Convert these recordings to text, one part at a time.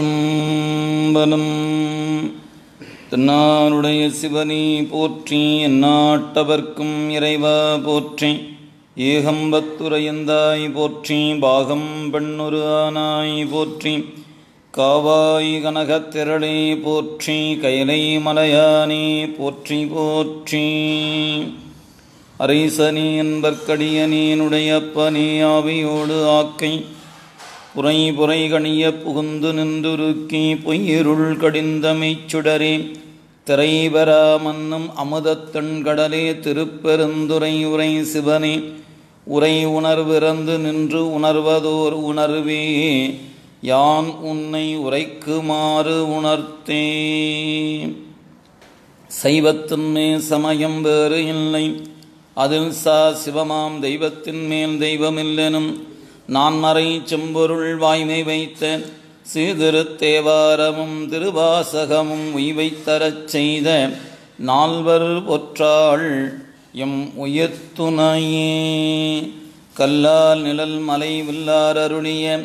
திருச்சிற்றம்பலம். தென்னாடுடைய சிவனே போற்றி, எந்நாட்டவர்க்கும் இறைவா போற்றி, ஏகம்பத்துரையந்தாய் போற்றி, பாகம் பெண்ணொரு ஆனாய் போற்றி, காவாய் கனகத்திரளே போற்றி, கைலை மலையானே போற்றி போற்றி. அரைசனே என்பர்க்கடியனேனுடைய அப்பனே, ஆவியோடு ஆக்கை புரை புரை கணிய புகுந்து நின்றுருக்கி, பொய்யிருள் கடிந்தமைச் சுடரே, திரைபெறா மன்னும் அமுதத்தன் கடலே, திருப்பெருந்துறை உரை சிவனே, உரை உணர்விறந்து நின்று உணர்வதோர் உணர்வே, யான் உன்னை உரைக்குமாறு உணர்த்தே. சைவத்தின் மேல் சமயம் வேறு இல்லை, அதில் சிவமாம் தெய்வத்தின் மேல் தெய்வமில்லெனும், நான்மறை செம்பொருள் வாய்மை வைத்த சீர்திருத்தேவாரமும் திருவாசகமும் உய்வைத்தரச் செய்த நால்வர் பொற்றாள் எம் உயிர்த்துணையே. கல்லால் நிழல் மலை வில்லார் அருளிய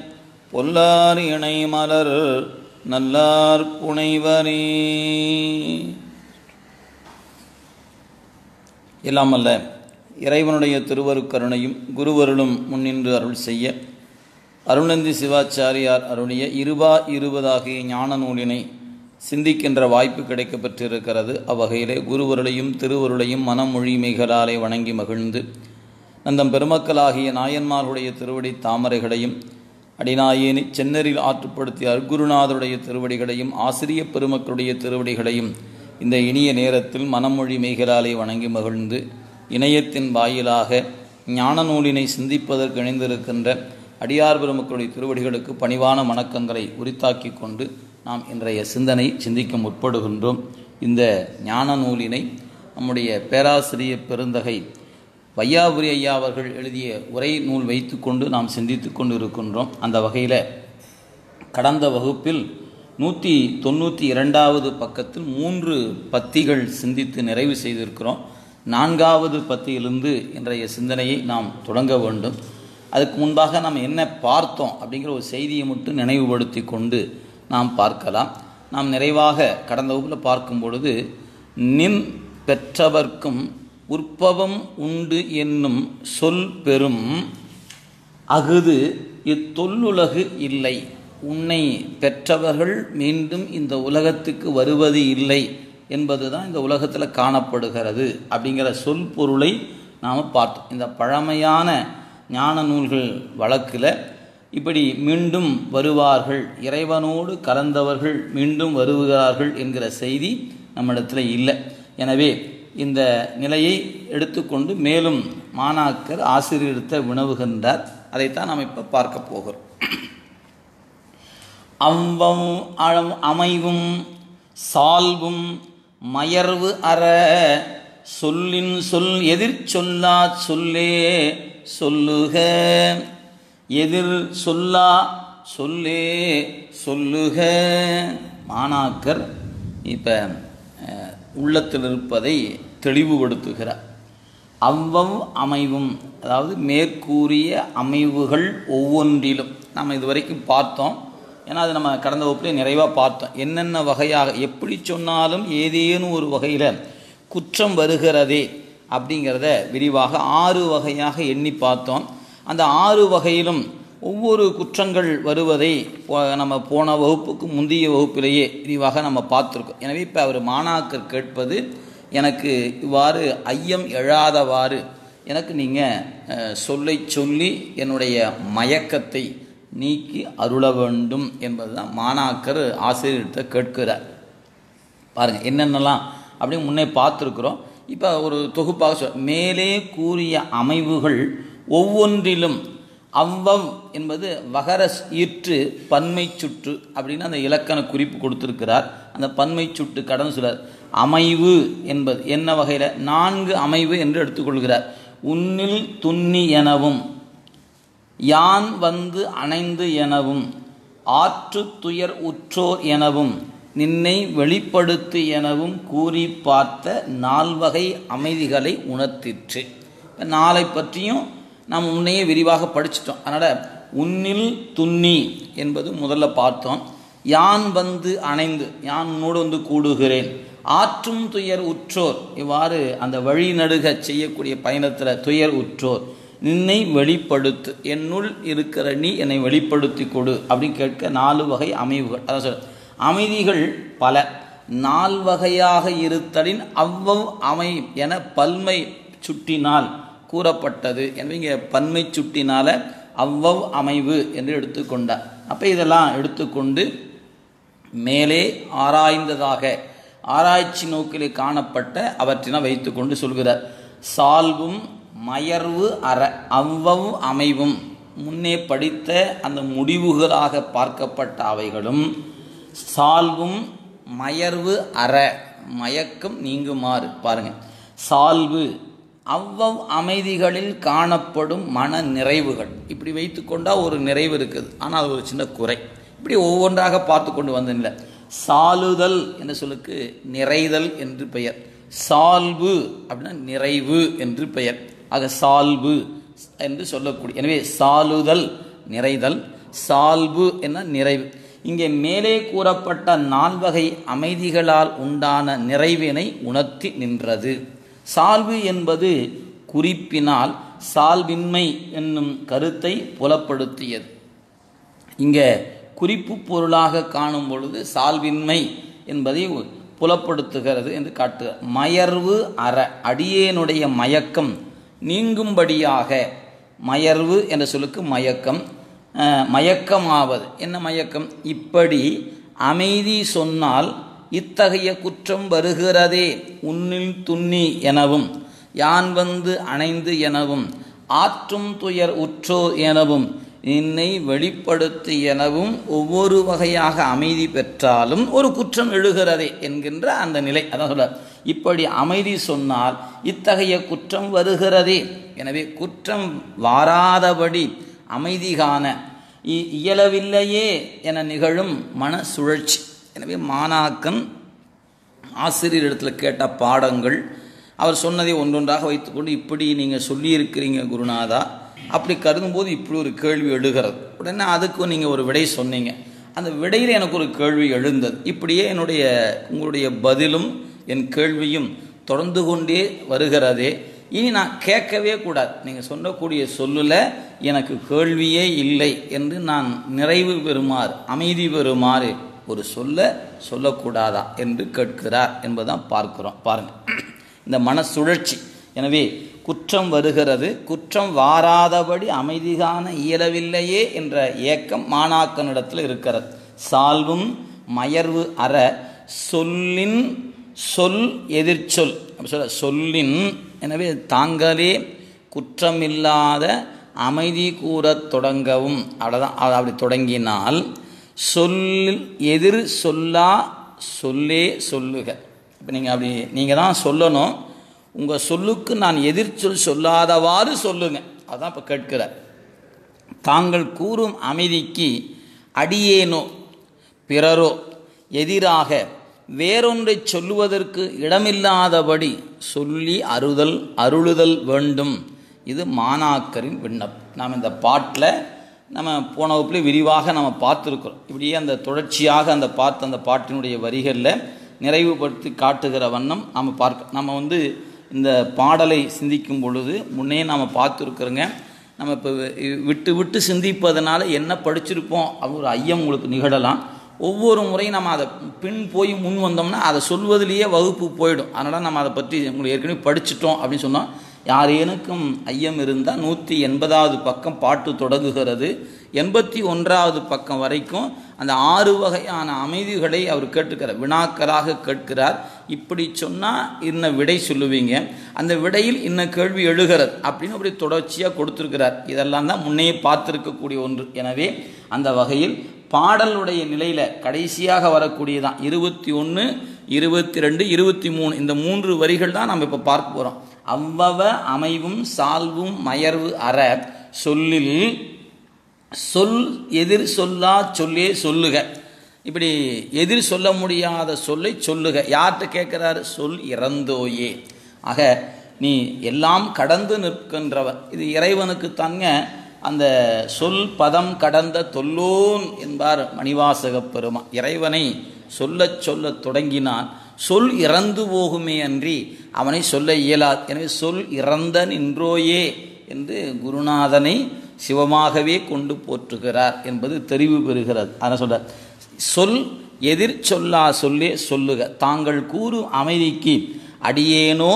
பொல்லார் இணை மலர் நல்லார் புனைவரே. எல்லாமல்ல இறைவனுடைய திருவருட்கருணையும் குருவருளும் முன்னின்று அருள் செய்ய அருணந்தி சிவாச்சாரியார் அருளிய 20 ஞான நூலினை சிந்திக்கின்ற வாய்ப்பு கிடைக்கப்பெற்றிருக்கிறது. அவ்வகையிலே குருவருளையும் திருவருளையும் மனமொழிமைகளாலே வணங்கி மகிழ்ந்து நந்தம் பெருமக்களாகிய நாயன்மார்களுடைய திருவடி தாமரைகளையும் அடிநாயேனி சென்னரில் ஆற்றுப்படுத்திய அருகுருநாதருடைய திருவடிகளையும் ஆசிரிய பெருமக்களுடைய திருவடிகளையும் இந்த இனிய நேரத்தில் மனமொழி மெய்களாலே வணங்கி மகிழ்ந்து இணையத்தின் வாயிலாக ஞான நூலினை சிந்திப்பதற்கு இணைந்திருக்கின்ற அடியார் பெருமக்களுடைய திருவடிகளுக்கு பணிவான வணக்கங்களை உரித்தாக்கி கொண்டு நாம் இன்றைய சிந்தனை சிந்திக்க முற்படுகின்றோம். இந்த ஞான நூலினை நம்முடைய பேராசிரியர் பெருந்தகை வையாபுரி ஐயா அவர்கள் எழுதிய உரை நூல் வைத்து கொண்டு நாம் சிந்தித்து கொண்டு இருக்கின்றோம். அந்த வகையில் கடந்த வகுப்பில் 192வது பக்கத்தில் 3 பத்திகள் சிந்தித்து நிறைவு செய்திருக்கிறோம். 4வது பத்தியிலிருந்து இன்றைய சிந்தனையை நாம் தொடங்க வேண்டும். அதுக்கு முன்பாக நாம் என்ன பார்த்தோம் அப்படிங்கிற ஒரு செய்தியை மட்டும் நினைவுபடுத்தி கொண்டு நாம் பார்க்கலாம். நாம் நிறைவாக கடந்த வகுப்பில் பார்க்கும் பொழுது, நின் பெற்றவர்க்கும் உற்பவம் உண்டு என்னும் சொல் பெறும் அகுது இத்தொல்லுலகு இல்லை, உன்னை பெற்றவர்கள் மீண்டும் இந்த உலகத்துக்கு வருவது இல்லை என்பது தான் இந்த உலகத்தில் காணப்படுகிறது அப்படிங்கிற சொல் பொருளை நாம் பார்த்தோம். இந்த பழமையான ஞான நூல்கள் வழக்கில் இப்படி மீண்டும் வருவார்கள், இறைவனோடு கலந்தவர்கள் மீண்டும் வருகிறார்கள் என்கிற செய்தி நம்மிடத்தில் இல்லை. எனவே இந்த நிலையை எடுத்துக்கொண்டு மேலும் மாணாக்கர் ஆசிரியர்த்த வினவுகின்றார். அதைத்தான் நாம் இப்போ பார்க்க போகிறோம். அமைவும் சால்வும் மயர்வு அற சொல்லின் சொல் எதிர் சொல்லா சொல்லே சொல்லுக, எதிர் சொல்லா சொல்லே சொல்லுக. மாணாக்கர் இப்போ உள்ளத்தில் இருப்பதை தெளிவுபடுத்துகிறார். அமைவும், அதாவது மேற்கூறிய அமைவுகள் ஒவ்வொன்றிலும் நாம் இதுவரைக்கும் பார்த்தோம். ஏன்னா அது நம்ம கடந்த வகுப்பிலே நிறைவாக பார்த்தோம். என்னென்ன வகையாக எப்படி சொன்னாலும் ஏதேனும் ஒரு வகையில் குற்றம் வருகிறதே அப்படிங்கிறத விரிவாக 6 வகையாக எண்ணி பார்த்தோம். அந்த 6 வகையிலும் ஒவ்வொரு குற்றங்கள் வருவதை நம்ம போன வகுப்புக்கு முந்தைய வகுப்பிலேயே விரிவாக நம்ம பார்த்துருக்கோம். எனவே இப்போ அவர் மாணாக்கர் கேட்பது, எனக்கு இவ்வாறு ஐயம் எழாதவாறு எனக்கு நீங்கள் சொல்லை சொல்லி என்னுடைய மயக்கத்தை நீக்கி அருள வேண்டும் என்பதுதான் மாணாக்கர் ஆசிரியர்கிட்ட கேட்கிறார். பாருங்கள் என்னென்னலாம் அப்படி முன்னே பார்த்துருக்குறோம். இப்போ ஒரு தொகுப்பாக மேலே கூறிய அமைவுகள் ஒவ்வொன்றிலும் அவ்வவ் என்பது வகர ஈற்று பன்மை சுற்று அப்படின்னு அந்த இலக்கண குறிப்பு கொடுத்திருக்கிறார். அந்த பன்மை சுட்டு கடந்து சொல்றார். அமைவு என்பது என்ன வகையில் 4 அமைவு என்று எடுத்துக்கொள்கிறார். உன்னில் துன்னி எனவும், யான் வந்து அணைந்து எனவும், ஆற்று துயர் உற்றோர் எனவும், நின்னை வெளிப்படுத்து எனவும் கூறி பார்த்த 4 வகை அமைதிகளை உணர்த்திற்று. 4 பற்றியும் நாம் முன்னையே விரிவாக படிச்சிட்டோம். அதனால் உன்னில் துன்னி என்பது முதல்ல பார்த்தோம். யான் வந்து அணைந்து, யான் உன்னோடு வந்து கூடுகிறேன். ஆற்றும் துயர் உற்றோர், இவ்வாறு அந்த வழி நடுக செய்யக்கூடிய பயணத்தில் துயர் உற்றோர், நின்னை வெளிப்படுத்து, என்னுள் இருக்கிற நீ என்னை வெளிப்படுத்தி கொடு அப்படின்னு கேட்க 4 வகை அமைவுகள். அதான் சொல்ல அமைதிகள் பல, 4 வகையாக இருத்தலின் அவ்வவ் அமை என பல்மை சுட்டினால் கூறப்பட்டது. எனவே இங்கே பன்மை சுட்டினால அவ்வவ் அமைவு என்று எடுத்துக்கொண்டார். அப்போ இதெல்லாம் எடுத்துக்கொண்டு மேலே ஆராய்ந்ததாக ஆராய்ச்சி நோக்கிலே காணப்பட்ட அவற்றினை வைத்து கொண்டு சொல்கிறார். சால்வும் மயர்வு அற அவ்வவ் அமைவும், முன்னே படித்த அந்த முடிவுகளாக பார்க்கப்பட்ட அவைகளும், சால்வும் மயர்வு அற மயக்கம் நீங்குமாறு பாருங்க. சால்வு அவ்வவ் அமைதிகளில் காணப்படும் மன நிறைவுகள், இப்படி வைத்து கொண்டால் ஒரு நிறைவு இருக்குது, ஆனால் அது ஒரு சின்ன குறை. இப்படி ஒவ்வொன்றாக பார்த்து கொண்டு வந்தில்லை. சாலுதல் என்ற சொல்லுக்கு நிறைதல் என்று பெயர், சால்வு அப்படின்னா நிறைவு என்று பெயர். ஆக சால்வு என்று சொல்லக்கூடிய, எனவே சாலுதல் நிறைதல், சால்வு என்ன நிறைவு. இங்கே மேலே கூறப்பட்ட 4 வகை அமைதிகளால் உண்டான நிறைவினை உணர்த்தி நின்றது. சால்வு என்பது குறிப்பினால் சால்வின்மை என்னும் கருத்தை புலப்படுத்தியது. இங்கே குறிப்பு பொருளாக காணும் பொழுது சால்வின்மை என்பதை புலப்படுத்துகிறது என்று காட்டுகிறார். மயர்வு அற அடியேனுடைய மயக்கம் நீங்கும்படியாக, மயர்வு என்ற சொல்லுக்கு மயக்கம், மயக்கமாவது என்ன மயக்கம்? இப்படி அமைதி சொன்னால் இத்தகைய குற்றம் வருகிறதே, உன்னில் துன்னி எனவும், யான் வந்து அணைந்து எனவும், ஆற்றும் துயர் உற்றோர் எனவும், என்னை வெளிப்படுத்து எனவும் ஒவ்வொரு வகையாக அமைதி பெற்றாலும் ஒரு குற்றம் எழுகிறதே என்கின்ற அந்த நிலை. அதான் சொல்ல, இப்படி அமைதி சொன்னால் இத்தகைய குற்றம் வருகிறதே. எனவே குற்றம் வாராதபடி அமைதி காண இயலவில்லையே என நிகழும் மன சுழற்சி. எனவே மாணாக்கன் ஆசிரியரிடத்தில் கேட்ட பாடங்கள், அவர் சொன்னதை ஒன்றொன்றாக வைத்துக்கொண்டு, இப்படி நீங்கள் சொல்லியிருக்கிறீங்க குருநாதா, அப்படி கருதும்போது இப்படி ஒரு கேள்வி எழுகிறது. உடனே அதுக்கு நீங்கள் ஒரு விடை சொன்னீங்க, அந்த விடையில் எனக்கு ஒரு கேள்வி எழுந்தது. இப்படியே உங்களுடைய பதிலும் என் கேள்வியும் தொடர்ந்து கொண்டே வருகிறதே, இனி நான் கேட்கவே கூடாது. நீங்கள் சொல்லக்கூடிய சொல்லில் எனக்கு கேள்வியே இல்லை என்று நான் நிறைவு பெறுமாறு, அமைதி பெறுமாறு ஒரு சொல்லக்கூடாதா என்று கேட்கிறார் என்பதான் பார்க்கிறோம். பாருங்கள் இந்த மன சுழற்சி. எனவே குற்றம் வருகிறது, குற்றம் வாராதபடி அமைதிகான இயலவில்லையே என்ற ஏக்கம் மாணாக்கனிடத்தில் இருக்கிறது. சால்வும் மயர்வு அற சொல்லின் சொல் எதிர்ச்சொல் சொல்ல சொல்லின், எனவே தாங்களே குற்றமில்லாத அமைதி கூறத் தொடங்கவும், அவ்வளோதான். அப்படி தொடங்கினால் சொல்லில் எதிர் சொல்லா சொல்லே சொல்லுக. இப்போ நீங்கள் தான் சொல்லணும், உங்கள் சொல்லுக்கு நான் எதிர்ச்சொல் சொல்லாதவாறு சொல்லுங்க. அதான் இப்போ கேட்கிறார். தாங்கள் கூறும் அமைதிக்கு அடியேனோ பிறரோ எதிராக வேறொன்றை சொல்லுவதற்கு இடமில்லாதபடி சொல்லி அருளுதல் வேண்டும். இது மாணாக்கரின் விண்ணப்பம். நாம் இந்த பாட்டில் நம்ம போன வகுப்பில் விரிவாக நம்ம பார்த்துருக்கிறோம். இப்படியே அந்த தொடர்ச்சியாக அந்த பாட்டினுடைய வரிகளில் நிறைவுபடுத்தி காட்டுகிற வண்ணம் நம்ம இந்த பாடலை சிந்திக்கும் பொழுது முன்னே நாம் பார்த்துருக்குறோங்க. நம்ம இப்போ விட்டு சிந்திப்பதனால என்ன படிச்சிருப்போம் அப்படி ஒரு ஐயம் உங்களுக்கு நிகழலாம். ஒவ்வொரு முறையும் நம்ம அதை பின் போய் முன் வந்தோம்னா அதை சொல்வதிலேயே வகுப்பு போயிடும். அதனால் நம்ம அதை பற்றி உங்களுக்கு ஏற்கனவே படிச்சிட்டோம் அப்படின்னு சொன்னால், யாரேனுக்கும் ஐயம் இருந்தால் 180வது பக்கம் பாட்டு தொடங்குகிறது. 81வது பக்கம் வரைக்கும் அந்த 6 வகையான அமைதிகளை அவர் கேட்டுக்கிறார், வினாக்களாக கேட்கிறார். இப்படி சொன்னால் இன்ன விடை சொல்லுவீங்க, அந்த விடையில் இன்ன கேள்வி எழுகிறது அப்படின்னு அப்படி தொடர்ச்சியாக கொடுத்துருக்கிறார். இதெல்லாம் தான் முன்னே பார்த்துருக்கக்கூடிய ஒன்று. எனவே அந்த வகையில் பாடலுடைய நிலையில் கடைசியாக வரக்கூடியதான் 21, 22, 23 இந்த 3 வரிகள் தான் நம்ம இப்போ பார்க்க போகிறோம். அவ்வவ அமைவும் சால்வும் மயர்வு அற சொல்லில் சொல் எதிர் சொல்லா சொல்லே சொல்லுக. இப்படி எதிர் சொல்ல முடியாத சொல்லை சொல்லுக. யார்கிட்ட கேட்குறாரு? சொல் இறந்தோயே. ஆக நீ எல்லாம் கடந்து நிற்கின்றவன். இது இறைவனுக்கு தாங்க அந்த சொல் பதம் கடந்த தொல்லோன் என்பார் மணிவாசகப் பெருமான். இறைவனை சொல்லச் சொல்ல தொடங்கினால் சொல் இறந்து போகுமே அன்றி அவனை சொல்ல இயலாது. எனவே சொல் இறந்த நின்றோயே என்று குருநாதனை சிவமாகவே கொண்டு போற்றுகிறார் என்பது தெரிவு பெறுகிறது. அதை சொல்றார், சொல் எதிர் சொல்லா சொல்லே சொல்லுக, தாங்கள் கூறும் அமைதிக்கு அடியேனோ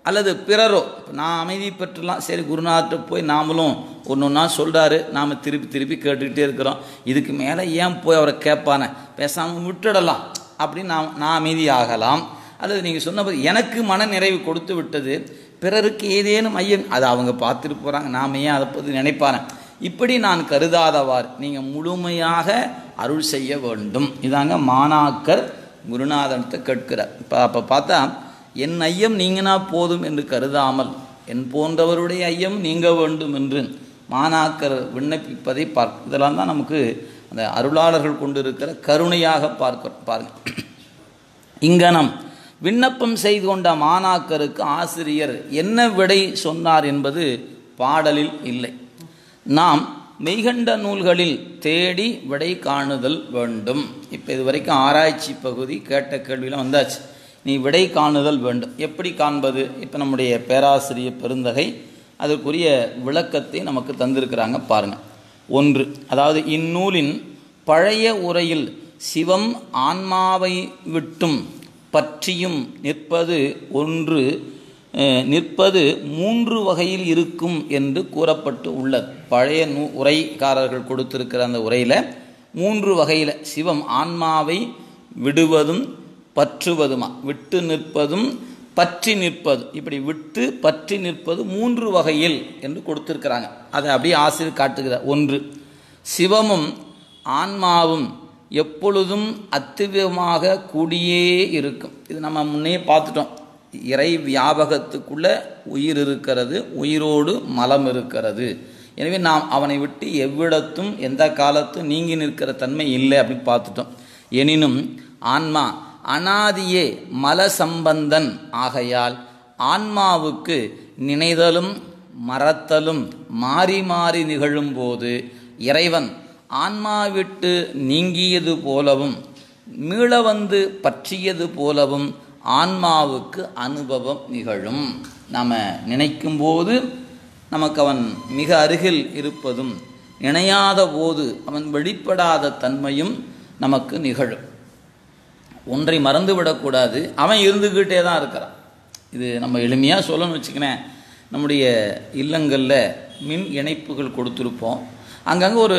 அல்லது பிறரோ. நான் அமைதி பெற்றுலாம், சரி குருநாதர்கிட்ட போய் நாமளும் ஒன்று ஒன்றா சொல்கிறாரு, நாம் திருப்பி திருப்பி கேட்டுக்கிட்டே இருக்கிறோம், இதுக்கு மேலே ஏன் போய் அவரை கேட்பானே, பேசாமல் விட்டுடலாம் அப்படின்னு நான் அமைதியாகலாம். அல்லது நீங்கள் சொன்னபோது எனக்கு மன நிறைவு கொடுத்து விட்டது, பிறருக்கு ஏதேனும் ஐயம் அதை அவங்க பார்த்துட்டு போகிறாங்க, நாம் ஏன் அதை பற்றி நினைப்பானே, இப்படி நான் கருதாதவாறு நீங்கள் முழுமையாக அருள் செய்ய வேண்டும். இதாங்க மாணாக்கர் குருநாதனத்தை கேட்கிறார். அப்போ பார்த்தா என் ஐயம் நீங்கினா போதும் என்று கருதாமல் என் போன்றவருடைய ஐயம் நீங்க வேண்டும் என்று மாணாக்கர் விண்ணப்பிப்பதை பார்க்க, இதெல்லாம் தான் நமக்கு அந்த அருளாளர்கள் கொண்டிருக்கிற கருணையாக பார்க்கிறோம். பாருங்கள், இங்கனம் விண்ணப்பம் செய்து கொண்ட மாணாக்கருக்கு ஆசிரியர் என்ன விடை சொன்னார் என்பது பாடலில் இல்லை. நாம் மெய்கண்ட நூல்களில் தேடி விடை காணுதல் வேண்டும். இப்போ இது வரைக்கும் ஆராய்ச்சி பகுதி கேட்ட கேள்வியில் வந்தாச்சு. நீ விடை காணுதல் வேண்டும். எப்படி காண்பது? இப்போ நம்முடைய பேராசிரியர் பெருந்தகை அதற்குரிய விளக்கத்தை நமக்கு தந்திருக்கிறாங்க பாருங்கள். ஒன்று, அதாவது இந்நூலின் பழைய உரையில் சிவம் ஆன்மாவை விட்டும் பற்றியும் நிற்பது மூன்று வகையில் இருக்கும் என்று கூறப்பட்டு உள்ளது. பழைய உரைக்காரர்கள் கொடுத்திருக்கிற அந்த உரையில் மூன்று வகையில் சிவம் ஆன்மாவை விடுவதும் பற்றுவதுமா, விட்டு நிற்பதும் பற்றி நிற்பது, இப்படி விட்டு பற்றி நிற்பது மூன்று வகையில் என்று கொடுத்திருக்கிறாங்க. அதை அப்படியே ஆசிரியர் காட்டுகிறார். ஒன்று, சிவமும் ஆன்மாவும் எப்பொழுதும் அத்துவமாக கூடியே இருக்கும். இது நம்ம முன்னே பார்த்துட்டோம். இறை வியாபகத்துக்குள்ள உயிர் இருக்கிறது, உயிரோடு மலம் இருக்கிறது. எனவே நாம் அவனை விட்டு எவ்விடத்தும் எந்த காலத்தும் நீங்கி நிற்கிற தன்மை இல்லை அப்படின்னு பார்த்துட்டோம். எனினும் ஆன்மா அனாதியே மல சம்பந்தன் ஆகையால் ஆன்மாவுக்கு நினைதலும் மறத்தலும் மாறி மாறி நிகழும் போது இறைவன் ஆன்மா விட்டு நீங்கியது போலவும் மீள வந்து பற்றியது போலவும் ஆன்மாவுக்கு அனுபவம் நிகழும். நாம் நினைக்கும் போது நமக்கு அவன் மிக அருகில் இருப்பதும், நினையாத போது அவன் வெளிப்படாத தன்மையும் நமக்கு நிகழும். ஒன்றை மறந்து விடக்கூடாது, அவன் இருந்துக்கிட்டே தான் இருக்கிறான். இது நம்ம எளிமையாக சொல்லணும்னு வச்சுக்கினேன். நம்முடைய இல்லங்களில் மின் இணைப்புகள் கொடுத்துருப்போம், அங்கங்கே ஒரு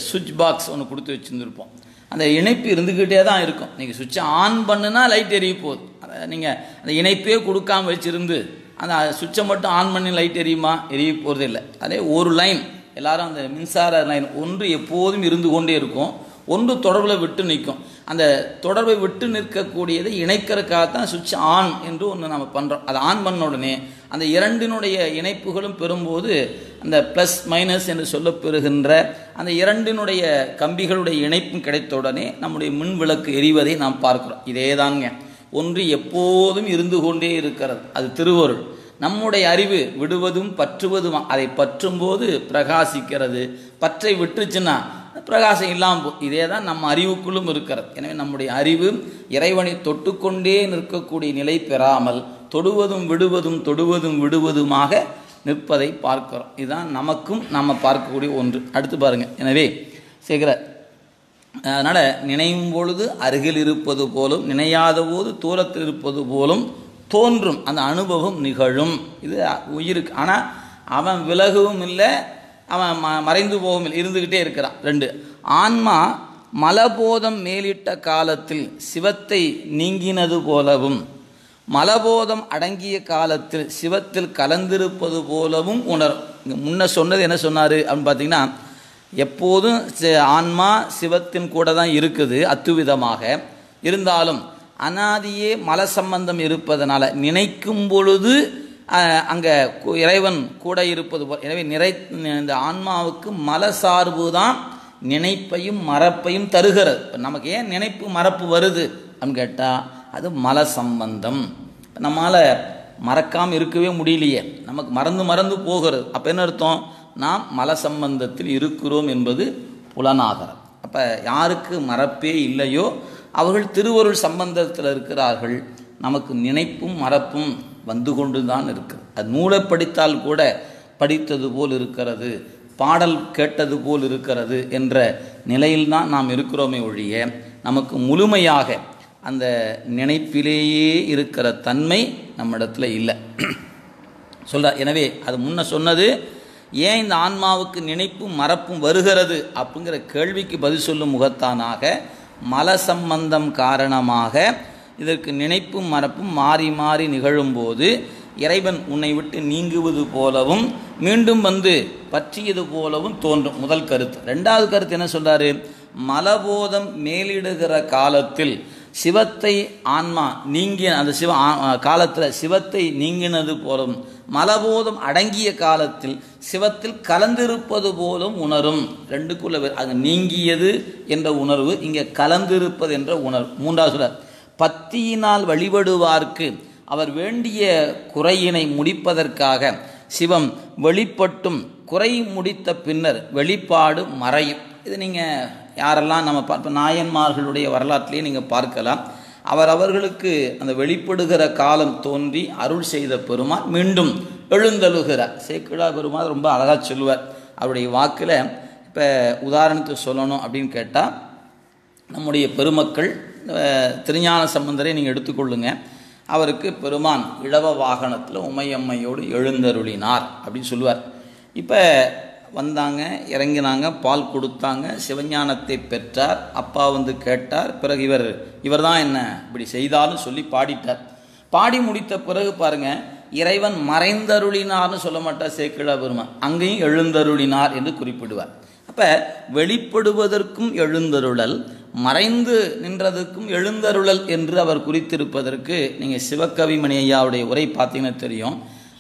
சுவிட்ச் பாக்ஸ் ஒன்று கொடுத்து வச்சுருந்துருப்போம். அந்த இணைப்பு இருந்துக்கிட்டே தான் இருக்கும். நீங்கள் சுவிட்சை ஆன் பண்ணுனா லைட் எரிய போகுது. அதை நீங்கள் அந்த இணைப்பே கொடுக்காமல் வச்சுருந்து அந்த சுவிட்சை மட்டும் ஆன் பண்ணி லைட் எரியுமா? எரிய போகிறது இல்லை. அதே ஒரு லைன், எல்லாரும் அந்த மின்சார லைன் ஒன்று எப்போதும் இருந்து கொண்டே இருக்கும், ஒன்று தொடர்பில் விட்டு நிற்கும். அந்த தொடர்பை விட்டு நிற்கக்கூடியதை இணைக்கிறதுக்காகத்தான் சுவிட்ச் ஆன் என்று ஒன்று நம்ம பண்ணுறோம். அதை ஆன் பண்ண உடனே அந்த இரண்டினுடைய இணைப்புகளும் பெறும்போது அந்த ப்ளஸ் மைனஸ் என்று சொல்லப்பெறுகின்ற அந்த இரண்டினுடைய கம்பிகளுடைய இணைப்பும் கிடைத்த உடனே நம்முடைய மின் விளக்கு எரிவதை நாம் பார்க்கிறோம். இதே தாங்க, ஒன்று எப்போதும் இருந்து கொண்டே இருக்கிறது, அது திருவருள். நம்முடைய அறிவு விடுவதும் பற்றுவதும், அதை பற்றும்போது பிரகாசிக்கிறது, பற்றை விட்டுச்சுன்னா பிரகாசம் இல்லாமல் இதே தான் நம்ம அறிவுக்குள்ளும் இருக்கிறது. எனவே நம்முடைய அறிவு இறைவனை தொட்டுக்கொண்டே நிற்கக்கூடிய நிலை பெறாமல் தொடுவதும் விடுவதும் தொடுவதும் விடுவதுமாக நிற்பதை பார்க்கிறோம். இதுதான் நமக்கும் நாம் பார்க்கக்கூடிய ஒன்று. அடுத்து பாருங்கள். எனவே சேகர அதனால் நினைவும் பொழுது அருகில் இருப்பது போலும், நினையாத போது தூரத்தில் இருப்பது போலும் தோன்றும் அந்த அனுபவம் நிகழும். இது உயிருக்கு. ஆனால் அவன் விலகவும் இல்லை, அவன் மறைந்து போகவும் இல்லை, இருந்துக்கிட்டே இருக்கிறான். ரெண்டு, ஆன்மா மலபோதம் மேலிட்ட காலத்தில் சிவத்தை நீங்கினது போலவும் மலபோதம் அடங்கிய காலத்தில் சிவத்தில் கலந்திருப்பது போலவும் உணரும். இங்கே முன்ன சொன்னது என்ன சொன்னார் அப்படின்னு பார்த்தீங்கன்னா, எப்போதும் ஆன்மா சிவத்தின் கூட தான் இருக்குது அத்துவிதமாக. இருந்தாலும் அனாதியே மல சம்பந்தம் இருப்பதனால நினைக்கும் பொழுது அங்கே இறைவன் கூட இருப்பது போல். எனவே இந்த ஆன்மாவுக்கு மல சார்பு தான் நினைப்பையும் மறப்பையும் தருகிறது. நமக்கு ஏன் நினைப்பு மறப்பு வருது அப்படின்னு கேட்டால் அது மல சம்பந்தம். நம்மளால் மறக்காமல் இருக்கவே முடியலையே, நமக்கு மறந்து போகிறது. அப்போ என்ன அர்த்தம்? நாம் மல சம்பந்தத்தில் இருக்கிறோம் என்பது புலனாகிறது. அப்போ யாருக்கு மறப்பே இல்லையோ அவர்கள் திருவருள் சம்பந்தத்தில் இருக்கிறார்கள். நமக்கு நினைப்பும் மறப்பும் வந்து கொண்டு தான் இருக்குது. அது நூலை படித்தால் கூட படித்தது போல் இருக்கிறது, பாடல் கேட்டது போல் இருக்கிறது என்ற நிலையில்தான் நாம் இருக்கிறோமே ஒழிய நமக்கு முழுமையாக அந்த நினைப்பிலேயே இருக்கிற தன்மை நம்மிடத்தில் இல்லை சொல்கிறார். எனவே அது முன்ன சொன்னது ஏன் இந்த ஆன்மாவுக்கு நினைப்பும் மறப்பும் வருகிறது அப்படிங்கிற கேள்விக்கு பதில் சொல்லும் முகத்தானாக மல சம்பந்தம் காரணமாக இதற்கு நினைப்பும் மறப்பும் மாறி மாறி நிகழும்போது இறைவன் உன்னை விட்டு நீங்குவது போலவும் மீண்டும் வந்து பற்றியது போலவும் தோன்றும். முதல் கருத்து. ரெண்டாவது கருத்து என்ன சொல்றாரு? மலபோதம் மேலிடுகிற காலத்தில் சிவத்தை ஆன்மா நீங்கிய அந்த காலத்தில் சிவத்தை நீங்கினது போலும், மலபோதம் அடங்கிய காலத்தில் சிவத்தில் கலந்திருப்பது போலும் உணரும். ரெண்டுக்குள்ள அது நீங்கியது என்ற உணர்வு, இங்கே கலந்திருப்பது என்ற உணர்வு. மூன்றாவது சொல்றார், பத்தியினால் வழிபடுவார்க்கு அவர் வேண்டிய குறையினை முடிப்பதற்காக சிவம் வெளிப்பட்டும் குறை முடித்த பின்னர் வெளிப்பாடு மறையும். இது நீங்கள் யாரெல்லாம் நம்ம இப்போ நாயன்மார்களுடைய வரலாற்றிலேயே நீங்கள் பார்க்கலாம். அவர்களுக்கு அந்த வெளிப்படுகிற காலம் தோன்றி அருள் செய்த பெருமாள் மீண்டும் எழுந்தழுகிறார். சேக்கிழார் பெருமாள் ரொம்ப அழகாக சொல்லுவார். அவருடைய வாக்கில் இப்போ உதாரணத்துக்கு சொல்லணும் அப்படின்னு கேட்டால், நம்முடைய பெருமக்கள் திருஞான சம்பந்தரை நீங்கள் எடுத்துக்கொள்ளுங்க. அவருக்கு பெருமான் இளவ வாகனத்தில் உமையம்மையோடு எழுந்தருளினார் அப்படின்னு சொல்லுவார். இப்போ வந்தாங்க, இறங்கினாங்க, பால் கொடுத்தாங்க, சிவஞானத்தை பெற்றார். அப்பா வந்து கேட்டார். பிறகு இவர் தான் என்ன இப்படி செய்தாலும் சொல்லி பாடிட்டார். பாடி முடித்த பிறகு பாருங்க, இறைவன் மறைந்தருளினார்னு சொல்ல மாட்டார் சேக்கிழார் பெருமான், அங்கேயும் எழுந்தருளினார் என்று குறிப்பிடுவார். அப்போ வெளிப்படுவதற்கும் எழுந்தருளல், மறைந்து நின்றதற்கும் எழுந்தருளல் என்று அவர் குறித்திருப்பதற்கு நீங்கள் சிவகவிமணி ஐயாவுடைய உரை பார்த்தீங்கன்னா தெரியும்.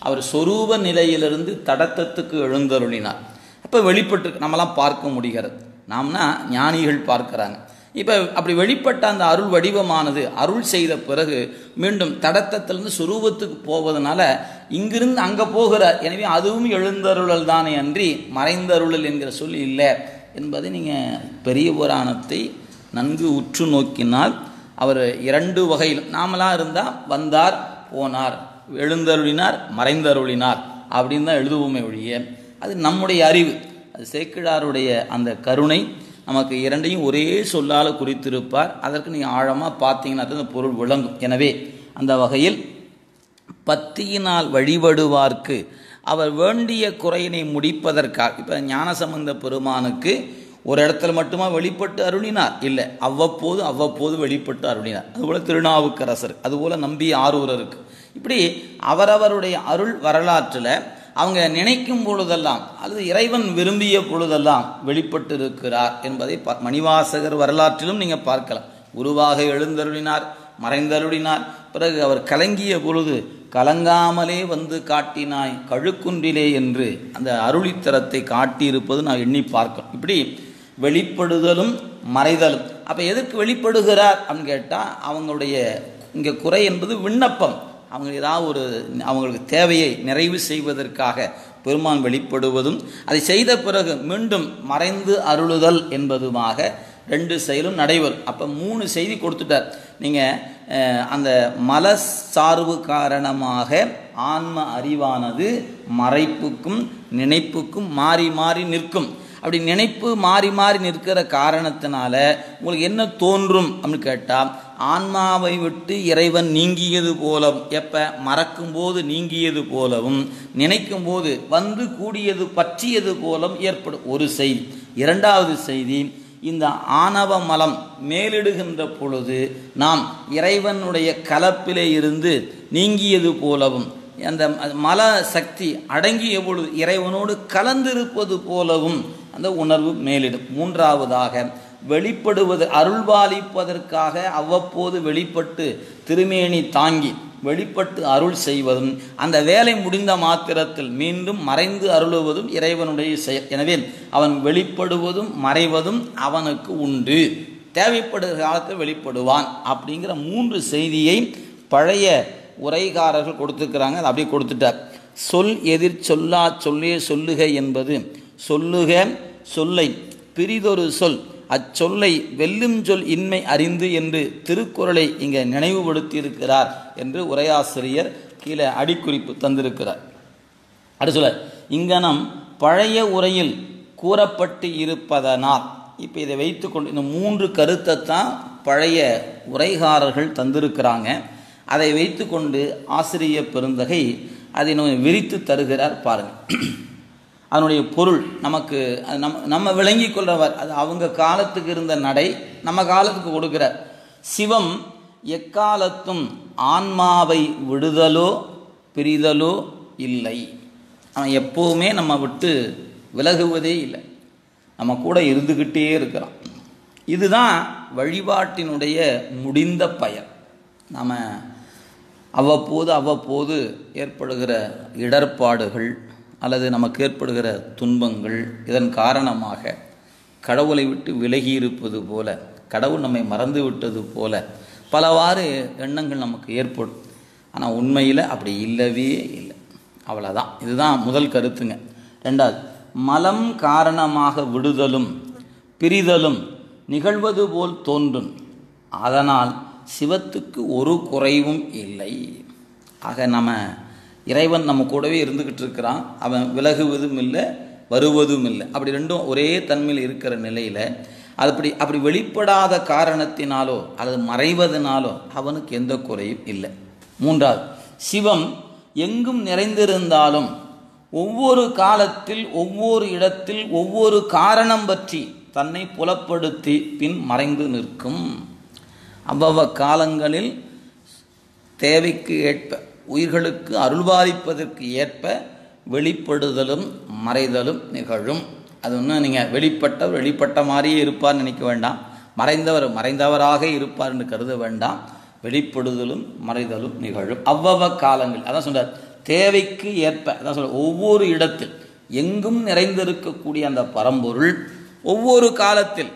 அவர் சொரூப நிலையிலிருந்து தடத்தத்துக்கு எழுந்தருளினார். அப்போ வெளிப்பட்டு நம்மளாம் பார்க்க முடிகிறது. நாம்னா ஞானிகள் பார்க்குறாங்க. இப்போ அப்படி வெளிப்பட்ட அந்த அருள் வடிவமானது அருள் செய்த பிறகு மீண்டும் தடத்தத்திலிருந்து சுரூபத்துக்கு போவதனால இங்கிருந்து அங்கே போகிறார். எனவே அதுவும் எழுந்தருளல் தானே அன்றி மறைந்தருளல் என்கிற சொல் இல்லை என்பதை நீங்கள் பெரிய புராணத்தை நன்கு உற்று நோக்கினால் அவர் இரண்டு வகையில், நாமளாக இருந்தால் வந்தார் போனார், எழுந்தருளினார் மறைந்தருளினார் அப்படின்னு தான் எழுதுவோமே ஒழிய அது நம்முடைய அறிவு. அது சேக்கிழாருடைய அந்த கருணை நமக்கு இரண்டையும் ஒரே சொல்லால் குறித்திருப்பார். அதற்கு நீங்கள் ஆழமாக பார்த்தீங்கன்னா அந்த பொருள் விளங்கும். எனவே அந்த வகையில் பத்தியினால் வழிபடுவார்க்கு அவர் வேண்டிய குறையினை முடிப்பதற்காக, இப்போ ஞானசம்பந்த பெருமானுக்கு ஒரு இடத்துல மட்டுமா வெளிப்பட்டு அருளினார்? இல்லை, அவ்வப்போது வெளிப்பட்டு அருளினார். அதுபோல் திருநாவுக்கரசர், அதுபோல் நம்பி ஆரூரருக்கு, இப்படி அவரவருடைய அருள் வரலாற்றில் அவங்க நினைக்கும் பொழுதெல்லாம் அல்லது இறைவன் விரும்பிய பொழுதெல்லாம் வெளிப்பட்டு இருக்கிறார் என்பதை மணிவாசகர் வரலாற்றிலும் நீங்கள் பார்க்கலாம். உருவாக எழுந்தருளினார், மறைந்தருளினார். பிறகு அவர் கலங்கிய பொழுது கலங்காமலே வந்து காட்டினாய் கழுக்குன்றிலே என்று அந்த அருளித்தரத்தை காட்டியிருப்பது நான் எண்ணி பார்க்கிறோம். இப்படி வெளிப்படுதலும் மறைதலும். அப்போ எதற்கு வெளிப்படுகிறார் அப்படின்னு கேட்டால், அவங்களுடைய இங்கே குறை என்பது விண்ணப்பம். அவங்க ஏதாவது அவங்களுக்கு தேவையை நிறைவு செய்வதற்காக பெருமான் வெளிப்படுவதும், அதை செய்த பிறகு மீண்டும் மறைந்து அருளுதல் என்பதுமாக ரெண்டு செயலும் நடைபெறும். அப்போ 3 செய்தி கொடுத்துட்டார். நீங்கள் அந்த மல சார்பு காரணமாக ஆன்ம அறிவானது மறைப்புக்கும் நினைப்புக்கும் மாறி மாறி நிற்கும். அப்படி நினைப்பு மாறி மாறி நிற்கிற காரணத்தினால உங்களுக்கு என்ன தோன்றும் அப்படின்னு கேட்டால், ஆன்மாவை விட்டு இறைவன் நீங்கியது போலவும், எப்போ மறக்கும் போது நீங்கியது போலவும், நினைக்கும் போது வந்து கூடியது பற்றியது போலவும் ஏற்படும் ஒரு செய்தி. இரண்டாவது செய்தி, இந்த ஆணவ மலம் மேலிடுகின்ற பொழுது நாம் இறைவனுடைய கலப்பிலே இருந்து நீங்கியது போலவும், அந்த மல சக்தி அடங்கிய பொழுது இறைவனோடு கலந்திருப்பது போலவும் அந்த உணர்வு மேலிடும். மூன்றாவதாக, வெளிப்படுவது அருள்பாலிப்பதற்காக அவ்வப்போது வெளிப்பட்டு திருமேனி தாங்கி வெளிப்பட்டு அருள் செய்வதும், அந்த வேலை முடிந்த மாத்திரத்தில் மீண்டும் மறைந்து அருளுவதும் இறைவனுடைய செயல். எனவே அவன் வெளிப்படுவதும் மறைவதும் அவனுக்கு உண்டு, தேவைப்படுகிற காலத்தில் வெளிப்படுவான் அப்படிங்கிற 3 செய்தியை பழைய உரைகாரர்கள் கொடுத்துருக்கிறாங்க. அதை அப்படியே கொடுத்துட்டார். சொல் எதிர் சொல்லா சொல்லே சொல்லுக என்பது சொல்லுக சொல்லை பிரிதொரு சொல் அச்சொல்லை வெல்லும் சொல் இன்மை அறிந்து என்று திருக்குறளை இங்கே நினைவுபடுத்தி இருக்கிறார் என்று உரையாசிரியர் கீழே அடிக்குறிப்பு தந்திருக்கிறார். அடுத்து சொல்ல இங்கனம் பழைய உரையில் கூறப்பட்டு இருப்பதனால், இப்போ இதை வைத்து கொண்டு இந்த 3 கருத்தை தான் பழைய உரைகாரர்கள் தந்திருக்கிறாங்க. அதை வைத்து கொண்டு ஆசிரிய பெருந்தகை அதை விரித்து தருகிறார். பாருங்கள், அதனுடைய பொருள் நமக்கு நம்ம விளங்கி கொள்றவர். அது அவங்க காலத்துக்கு இருந்த நடை நம்ம காலத்துக்கு கொடுக்கிறார். சிவம் எக்காலத்தும் ஆன்மாவை விடுதலோ பிரிதலோ இல்லை. அவன் எப்போவுமே நம்ம விட்டு விலகுவதே இல்லை, நம்ம கூட இருந்துக்கிட்டே இருக்கிறான். இதுதான் வழிபாட்டினுடைய முடிந்த பயன். நம்ம அவ்வப்போது ஏற்படுகிற இடர்பாடுகள் அல்லது நமக்கு ஏற்படுகிற துன்பங்கள், இதன் காரணமாக கடவுளை விட்டு விலகி இருப்பது போல, கடவுள் நம்மை மறந்து விட்டது போல பலவாறு எண்ணங்கள் நமக்கு ஏற்படும். ஆனால் உண்மையில் அப்படி இல்லவே இல்லை. அவ்வளோதான். இதுதான் முதல் கருத்துங்க. ரெண்டாவது, மலம் காரணமாக விடுதலும் பிரிதலும் நிகழ்வது போல் தோன்றும், அதனால் சிவத்துக்கு ஒரு குறைவும் இல்லை. ஆக நம்ம இறைவன் நம்ம கூடவே இருந்துக்கிட்டு இருக்கிறான். அவன் விலகுவதும் இல்லை வருவதும் இல்லை. அப்படி ரெண்டும் ஒரே தன்மையில் இருக்கிற நிலையில் அப்படி வெளிப்படாத காரணத்தினாலோ அல்லது மறைவதனாலோ அவனுக்கு எந்த குறையும் இல்லை. மூன்றாவது, சிவம் எங்கும் நிறைந்திருந்தாலும் ஒவ்வொரு காலத்தில் ஒவ்வொரு இடத்தில் ஒவ்வொரு காரணம் பற்றி தன்னை புலப்படுத்தி பின் மறைந்து நிற்கும். அவ்வளவு காலங்களில் தேவைக்கு ஏற்ப உயிர்களுக்கு அருள்பாலிப்பதற்கு ஏற்ப வெளிப்படுதலும் மறைதலும் நிகழும். அது ஒன்றும் நீங்கள் வெளிப்பட்ட மாதிரியே இருப்பார்னு நினைக்க வேண்டாம், மறைந்தவராக இருப்பார் என்று கருத வேண்டாம். வெளிப்படுதலும் மறைதலும் நிகழும் அவ்வளவு காலங்கள். அதான் சொல்றார், தேவைக்கு ஏற்ப. அதான் சொல்ற, ஒவ்வொரு இடத்தில் எங்கும் நிறைந்திருக்கக்கூடிய அந்த பரம்பொருள் ஒவ்வொரு காலத்தில்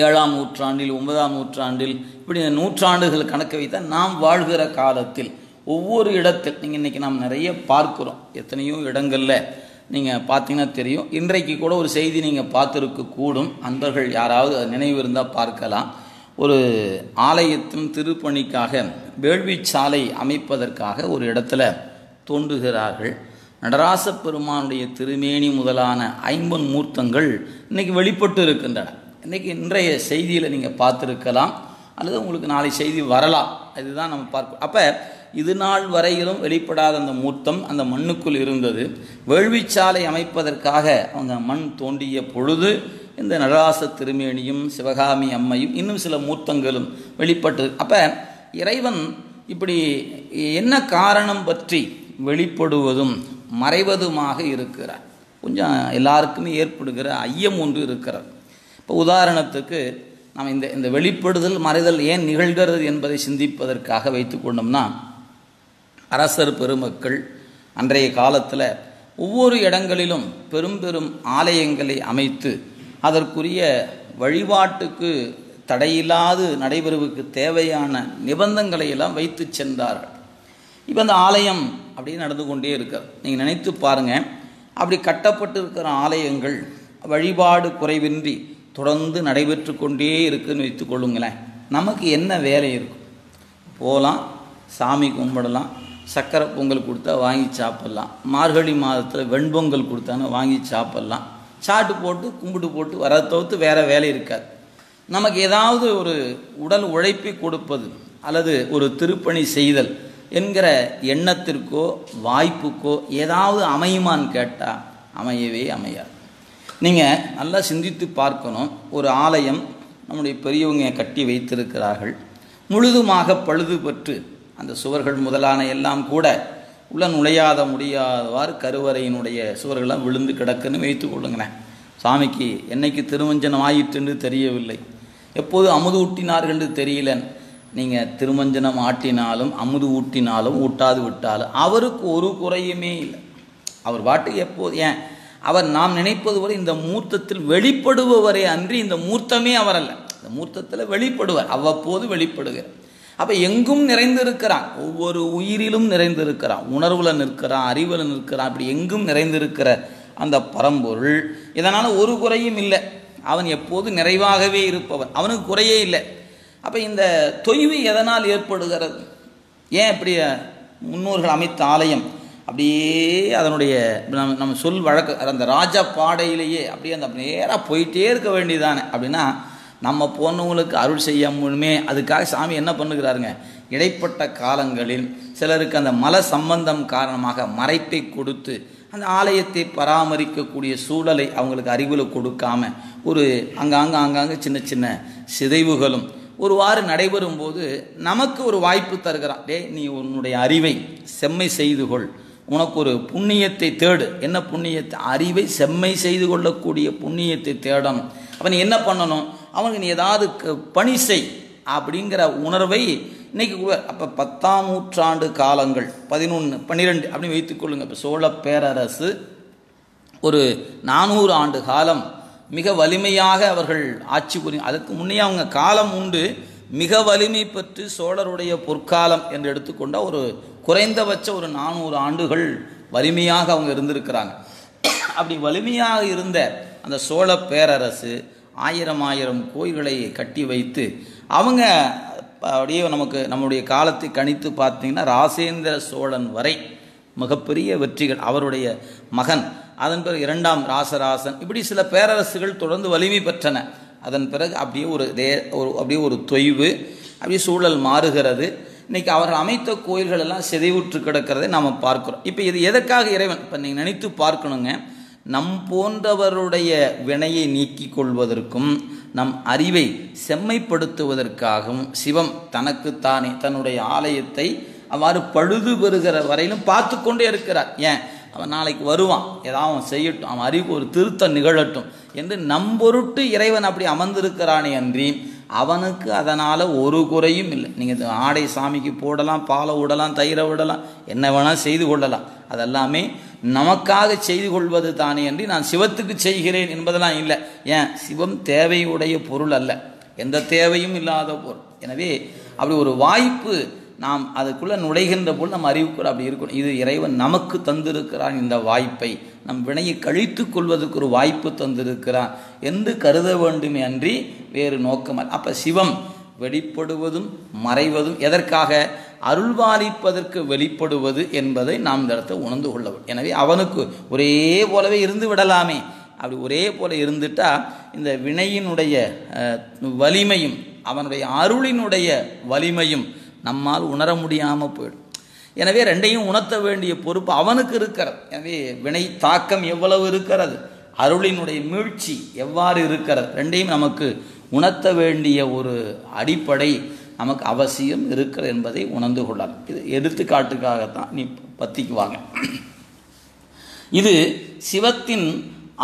7ஆம் நூற்றாண்டில் 9ஆம் நூற்றாண்டில் இப்படி நூற்றாண்டுகள் கணக்கு வைத்தால் நாம் வாழ்கிற காலத்தில் ஒவ்வொரு இடத்தில் நீங்கள் இன்றைக்கி நாம் நிறைய பார்க்குறோம். எத்தனையோ இடங்களில் நீங்கள் பார்த்தீங்கன்னா தெரியும். இன்றைக்கு கூட ஒரு செய்தி நீங்கள் பார்த்துருக்க கூடும். அன்பர்கள் யாராவது அது நினைவு இருந்தால் பார்க்கலாம். ஒரு ஆலயத்தின் திருப்பணிக்காக வேள்விச்சாலை அமைப்பதற்காக ஒரு இடத்துல தோன்றுகிறார்கள். நடராச பெருமானுடைய திருமேனி முதலான 50 மூர்த்தங்கள் இன்றைக்கி வெளிப்பட்டு இருக்கின்றன. இன்றைய செய்தியில் நீங்கள் பார்த்துருக்கலாம், அல்லது உங்களுக்கு நாளை செய்தி வரலாம். இதுதான் நம்ம பார்ப்போம். அப்போ இது நாள் வரையிலும் வெளிப்படாத அந்த மூர்த்தம் அந்த மண்ணுக்குள் இருந்தது. வேள்விச்சாலை அமைப்பதற்காக அவங்க மண் தோண்டிய பொழுது இந்த நடராச திருமேனியும் சிவகாமி அம்மையும் இன்னும் சில மூர்த்தங்களும் வெளிப்பட்டது. அப்போ இறைவன் இப்படி என்ன காரணம் பற்றி வெளிப்படுவதும் மறைவதுமாக இருக்கிறார். கொஞ்சம் எல்லாருக்குமே ஏற்படுகிற ஐயம் ஒன்று இருக்கிறார். இப்போ உதாரணத்துக்கு நாம் இந்த வெளிப்படுதல் மறைதல் ஏன் நிகழ்கிறது என்பதை சிந்திப்பதற்காக வைத்து கொண்டோம்னா, அரசர் பெருமக்கள் அன்றைய காலத்தில் ஒவ்வொரு இடங்களிலும் பெரும் பெரும் ஆலயங்களை அமைத்து அதற்குரிய வழிபாட்டுக்கு தடையில்லாது நடைபெறுவதற்கு தேவையான நிபந்தங்களை எல்லாம் வைத்து சென்றார்கள். இப்போ அந்த ஆலயம் அப்படியே நடந்து கொண்டே இருக்கிறது. நீங்கள் நினைத்து பாருங்கள், அப்படி கட்டப்பட்டு இருக்கிற ஆலயங்கள் வழிபாடு குறைவின்றி தொடர்ந்து நடைபெற்று கொண்டே இருக்குன்னு வைத்துக்கொள்ளுங்களேன். நமக்கு என்ன வேலை இருக்கும்? போகலாம், சாமி கும்பிடலாம், சக்கரை பொங்கல் கொடுத்தா வாங்கி சாப்பிட்லாம், மார்கழி மாதத்தில் வெண்பொங்கல் கொடுத்தான்னு வாங்கி சாப்பிட்லாம், சாட்டு போட்டு கும்பிட்டு போட்டு வர தவிர்த்து வேறு வேலை இருக்காது. நமக்கு ஏதாவது ஒரு உடல் உழைப்பை கொடுப்பது அல்லது ஒரு திருப்பணி செய்தல் என்கிற எண்ணத்திற்கோ வாய்ப்புக்கோ ஏதாவது அமையுமான்னு கேட்டால் அமையவே அமையாது. நீங்கள் நல்லா சிந்தித்து பார்க்கணும். ஒரு ஆலயம் நம்முடைய பெரியவங்க கட்டி வைத்திருக்கிறார்கள். முழுதுமாக பழுது பெற்று அந்த சுவர்கள் முதலான எல்லாம் கூட உள்ள நுழையாத முடியாதவாறு கருவறையினுடைய சுவர்களெல்லாம் விழுந்து கிடக்குன்னு வைத்து கொள்ளுங்களேன். சாமிக்கு என்னைக்கு திருமஞ்சனம் ஆயிற்றுன்னு தெரியவில்லை, எப்போது அமுது ஊட்டினார்கள் என்று தெரியல. நீங்கள் திருமஞ்சனம் ஆட்டினாலும் அமுது ஊட்டினாலும் ஊட்டாது விட்டாலும் அவருக்கு ஒரு குறையுமே இல்லை. அவர் பாட்டுக்கு எப்போது அவர் நாம் நினைப்பது வரை இந்த மூர்த்தத்தில் வெளிப்படுபவரே அன்றி இந்த மூர்த்தமே அவர் அல்ல. இந்த மூர்த்தத்தில் வெளிப்படுவார், அவ்வப்போது வெளிப்படுகிறார். அப்போ எங்கும் நிறைந்திருக்கிறான், ஒவ்வொரு உயிரிலும் நிறைந்திருக்கிறான், உணர்வுல நிற்கிறான், அறிவுல நிற்கிறான், அப்படி எங்கும் நிறைந்திருக்கிற அந்த பரம்பொருள். இதனால் ஒரு குறையும் இல்லை, அவன் எப்போது நிறைவாகவே இருப்பவன், அவனுக்கு குறையே இல்லை. அப்போ இந்த தொய்வு எதனால் ஏற்படுகிறது? ஏன் இப்படி முன்னோர்கள் அமைத்த ஆலயம் அப்படியே அதனுடைய நம்ம சொல் வழக்கு அந்த ராஜா பாடையிலேயே அப்படியே அந்த நேராக போயிட்டே இருக்க வேண்டியதானே? அப்படின்னா நம்ம போனவங்களுக்கு அருள் செய்ய முடியுமே, அதுக்காக சாமி என்ன பண்ணுகிறாருங்க, இடைப்பட்ட காலங்களில் சிலருக்கு அந்த மல சம்பந்தம் காரணமாக மறைப்பை கொடுத்து அந்த ஆலயத்தை பராமரிக்கக்கூடிய சூழலை அவங்களுக்கு அறிவில் கொடுக்காம ஒரு ஆங்காங்கே சின்ன சின்ன சிதைவுகளும் ஒருவாறு நடைபெறும் போது நமக்கு ஒரு வாய்ப்பு தருகிறான். நீ உன்னுடைய அறிவை செம்மை செய்து கொள், உனக்கு ஒரு புண்ணியத்தை தேடு. என்ன புண்ணியத்தை? அறிவை செம்மை செய்து கொள்ளக்கூடிய புண்ணியத்தை தேடணும். அப்போ நீ என்ன பண்ணணும்? அவனுக்கு நீ ஏதாவது பணி செய் அப்படிங்கிற உணர்வை இன்னைக்கு. அப்போ 10ஆம் நூற்றாண்டு காலங்கள் 11, 12 அப்படின்னு வைத்துக்கொள்ளுங்க. இப்போ சோழ பேரரசு ஒரு 400 ஆண்டு காலம் மிக வலிமையாக அவர்கள் ஆட்சி புரியும். அதுக்கு முன்னே அவங்க காலம் உண்டு. மிக வலிமை பெற்று சோழருடைய பொற்காலம் என்று எடுத்துக்கொண்ட ஒரு குறைந்தபட்ச ஒரு 400 ஆண்டுகள் வலிமையாக அவங்க இருந்திருக்கிறாங்க. அப்படி வலிமையாக இருந்த அந்த சோழ பேரரசு 1000 கோயில்களை கட்டி வைத்து அவங்க அப்படியே நமக்கு நம்முடைய காலத்தை கணித்து பார்த்தீங்கன்னா ராசேந்திர சோழன் வரை மிகப்பெரிய வெற்றிகள். அவருடைய மகன், அதன் பிறகு 2ஆம் ராசராசன், இப்படி சில பேரரசுகள் தொடர்ந்து வலிமை பெற்றன. அதன் பிறகு அப்படியே ஒரு தொய்வு, அப்படியே சூழல் மாறுகிறது. இன்றைக்கி அவர்கள் அமைத்த கோயில்கள் எல்லாம் சிதைவுற்று கிடக்கிறதை நாம் பார்க்கிறோம். இப்போ இது எதற்காக இறைவன்? இப்போ நீங்கள் நினைத்து பார்க்கணுங்க, நம் போன்றவருடைய வினையை நீக்கிக் கொள்வதற்கும் நம் அறிவை செம்மைப்படுத்துவதற்காகவும் சிவம் தனக்குத்தானே தன்னுடைய ஆலயத்தை அவ்வாறு பழுது பெறுகிற வரையிலும் பார்த்து கொண்டே இருக்கிறார். ஏன்? அவன் நாளைக்கு வருவான், ஏதாவது அவன் செய்யட்டும், அவன் அறிவு ஒரு திருத்தம் நிகழட்டும் என்று நம்பொருட்டு இறைவன் அப்படி அமர்ந்திருக்கிறானே அன்றி அவனுக்கு அதனால் ஒரு குறையும் இல்லை. நீங்கள் ஆடை சாமிக்கு போடலாம், பாலை விடலாம், தயிரை விடலாம், என்ன வேணால் செய்து கொள்ளலாம். அதெல்லாமே நமக்காக செய்து கொள்வது தானே அன்றி நான் சிவத்துக்கு செய்கிறேன் என்பதெல்லாம் இல்லை. ஏன்? சிவம் தேவையுடைய பொருள் அல்ல, எந்த தேவையும் இல்லாத பொருள். எனவே அப்படி ஒரு வாய்ப்பு நாம் அதுக்குள்ளே நுழைகின்ற போது நம்ம அறிவுக்குள்ள அப்படி இருக்கணும். இது இறைவன் நமக்கு தந்திருக்கிறான், இந்த வாய்ப்பை நம் வினையை கழித்து கொள்வதற்கு ஒரு வாய்ப்பு தந்திருக்கிறான் என்று கருத வேண்டுமே அன்றி வேறு நோக்கமல்ல. அப்போ சிவம் வெளிப்படுவதும் மறைவதும் எதற்காக? அருள்வாளிப்பதற்கு வெளிப்படுவது என்பதை நாம் இந்த இடத்தை உணர்ந்து கொள்ள வேண்டும். எனவே அவனுக்கு ஒரே போலவே இருந்து விடலாமே. அப்படி ஒரே போல இருந்துட்டா இந்த வினையினுடைய வலிமையும் அவனுடைய அருளினுடைய வலிமையும் நம்மால் உணர முடியாமல் போயிடும். எனவே ரெண்டையும் உணர்த்த வேண்டிய பொறுப்பு அவனுக்கு இருக்கிறது. எனவே வினை தாக்கம் எவ்வளவு இருக்கிறது, அருளினுடைய மீழ்ச்சி எவ்வாறு இருக்கிறது, ரெண்டையும் நமக்கு உணர்த்த வேண்டிய ஒரு அடிப்படை நமக்கு அவசியம் இருக்கிறது என்பதை உணர்ந்து கொள்ளலாம். இது எடுத்துக்காட்டுக்காகத்தான் நீ பத்திக்குவாங்க. இது சிவத்தின்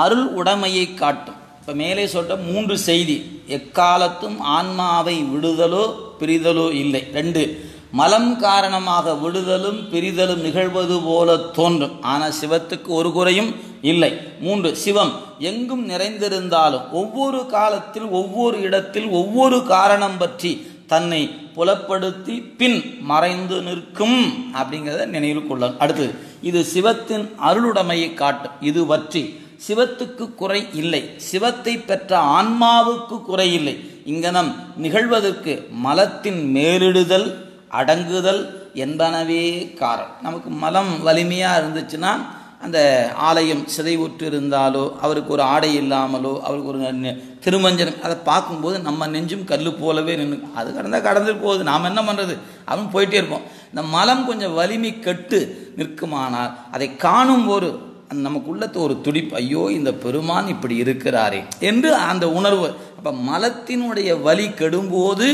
அருள் உடைமையை காட்டும். இப்போ மேலே சொல்ற 3 செய்தி, எக்காலத்தும் ஆன்மாவை விடுதலோ பிரிதலோ இல்லை. 2, மலம் காரணமாக விடுதலும் பிரிதலும் நிகழ்வது போல தோன்றும், ஆனால் சிவத்துக்கு ஒரு குறையும் இல்லை. 3, சிவம் எங்கும் நிறைந்திருந்தாலும் ஒவ்வொரு காலத்தில் ஒவ்வொரு இடத்தில் ஒவ்வொரு காரணம் பற்றி தன்னை புலப்படுத்தி பின் மறைந்து நிற்கும் அப்படிங்கிறத நினைவில் கொள்ளலாம். அடுத்து, இது சிவத்தின் அருளுடைமையை காட்டும். இது பற்றி சிவத்துக்கு குறை இல்லை, சிவத்தை பெற்ற ஆன்மாவுக்கு குறை இல்லை. இங்கனம் நிகழ்வதற்கு மலத்தின் மேலிடுதல் அடங்குதல் என்பனவே காரணம். நமக்கு மலம் வலிமையாக இருந்துச்சுன்னா அந்த ஆலயம் சிதைவுற்று இருந்தாலோ, அவருக்கு ஒரு ஆடை இல்லாமலோ, அவருக்கு ஒரு திருமஞ்சனம், அதை பார்க்கும்போது நம்ம நெஞ்சும் கல் போலவே நின்று அது கடந்து போகுது. நாம் என்ன பண்ணுறது? அவன் போயிட்டே இருப்போம். இந்த மலம் கொஞ்சம் வலிமை கெட்டு நிற்குமானால் அதை காணும் ஒரு நமக்குள்ளத்து ஒரு துடிப்பு, ஐயோ இந்த பெருமான் இப்படி இருக்கிறாரே என்று அந்த உணர்வு. அப்போ மலத்தினுடைய வலி கெடும்போது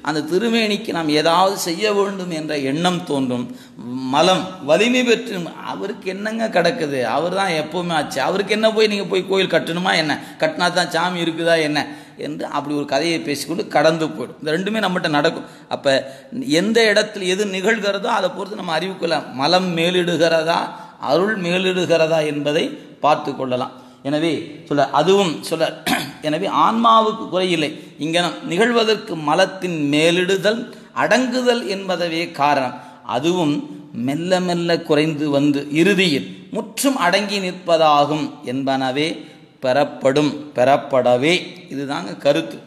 அந்த திருமேனிக்கு நாம் ஏதாவது செய்ய வேண்டும் என்ற எண்ணம் தோன்றும். மலம் வலிமை பெற்று அவருக்கு என்னங்க கிடக்குது, அவர் தான் எப்போவுமே ஆச்சு, அவருக்கு என்ன போய் நீங்கள் போய் கோயில் கட்டணுமா என்ன, கட்டினா தான் சாமி இருக்குதா என்ன என்று அப்படி ஒரு கதையை பேசிக்கொண்டு கடந்து போயிடும். இந்த ரெண்டுமே நம்மகிட்ட நடக்கும். அப்போ எந்த இடத்துல எது நிகழ்கிறதோ அதை பொறுத்து நம்ம அறிவுக்கொள்ளலாம். மலம் மேலிடுகிறதா அருள் மேலிடுகிறதா என்பதை பார்த்து கொள்ளலாம். எனவே அதுவும் எனவே ஆன்மாவுக்கு குறையில்லை. இங்கே நிகழ்வதற்கு மலத்தின் மேலிடுதல் அடங்குதல் என்பதவே காரணம். அதுவும் மெல்ல மெல்ல குறைந்து வந்து இறுதியில் முற்றும் அடங்கி நிற்பதாகும் என்பனவே பெறப்படவே. இதுதாங்க கருத்து.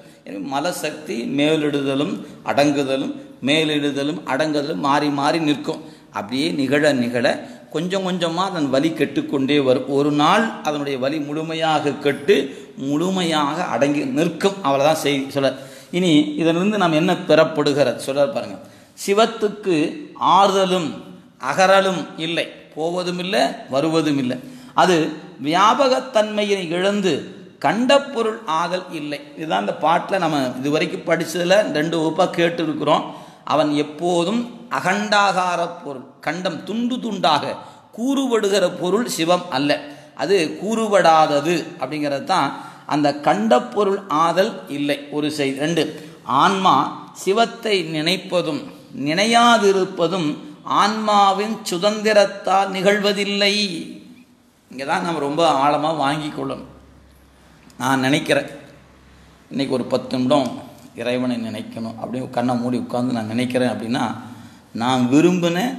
மலசக்தி மேலிடுதலும் அடங்குதலும் மேலிடுதலும் அடங்குதலும் மாறி மாறி நிற்கும். அப்படியே நிகழ கொஞ்சம் கொஞ்சமாக அதன் வலி கெட்டுக்கொண்டே வரும். ஒரு நாள் அதனுடைய வலி முழுமையாக கெட்டு முழுமையாக அடங்கி நிற்கும். அவ்வளோதான் செய்தி சொல்ல. இனி இதிலிருந்து நாம் என்ன பெறப்படுகிறது சொல்ல பாருங்க. சிவத்துக்கு ஆறுதலும் அகறலும் இல்லை, போவதும் இல்லை வருவதும் இல்லை. அது வியாபகத்தன்மையை இழந்து கண்ட பொருள் ஆதல் இல்லை. இதுதான் இந்த பாட்டில் நம்ம இதுவரைக்கும் படித்ததில் 2 வகுப்பாக கேட்டு இருக்கிறோம். அவன் எப்போதும் அகண்டாகார பொருள், கண்டம் துண்டு துண்டாக கூறுபடுகிற பொருள் சிவம் அல்ல, அது கூறுபடாதது. அப்படிங்கிறது தான் அந்த கண்ட பொருள் ஆதல் இல்லை ஒரு செய்தி. 2, ஆன்மா சிவத்தை நினைப்பதும் நினையாதிருப்பதும் ஆன்மாவின் சுதந்திரத்தால் நிகழ்வதில்லை. இங்கே தான் நம்ம ரொம்ப ஆழமாக வாங்கி கொள்ளணும். நான் நினைக்கிறேன் இன்றைக்கி ஒரு 10 நிமிடம் இறைவனை நினைக்கணும் அப்படின்னு கண்ணை மூடி உட்காந்து நான் நினைக்கிறேன் அப்படின்னா நான் விரும்பினேன்,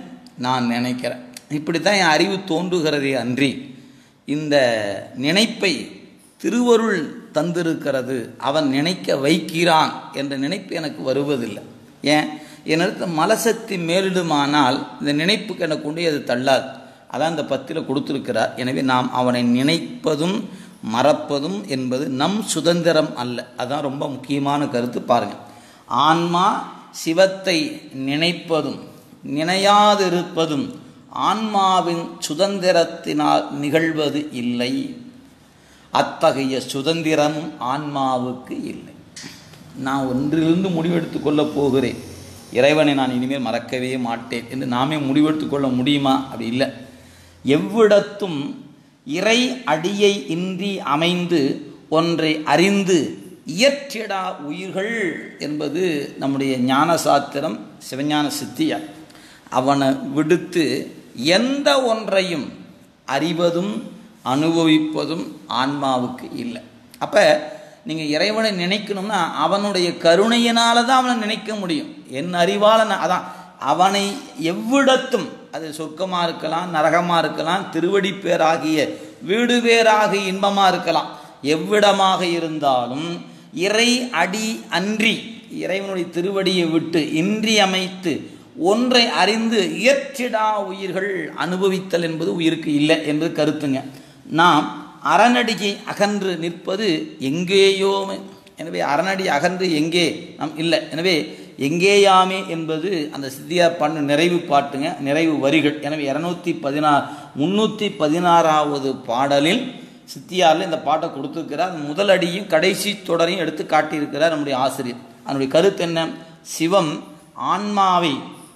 நான் நினைக்கிறேன். இப்படி தான் என் அறிவு தோன்றுகிறதே அன்றி இந்த நினைப்பை திருவருள் தந்திருக்கிறது, அவன் நினைக்க வைக்கிறான் என்ற நினைப்பு எனக்கு வருவதில்லை. ஏன் என்னிடத்த மலசக்தி மேலிடுமானால் இந்த நினைப்புக்கு என்னை கொண்டு அது தள்ளாது. அதான் இந்த 10 கொடுத்துருக்கிறார். எனவே நாம் அவனை நினைப்பதும் மறப்பதும் என்பது நம் சுதந்திரம் அல்ல. அதுதான் ரொம்ப முக்கியமான கருத்து. பாருங்கள், ஆன்மா சிவத்தை நினைப்பதும் நினையாதிருப்பதும் ஆன்மாவின் சுதந்திரத்தினால் நிகழ்வது இல்லை. அத்தகைய சுதந்திரமும் ஆன்மாவுக்கு இல்லை. நான் ஒன்றிலிருந்து முடிவெடுத்து கொள்ளப் போகிறேன், இறைவனை நான் இனிமேல் மறக்கவே மாட்டேன் என்று நாமே முடிவெடுத்து கொள்ள முடியுமா? அப்படி இல்லை. எவ்விடத்தும் இறை அடியை இன்றி அமைந்து ஒன்றை அறிந்து இயற்றிடா உயிர்கள் என்பது நம்முடைய ஞான சாத்திரம், சிவஞான சித்தியார். அவனை விடுத்து எந்த ஒன்றையும் அறிவதும் அனுபவிப்பதும் ஆன்மாவுக்கு இல்லை. அப்போ நீங்கள் இறைவனை நினைக்கணும்னா அவனுடைய கருணையினால தான் அவனை நினைக்க முடியும். என் அறிவால் அதான் அவனை எவ்விடத்தும், அது சொர்க்கமாக இருக்கலாம், நரகமாக இருக்கலாம், திருவடி பேராகிய வீடு பேராகிய இன்பமாக இருக்கலாம், எவ்விடமாக இருந்தாலும் இறை அடி அன்றி, இறைவனுடைய திருவடியை விட்டு இன்றி அமைத்து ஒன்றை அறிந்து இயற்றிடா உயிர்கள் அனுபவித்தல் என்பது உயிருக்கு இல்லை என்பது கருத்துங்க. நாம் அறநடியை அகன்று நிற்பது எங்கேயோமே. எனவே அறநடி அகன்று எங்கே நாம் இல்லை. எனவே எங்கேயாமே என்பது அந்த சித்தியார் பாட்டு நிறைவு பாட்டுங்க, நிறைவு வரிகள். எனவே 316வது பாடலில் சித்தியாரில் இந்த பாட்டை கொடுத்துருக்கிறார். முதல் அடியும் கடைசி தொடரையும் எடுத்து காட்டியிருக்கிறார் நம்முடைய ஆசிரியர். அதனுடைய கருத்து என்ன? சிவம் ஆன்மாவை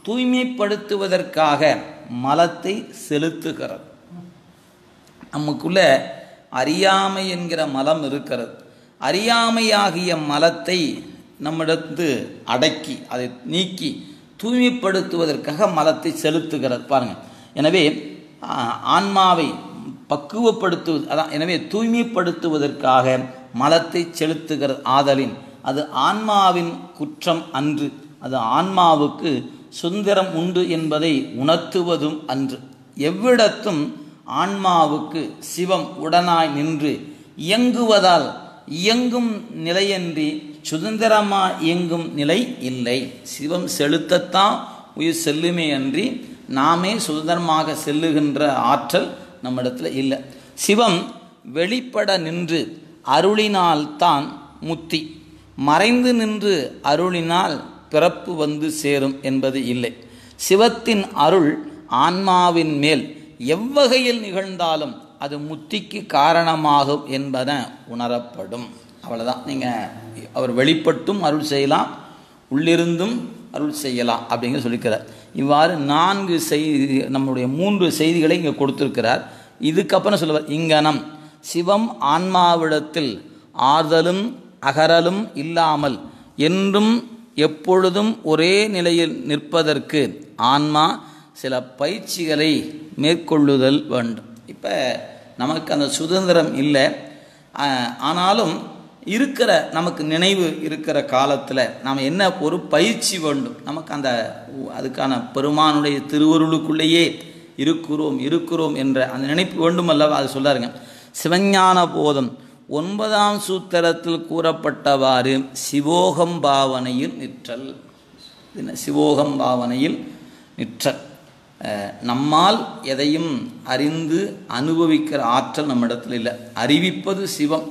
தூய்மைப்படுத்துவதற்காக மலத்தை செலுத்துகிறது. நமக்குள்ள அறியாமை என்கிற மலம் இருக்கிறது. அறியாமையாகிய மலத்தை நம்மிடத்து அடக்கி அதை நீக்கி தூய்மைப்படுத்துவதற்காக மலத்தை செலுத்துகிறது. பாருங்கள், எனவே ஆன்மாவை பக்குவப்படுத்துவது அதான். எனவே தூய்மைப்படுத்துவதற்காக மலத்தை செலுத்துகிறது. ஆதலின் அது ஆன்மாவின் குற்றம் அன்று, அது ஆன்மாவுக்கு சுதந்திரம் உண்டு என்பதை உணர்த்துவதும் அன்று. எவ்விடத்தும் ஆன்மாவுக்கு சிவம் உடனாய் நின்று இயங்குவதால் இயங்கும் நிலையன்றி சுதந்திரமாக இயங்கும் நிலை இல்லை. சிவம் செலுத்தத்தான் உயிர் செல்லுமே அன்றி நாமே சுதந்திரமாக செல்லுகின்ற ஆற்றல் நம்மிடத்தில் இல்லை. சிவம் வெளிப்பட நின்று அருளினால் தான் முத்தி, மறைந்து நின்று அருளினால் பிறப்பு வந்து சேரும் என்பது இல்லை. சிவத்தின் அருள் ஆன்மாவின் மேல் எவ்வகையில் நிகழ்ந்தாலும் அது முத்திக்கு காரணமாகும் என்பன உணரப்படும். அவ்வளோதான். நீங்கள் அவர் வெளிப்பட்டும் அருள் செய்யலாம், உள்ளிருந்தும் அருள் செய்யலாம் அப்படிங்கிற சொல்லிக்கிறார். இவ்வாறு 4 செய்தி, நம்முடைய 3 செய்திகளை இங்கே கொடுத்துருக்கிறார். இதுக்கப்புறம் சொல்லுவார், இங்கனம் சிவம் ஆன்மாவிடத்தில் ஆறுதலும் அகறலும் இல்லாமல் என்றும் எப்பொழுதும் ஒரே நிலையில் நிற்பதற்கு ஆன்மா சில பயிற்சிகளை மேற்கொள்ளுதல் வேண்டும். இப்போ நமக்கு அந்த சுதந்திரம் இல்லை, ஆனாலும் இருக்கிற நமக்கு நினைவு இருக்கிற காலத்தில் நாம் என்ன ஒரு பயிற்சி வேண்டும், நமக்கு அந்த அதுக்கான பெருமானுடைய திருவருளுக்குள்ளேயே இருக்கிறோம் என்ற அந்த நினைப்பு வேண்டும் அல்லவா. அது சொல்லாருங்க. சிவஞான போதம் 9ஆம் சூத்திரத்தில் கூறப்பட்டவாறு சிவோகம் பாவனையில் நிற்றல். சிவோகம் பாவனையில் நிற்றல். நம்மால் எதையும் அறிந்து அனுபவிக்கிற ஆற்றல் நம்மிடத்தில் இல்லை. அறிவிப்பது சிவம்,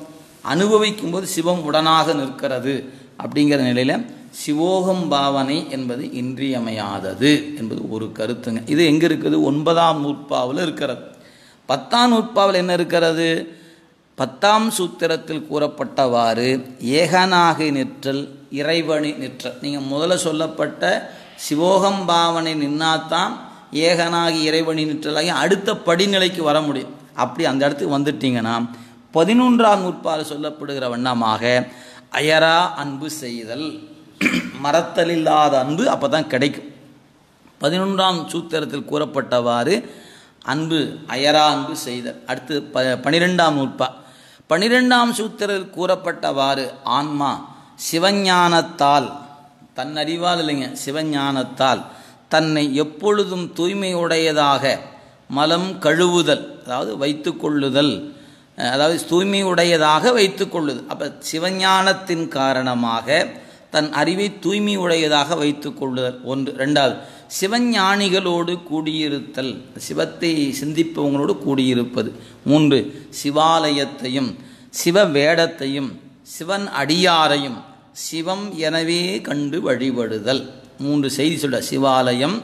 அனுபவிக்கும்போது சிவம் உடனாக நிற்கிறது. அப்படிங்கிற நிலையில் சிவோகம் பாவனை என்பது இன்றியமையாதது என்பது ஒரு கருத்துங்க. இது எங்கே இருக்குது? 9ஆம் நூற்பாவில் இருக்கிறது. 10ஆம் நூற்பாவில் என்ன இருக்கிறது? 10ஆம் சூத்திரத்தில் கூறப்பட்டவாறு ஏகனாக நிற்றல், இறைவனி நிற்றல். நீங்கள் முதல்ல சொல்லப்பட்ட சிவோகம் பாவனை நின்னாத்தான் ஏகனாகி இறைவனி நிற்றலாகி அடுத்த படிநிலைக்கு வர முடியும். அப்படி அந்த இடத்துக்கு வந்துட்டீங்கன்னா 11ஆம் நூற்பாவில் சொல்லப்படுகிற வண்ணமாக அயரா அன்பு செய்தல், மறத்தல் இல்லாத அன்பு அப்போ தான் கிடைக்கும். 11ஆம் சூத்திரத்தில் கூறப்பட்டவாறு அன்பு அயரா அன்பு செய்தல். அடுத்து 12ஆம் நூற்பா 12ஆம் சூத்திரத்தில் கூறப்பட்டவாறு ஆன்மா சிவஞானத்தால், தன்னறிவால் இல்லைங்க, சிவஞானத்தால் தன்னை எப்பொழுதும் தூய்மையுடையதாக மலம் கழுவுதல், அதாவது வைத்து கொள்ளுதல், அதாவது தூய்மையுடையதாக வைத்து கொள்ளுதல். அப்போ சிவஞானத்தின் காரணமாக தன் அறிவை தூய்மை உடையதாக வைத்து கொள்ளுதல் ஒன்று. ரெண்டாவது, சிவஞானிகளோடு கூடியிருத்தல், சிவத்தை சிந்திப்பவங்களோடு கூடியிருப்பது. மூன்று, சிவாலயத்தையும் சிவ வேடத்தையும் சிவன் அடியாரையும் சிவம் எனவே கண்டு வழிபடுதல். மூன்று செய்தி சொல்ல, சிவாலயம்,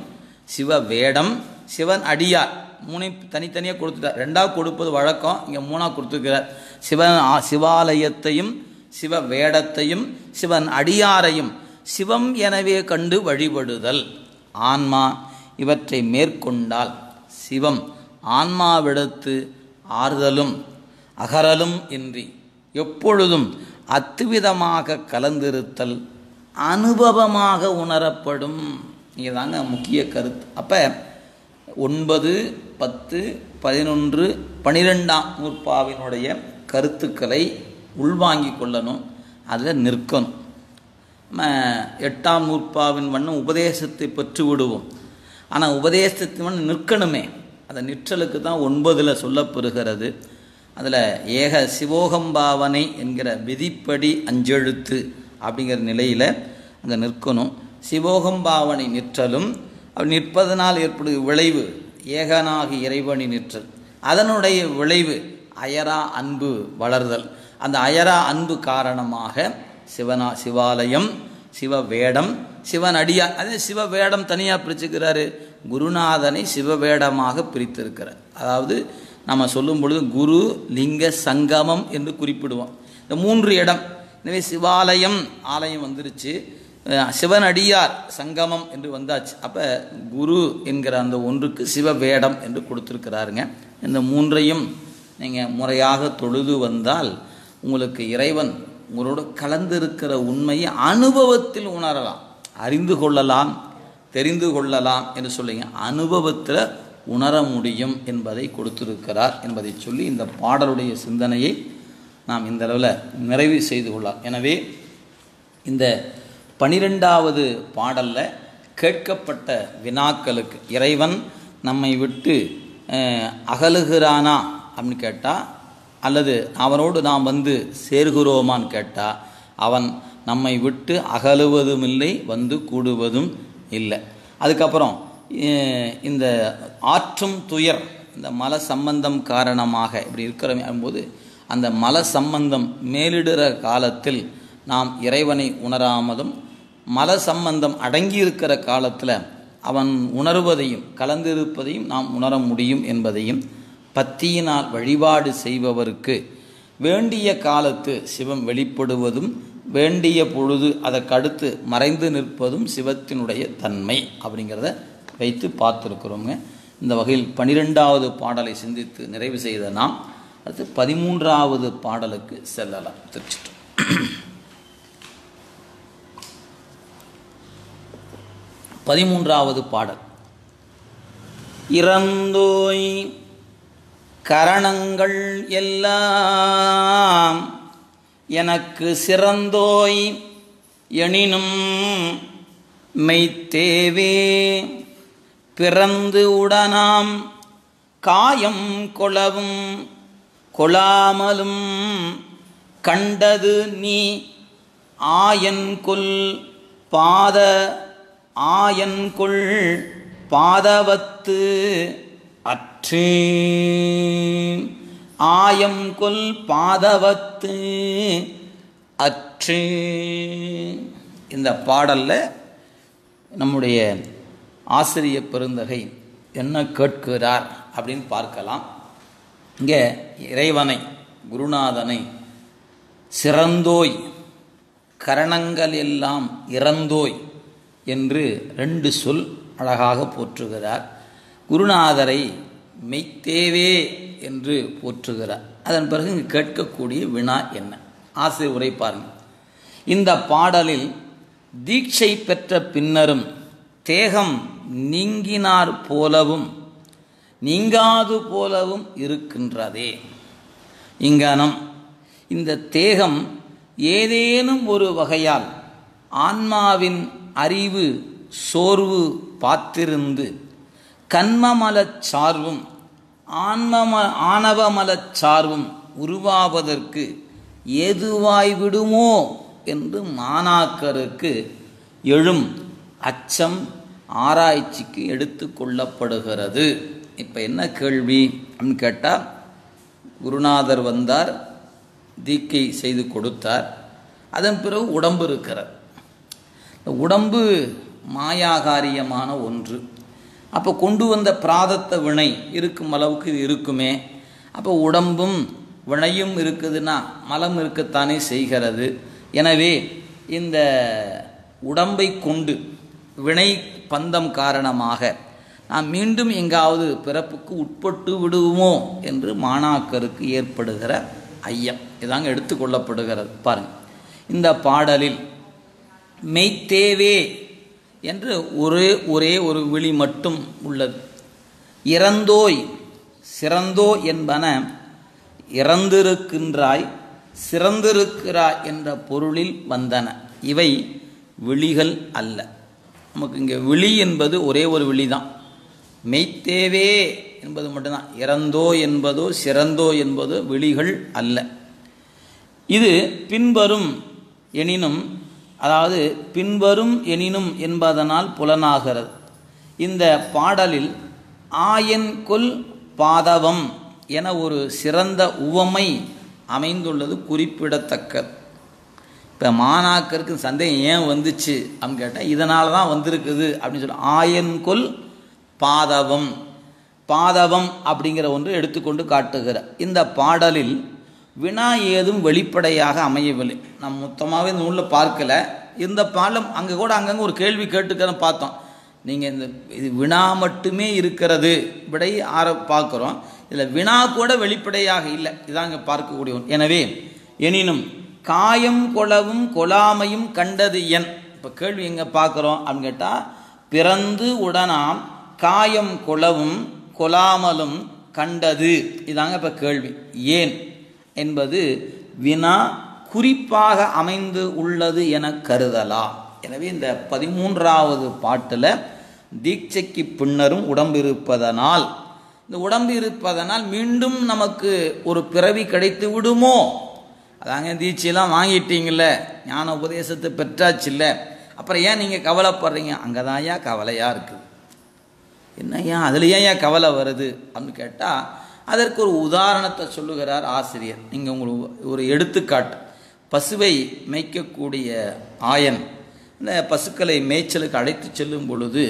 சிவ வேடம், சிவன் அடியார். மூணை தனித்தனியாக கொடுத்துட்டார். ரெண்டாவது கொடுப்பது வழக்கம், இங்கே மூணாக கொடுத்துருக்கிறார். சிவாலயத்தையும் சிவ வேடத்தையும் சிவன் அடியாரையும் சிவம் எனவே கண்டு வழிபடுதல். ஆன்மா இவற்றை மேற்கொண்டால் சிவம் ஆன்மாவிடத்து ஆறுதலும் அகறலும் இன்றி எப்பொழுதும் அத்துவிதமாக கலந்திருத்தல் அனுபவமாக உணரப்படும். இதுதாங்க முக்கிய கருத்து. அப்போ 9, 10, 11, 12ஆம் நூற்பாவினுடைய கருத்துக்களை உள்வாங்கி கொள்ளணும், அதில் நிற்கணும். நம்ம 8ஆம் நூற்பாவின் வண்ணம் உபதேசத்தை பெற்று விடுவோம். ஆனால் உபதேசத்தின் வண்ணம் நிற்கணுமே, அந்த நிற்றலுக்கு தான் 9ல் சொல்லப்பெறுகிறது. அதில் ஏக சிவோகம்பாவனை என்கிற விதிப்படி 5 எழுத்து அப்படிங்கிற நிலையில் அங்கே நிற்கணும். சிவோகம்பாவனை நிற்றலும் அப்படி நிற்பதனால் ஏற்படுகிற விளைவு ஏகனாகி இறைவனி நிற்றல். அதனுடைய விளைவு அயரா அன்பு வளர்தல். அந்த அயரா அன்பு காரணமாக சிவாலயம், சிவ வேடம், சிவன் அடியார். அதே சிவ வேடம் தனியாக பிரிச்சுக்கிறாரு. குருநாதனை சிவவேடமாக பிரித்திருக்கிறார். அதாவது நம்ம சொல்லும் பொழுது குரு லிங்க சங்கமம் என்று குறிப்பிடுவோம். இந்த 3 இடம். எனவே சிவாலயம் ஆலயம் வந்துருச்சு, சிவன் அடியார் சங்கமம் என்று வந்தாச்சு. அப்போ குரு என்கிற அந்த ஒன்றுக்கு சிவவேடம் என்று கொடுத்துருக்கிறாருங்க. இந்த 3ஐயும் நீங்கள் முறையாக தொழுது வந்தால் உங்களுக்கு இறைவன் உங்களோட கலந்திருக்கிற உண்மையை அனுபவத்தில் உணரலாம், அறிந்து கொள்ளலாம், தெரிந்து கொள்ளலாம் என்று சொல்லுங்க. அனுபவத்தில் உணர முடியும் என்பதை கொடுத்திருக்கிறார் என்பதை சொல்லி இந்த பாடலுடைய சிந்தனையை நாம் இந்த அளவில் நிறைவு செய்து கொள்ளலாம். எனவே இந்த 12வது பாடலில் கேட்கப்பட்ட வினாக்களுக்கு இறைவன் நம்மை விட்டு அகலுகிறானா அப்படின்னு கேட்டால், அல்லது அவனோடு நாம் வந்து சேர்கிறோமான்னு கேட்டால், அவன் நம்மை விட்டு அகலுவதும் இல்லை, வந்து கூடுவதும் இல்லை. அதுக்கப்புறம் இந்த ஆற்றும் துயர், இந்த மல சம்பந்தம் காரணமாக இப்படி இருக்கிறபோது அந்த மல சம்பந்தம் மேலிடுற காலத்தில் நாம் இறைவனை உணராமலும், மல சம்பந்தம் அடங்கியிருக்கிற காலத்தில் அவன் உணர்வதையும் கலந்திருப்பதையும் நாம் உணர முடியும் என்பதையும், பத்தியினால் வழிபாடு செய்பவருக்கு வேண்டிய காலத்து சிவம் வெளிப்படுவதும் வேண்டிய பொழுது அதற்கடுத்து மறைந்து நிற்பதும் சிவத்தினுடைய தன்மை அப்படிங்கிறத வைத்து பார்த்துருக்குறோங்க. இந்த வகையில் 12வது பாடலை சிந்தித்து நிறைவு செய்த நாம் அடுத்து 13வது பாடலுக்கு செல்லலாம். திருச்சிட்டு 13வது பாடல். இறந்தோய் கரணங்கள் எல்லாம் எனக்கு சிறந்தோய் எனினும் மெய்த்தேவே பிறந்து உடனாம் காயம் கொளவும் கொளாமலும் கண்டது நீ ஆயன்கொல் பாத ஆயன்கொள் பாதவத்து அற்றே ஆயம்கொல் பாதவத்து அற்றே. இந்த பாடலில் நம்முடைய ஆசிரிய பெருந்தகை என்ன கேட்கிறார் அப்படின்னு பார்க்கலாம். இங்கே இறைவனை குருநாதனை சிறந்தோய் கரணங்கள் எல்லாம் இறந்தோய் என்று 2 சொல் அழகாக போற்றுகிறார். குருநாதரை மெய்த்தேவே என்று போற்றுகிறார். அதன் பிறகு இங்கு கேட்கக்கூடிய வினா என்ன? ஆசிரியர் உரை பாருங்கள். இந்த பாடலில் தீட்சை பெற்ற பின்னரும் தேகம் நீங்கினார் போலவும் நீங்காது போலவும் இருக்கின்றதே. இங்கனம் இந்த தேகம் ஏதேனும் ஒரு வகையால் ஆன்மாவின் அறிவு சோர்வு பார்த்திருந்து கன்மமலச் சார்பும் ஆணவமலச் சார்பும் உருவாவதற்கு ஏதுவாய்விடுமோ என்று மாணாக்கருக்கு எழும் அச்சம் ஆராய்ச்சிக்கு எடுத்து கொள்ளப்படுகிறது. இப்போ என்ன கேள்வி அப்படின்னு கேட்டால், குருநாதர் வந்தார், தீக்கை செய்து கொடுத்தார், அதன் பிறகு உடம்பு இருக்கிறார். உடம்பு மாயாகாரியமான ஒன்று. அப்போ கொண்டு வந்த பிராதத்த வினை இருக்கும் அளவுக்கு இது இருக்குமே. அப்போ உடம்பும் வினையும் இருக்குதுன்னா மலம் இருக்கத்தானே செய்கிறது. எனவே இந்த உடம்பை கொண்டு வினை பந்தம் காரணமாக நாம் மீண்டும் எங்காவது பிறப்புக்கு உட்பட்டு விடுவோமோ என்று மாணாக்கருக்கு ஏற்படுகிற ஐயம் இதாங்க எடுத்துக்கொள்ளப்படுகிறது. பாருங்கள், இந்த பாடலில் மெய்த்தேவே என்று ஒரே ஒரு விழி மட்டும் உள்ளது. இறந்தோய் சிறந்தோ என்பன இறந்திருக்கின்றாய் சிறந்திருக்கிறாய் என்ற பொருளில் வந்தன. இவை விழிகள் அல்ல. நமக்கு இங்கே விழி என்பது ஒரே ஒரு விழி தான். மெய்த்தேவே என்பது மட்டும்தான். இறந்தோ என்பதோ சிறந்தோ என்பதோ விழிகள் அல்ல. இது பின்வரும் எனினும், அதாவது பின்வரும் எனினும் என்பதனால் புலனாகிறது. இந்த பாடலில் ஆயன்கொல் பாதவம் என ஒரு சிறந்த உவமை அமைந்துள்ளது குறிப்பிடத்தக்கது. இப்போ மாணாக்கருக்கு சந்தேகம் ஏன் வந்துச்சு அப்படின்னு கேட்டால், இதனால தான் வந்திருக்குது அப்படின்னு சொல்லி ஆயன்கொல் பாதவம் பாதவம் அப்படிங்கிற ஒன்று எடுத்துக்கொண்டு காட்டுகிற இந்த பாடலில் வினா ஏதும் வெளிப்படையாக அமையவில்லை. நம்ம மொத்தமாகவே இந்த நூலில் பார்க்கல. இந்த பாடம் அங்கே கூட அங்கங்கே ஒரு கேள்வி கேட்டுக்க பார்த்தோம். நீங்கள் இந்த இது வினா மட்டுமே இருக்கிறது, விடை பார்க்குறோம். இதில் வினா கூட வெளிப்படையாக இல்லை. இதான் இங்கே பார்க்கக்கூடிய ஒன்று. எனவே எனினும் காயம் கொளவும் கொலாமையும் கண்டது என். இப்போ கேள்வி எங்கே பார்க்குறோம் அப்படின்னு கேட்டால், பிறந்து உடனாம் காயம் கொளவும் கொலாமலும் கண்டது. இதாங்க இப்போ கேள்வி. ஏன் என்பது வினா குறிப்பாக அமைந்து உள்ளது என கருதலாம். எனவே இந்த 13வது பாட்டில் தீட்சைக்கு பின்னரும் உடம்பு இருப்பதனால், இந்த உடம்பு இருப்பதனால் மீண்டும் நமக்கு ஒரு பிறவி கிடைத்து விடுமோ? அதாங்க தீட்சையெல்லாம் வாங்கிட்டீங்கள, ஞான உபதேசத்தை பெற்றாச்சில்ல, அப்புறம் ஏன் நீங்கள் கவலைப்படுறீங்க? அங்கே தான் ஏன் கவலையாக இருக்குது. என்ன ஏன் அதில் ஏன் கவலை வருது அப்படின்னு கேட்டால், அதற்கு ஒரு உதாரணத்தை சொல்லுகிறார் ஆசிரியர். நீங்கள் உங்களுக்கு ஒரு எடுத்துக்காட்டு. பசுவை மேய்க்கக்கூடிய ஆயன் இந்த பசுக்களை மேய்ச்சலுக்கு அழைத்து செல்லும் பொழுது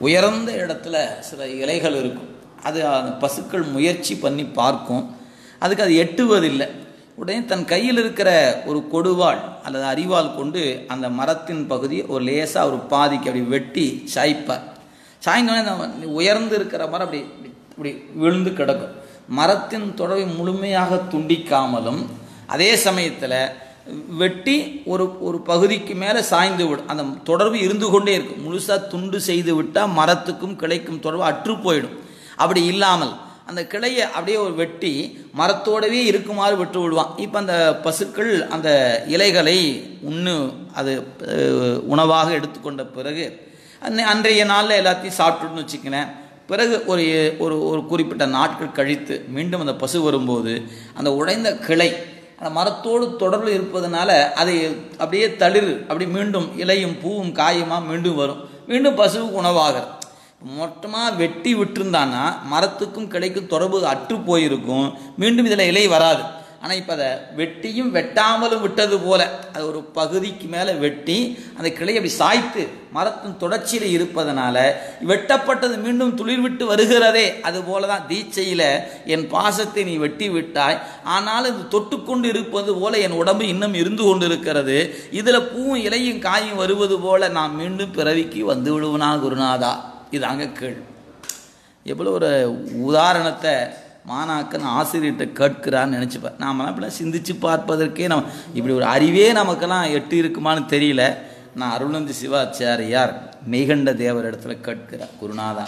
உயர்ந்த இடத்துல சில இலைகள் இருக்கும். அது அந்த பசுக்கள் முயற்சி பண்ணி பார்க்கும், அதுக்கு அது எட்டுவதில்லை. உடனே தன் கையில் இருக்கிற ஒரு கொடுவாள் அல்லது அரிவாள் கொண்டு அந்த மரத்தின் பகுதியை ஒரு லேசாக ஒரு பாதிக்கு அப்படி வெட்டி சாய்ப்பார். சாய்ந்தோடனே அந்த உயர்ந்து இருக்கிற மரம் அப்படி இப்படி விழுந்து கிடக்கும். மரத்தின் தொடர்பை முழுமையாக துண்டிக்காமலும் அதே சமயத்தில் வெட்டி ஒரு பகுதிக்கு மேலே சாய்ந்து விடும். அந்த தொடர்பு இருந்து கொண்டே இருக்கும். முழுசாக துண்டு செய்து விட்டால் மரத்துக்கும் கிளைக்கும் தொடர்பு அற்று போயிடும். அப்படி இல்லாமல் அந்த கிளையை அப்படியே ஒரு வெட்டி மரத்தோடவே இருக்குமாறு விட்டு விடுவான். இப்போ அந்த பசுக்கள் அந்த இலைகளை அது உணவாக எடுத்துக்கொண்ட பிறகு அன்றைய நாளில் எல்லாத்தையும் சாப்பிட்டுன்னு வச்சுக்கினேன். பிறகு ஒரு ஒரு ஒரு குறிப்பிட்ட நாட்கள் கழித்து மீண்டும் அந்த பசு வரும்போது அந்த உடைந்த கிளை அந்த மரத்தோடு தொடர்பு இருப்பதனால அதை அப்படியே தளிர் அப்படி மீண்டும் இலையும் பூவும் காயுமா மீண்டும் வரும், மீண்டும் பசுவுக்கு உணவாகிறது. மொத்தமாக வெட்டி விட்டுருந்தான்னா மரத்துக்கும் கிளைக்கும் தொடர்பு அற்று போயிருக்கும், மீண்டும் இதில் இலை வராது. ஆனால் இப்போ அதை வெட்டியும் வெட்டாமலும் விட்டது போல அது ஒரு பகுதிக்கு மேலே வெட்டி அந்த கிளையை அப்படி சாய்த்து மரத்தின் தொடர்ச்சியில் இருப்பதனால வெட்டப்பட்டது மீண்டும் துளிர் விட்டு வருகிறதே. அதுபோல தான் தீட்சையில் என் பாசத்தை நீ வெட்டி விட்டாய், ஆனாலும் இது தொட்டுக்கொண்டு இருப்பது போல என் உடம்பு இன்னும் இருந்து கொண்டு இருக்கிறது. இதில் பூவும் இலையும் காயும் வருவது போல நான் மீண்டும் பிறவிக்கு வந்து விடுவனா குருநாதா? இதாங்க கேள்வி. எவ்வளோ ஒரு உதாரணத்தை மாணாக்கன் ஆசிரியர்கிட்ட கேட்கிறான்னு நினச்சிப்பேன். நாமெல்லாம் இப்படிலாம் சிந்திச்சு பார்ப்பதற்கே இப்படி ஒரு அறிவே நமக்கெல்லாம் எட்டு இருக்குமான்னு தெரியல. நான் அருளந்தி சிவாச்சாரியார் மெய்கண்ட தேவர் இடத்துல கேட்கிறார், குருநாதா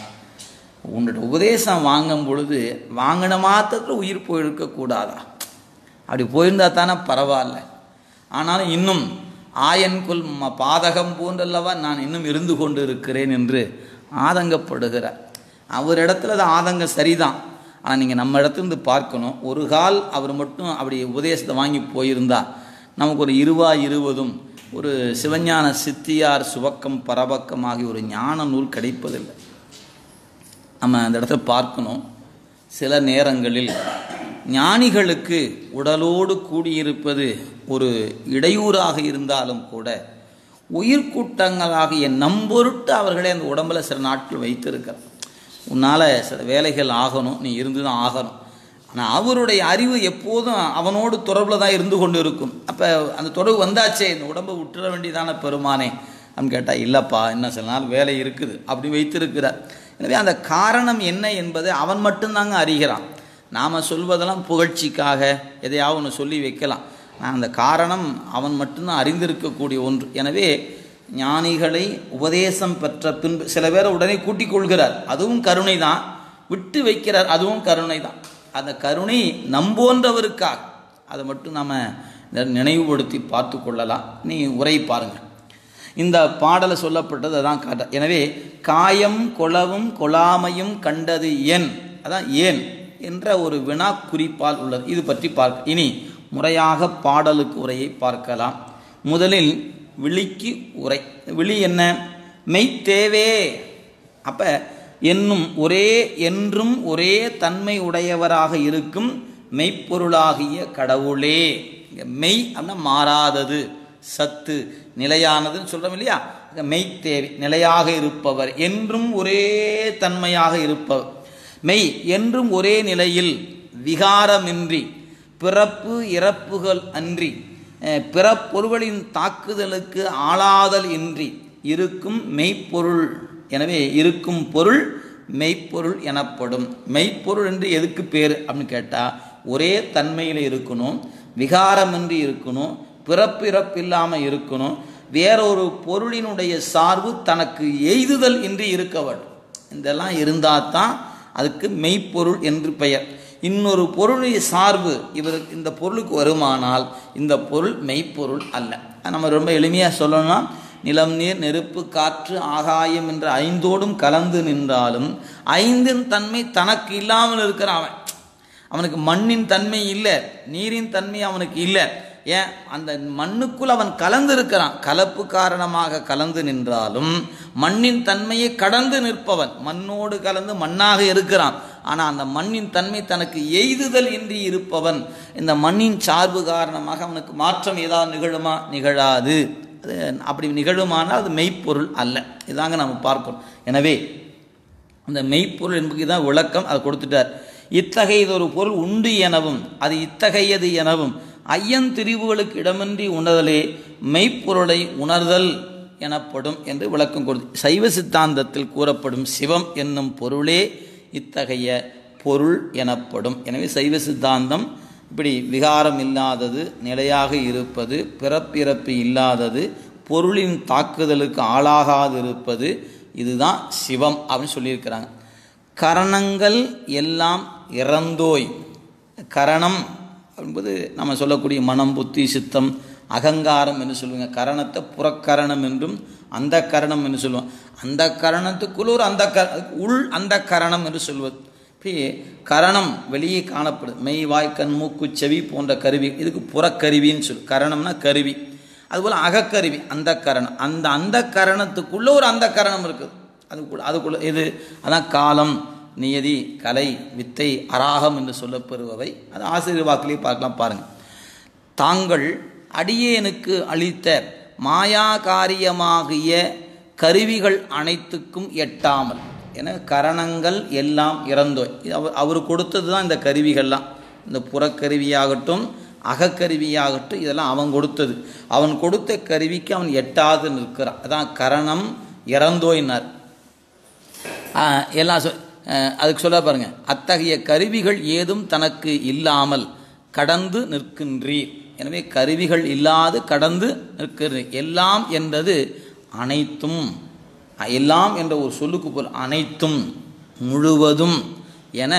உன்னோட உபதேசம் வாங்கும் பொழுது வாங்கின மாத்திரத்தில் உயிர் போயிருக்கக்கூடாதா? அப்படி போயிருந்தா தானே பரவாயில்ல, ஆனாலும் இன்னும் ஆயன்குள் பாதகம் போன்றல்லவா நான் இன்னும் இருந்து கொண்டு இருக்கிறேன் என்று ஆதங்கப்படுகிறார். அவர் இடத்துல அது ஆதங்கம் சரிதான், ஆனால் நீங்கள் நம்ம இடத்துலேருந்து பார்க்கணும். ஒரு கால் அவர் மட்டும் அப்படி உபதேசத்தை வாங்கி போயிருந்தால் நமக்கு ஒரு 20 ஒரு சிவஞான சித்தியார் சுவக்கம் பரபக்கம் ஆகிய ஒரு ஞான நூல் கிடைப்பதில்லை. நம்ம அந்த இடத்துல பார்க்கணும். சில நேரங்களில் ஞானிகளுக்கு உடலோடு கூடியிருப்பது ஒரு இடையூறாக இருந்தாலும் கூட உயிர்கூட்டங்களாகிய நம்பொருட்டு அவர்களே அந்த உடம்பில் சில நாட்கள் வைத்திருக்கிறார். உன்னால் சில வேலைகள் ஆகணும், நீ இருந்து தான் ஆகணும். ஆனால் அவருடைய அறிவு எப்போதும் அவனோடு தொடர்பில் தான் இருந்து கொண்டு இருக்கும். அப்போ அந்த தொடர்பு வந்தாச்சே, இந்த உடம்பை விட்டுற வேண்டியதான பெருமானே அப்படின்னு கேட்டால், இல்லைப்பா இன்னும் சில நாள் வேலை இருக்குது அப்படி வைத்திருக்கிறார். எனவே அந்த காரணம் என்ன என்பதை அவன் மட்டும்தாங்க அறிகிறான். நாம் சொல்வதெல்லாம் புகழ்ச்சிக்காக எதையாவது ஒன்று சொல்லி வைக்கலாம். நான் அந்த காரணம் அவன் மட்டும்தான் அறிந்திருக்கக்கூடிய ஒன்று. எனவே ஞானிகளை உபதேசம் பெற்ற பின்பு சில பேரை உடனே கூட்டிக் கொள்கிறார், அதுவும் கருணை தான். விட்டு வைக்கிறார், அதுவும் கருணை தான். அந்த கருணை நம்போன்றவருக்காக, அதை மட்டும் நாம் நினைவுபடுத்தி பார்த்து கொள்ளலாம். நீ உரை பாருங்கள், இந்த பாடலை சொல்லப்பட்டது அதான் காட்ட. எனவே காயம் கொளவும் கொளாமையும் கண்டது ஏன், அதான் ஏன் என்ற ஒரு வினா குறிப்பால் உள்ளது. இது பற்றி பார்க்க இனி முறையாக பாடலுக்கு உரையை பார்க்கலாம். முதலில் விழிக்கு உரை. விழி என்ன? மெய்த்தேவே. அப்போ என்னும் ஒரே என்றும் ஒரே தன்மை உடையவராக இருக்கும் மெய்ப்பொருளாகிய கடவுளே. மெய் அப்படின்னா மாறாதது, சத்து, நிலையானதுன்னு சொல்கிறோம் இல்லையா? மெய்த்தேவை நிலையாக இருப்பவர், என்றும் ஒரே தன்மையாக இருப்பவர். மெய் என்றும் ஒரே நிலையில் விகாரமின்றி பிறப்பு இறப்புகள் அன்றி பிறப்பொருள்களின் தாக்குதலுக்கு ஆளாதல் இன்றி இருக்கும் மெய்ப்பொருள். எனவே இருக்கும் பொருள் மெய்ப்பொருள் எனப்படும். மெய்ப்பொருள் என்று எதுக்கு பேர் அப்படின்னு கேட்டால், ஒரே தன்மையில் இருக்கணும், விகாரமின்றி இருக்கணும், பிறப்பு இறப்பு இல்லாமல் இருக்கணும், வேறொரு பொருளினுடைய சார்பு தனக்கு எய்துதல் இன்றி இருக்க வேண்டும். இதெல்லாம் இருந்தால் தான் அதுக்கு மெய்ப்பொருள் என்று பெயர். இன்னொரு பொருளுடைய சார்பு இந்த பொருளுக்கு வருமானால் இந்த பொருள் மெய்ப்பொருள் அல்ல. நம்ம ரொம்ப எளிமையாக சொல்லணும்னா, நிலம் நீர் நெருப்பு காற்று ஆகாயம் என்ற ஐந்தோடும் கலந்து நின்றாலும் ஐந்தின் தன்மை தனக்கு இல்லாமல் இருக்கிற அவனுக்கு மண்ணின் தன்மை இல்லை, நீரின் தன்மை அவனுக்கு இல்லை. ஏன்? அந்த மண்ணுக்குள் அவன் கலந்து இருக்கிறான். கலப்பு காரணமாக கலந்து நின்றாலும் மண்ணின் தன்மையை கடந்து நிற்பவன், மண்ணோடு கலந்து மண்ணாக இருக்கிறான். ஆனால் அந்த மண்ணின் தன்மை தனக்கு எய்துதல் இன்றி இருப்பவன். இந்த மண்ணின் சார்பு காரணமாக அவனுக்கு மாற்றம் ஏதாவது நிகழுமா? நிகழாது. அது அப்படி நிகழுமானால் அது மெய்ப்பொருள் அல்ல. இதாங்க நம்ம பார்க்கணும். எனவே அந்த மெய்ப்பொருள் என்பது தான் விளக்கம். அதை கொடுத்துட்டார். இத்தகையதொரு பொருள் உண்டு எனவும் அது இத்தகையது எனவும் ஐயந்திரிவுகளுக்கு இடமின்றி உணர்தலே மெய்ப்பொருளை உணர்தல் எனப்படும் என்று விளக்கம் கொடுத்து, சைவ சித்தாந்தத்தில் கூறப்படும் சிவம் என்னும் பொருளே இத்தகைய பொருள் எனப்படும். எனவே சைவ சித்தாந்தம் இப்படி விகாரம் இல்லாதது, நிலையாக இருப்பது, பிறப்பிறப்பு இல்லாதது, பொருளின் தாக்குதலுக்கு ஆளாகாது இருப்பது, இதுதான் சிவம் அப்படின்னு சொல்லியிருக்கிறாங்க. கரணங்கள் எல்லாம் இறந்தோய். கரணம் என்பது நம்ம சொல்லக்கூடிய மனம், புத்தி, சித்தம், அகங்காரம் என்று சொல்லுவாங்க. கரணத்தை புறக்கரணம் என்றும் அந்த கரணம் என்று சொல்லுவோம். அந்த கரணத்துக்குள்ள ஒரு உள் அந்த கரணம் என்று சொல்வது. இப்படி கரணம் வெளியே காணப்படுது. மெய், வாய், கண், மூக்கு, செவி போன்ற கருவி, இதுக்கு புறக்கருவின்னு சொல்லு. கரணம்னா கருவி. அதுபோல் அகக்கருவி அந்த கரணம். அந்த கரணத்துக்குள்ள ஒரு அந்த கரணம் இருக்குது. அதுக்குள்ள இது அதான் காலம், நியதி, கலை, வித்தை, அராகம் என்று சொல்லப்பெறுபவை. அது ஆசிரியர் வாக்கிலே பார்க்கலாம். பாருங்கள், தாங்கள் அடியேனுக்கு அளித்த மாயா காரியமாகிய கருவிகள் அனைத்துக்கும் எட்டாமல். என கரணங்கள் எல்லாம் இறந்தோய். அவர் கொடுத்தது தான் இந்த கருவிகள்லாம். இந்த புறக்கருவியாகட்டும் அகக்கருவியாகட்டும் இதெல்லாம் அவன் கொடுத்தது. அவன் கொடுத்த கருவிக்கு அவன் எட்டாது நிற்கிறான். அதான் கரணம் இறந்தோயினார். எல்லாம் அதுக்கு சொல்ல பாருங்க, அத்தகைய கருவிகள் ஏதும் தனக்கு இல்லாமல் கடந்து நிற்கின்றீர். எனவே கருவிகள் இல்லாது கடந்து நிற்கிறது. எல்லாம் என்றது அனைத்தும், எல்லாம் என்ற ஒரு சொல்லுக்கு போல் அனைத்தும், முழுவதும் என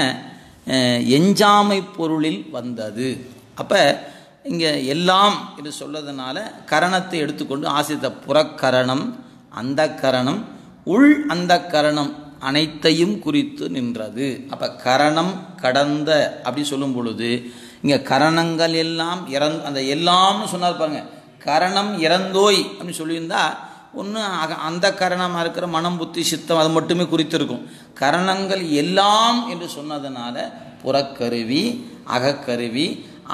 எஞ்சாமை பொருளில் வந்தது. அப்போ இங்கே எல்லாம் என்று சொல்லதுனால கரணத்தை எடுத்துக்கொண்டு ஆசித்த புறக்கரணம், அந்த கரணம், உள் அந்த கரணம் அனைத்தையும் குறித்து நின்றது. அப்போ கரணம் கடந்த அப்படி சொல்லும் பொழுது இங்கே கரணங்கள் எல்லாம் அந்த எல்லாம்னு சொன்னார் பாருங்க. கரணம் இறந்தோய் அப்படின்னு சொல்லியிருந்தா ஒன்று அந்த கரணமாக இருக்கிற மனம், புத்தி, சித்தம் அது மட்டுமே குறித்திருக்கும். கரணங்கள் எல்லாம் என்று சொன்னதுனால புறக்கருவி, அகக்கருவி,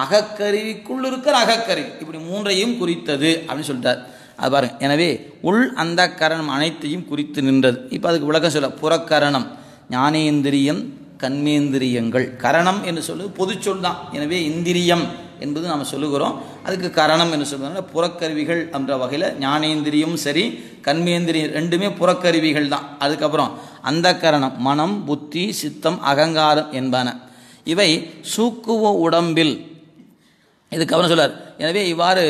அகக்கருவிக்குள் இருக்கிற அகக்கருவி, இப்படி மூன்றையும் குறித்தது அப்படின்னு சொல்லிட்டார். அது பாருங்க. எனவே உள் அந்த கரணம் அனைத்தையும் குறித்து நின்றது. இப்போ அதுக்கு விளக்கம் சொல்ல, புறக்கரணம் ஞானேந்திரியம், கண்மேந்திரியங்கள். கரணம் என்று சொல்லுவது பொது சொல் தான். எனவே இந்திரியம் என்பது நாம் சொல்லுகிறோம், அதுக்கு கரணம் என்று சொல்லுவாங்க. புறக்கருவிகள் என்ற வகையில் ஞானேந்திரியம் சரி, கண்மேந்திரியம் ரெண்டுமே புறக்கருவிகள் தான். அதுக்கப்புறம் அந்த கரணம் மனம், புத்தி, சித்தம், அகங்காரம் என்பன. இவை சூக்குவ உடம்பில், இதுக்கப்புறம் சொல்லார். எனவே இவ்வாறு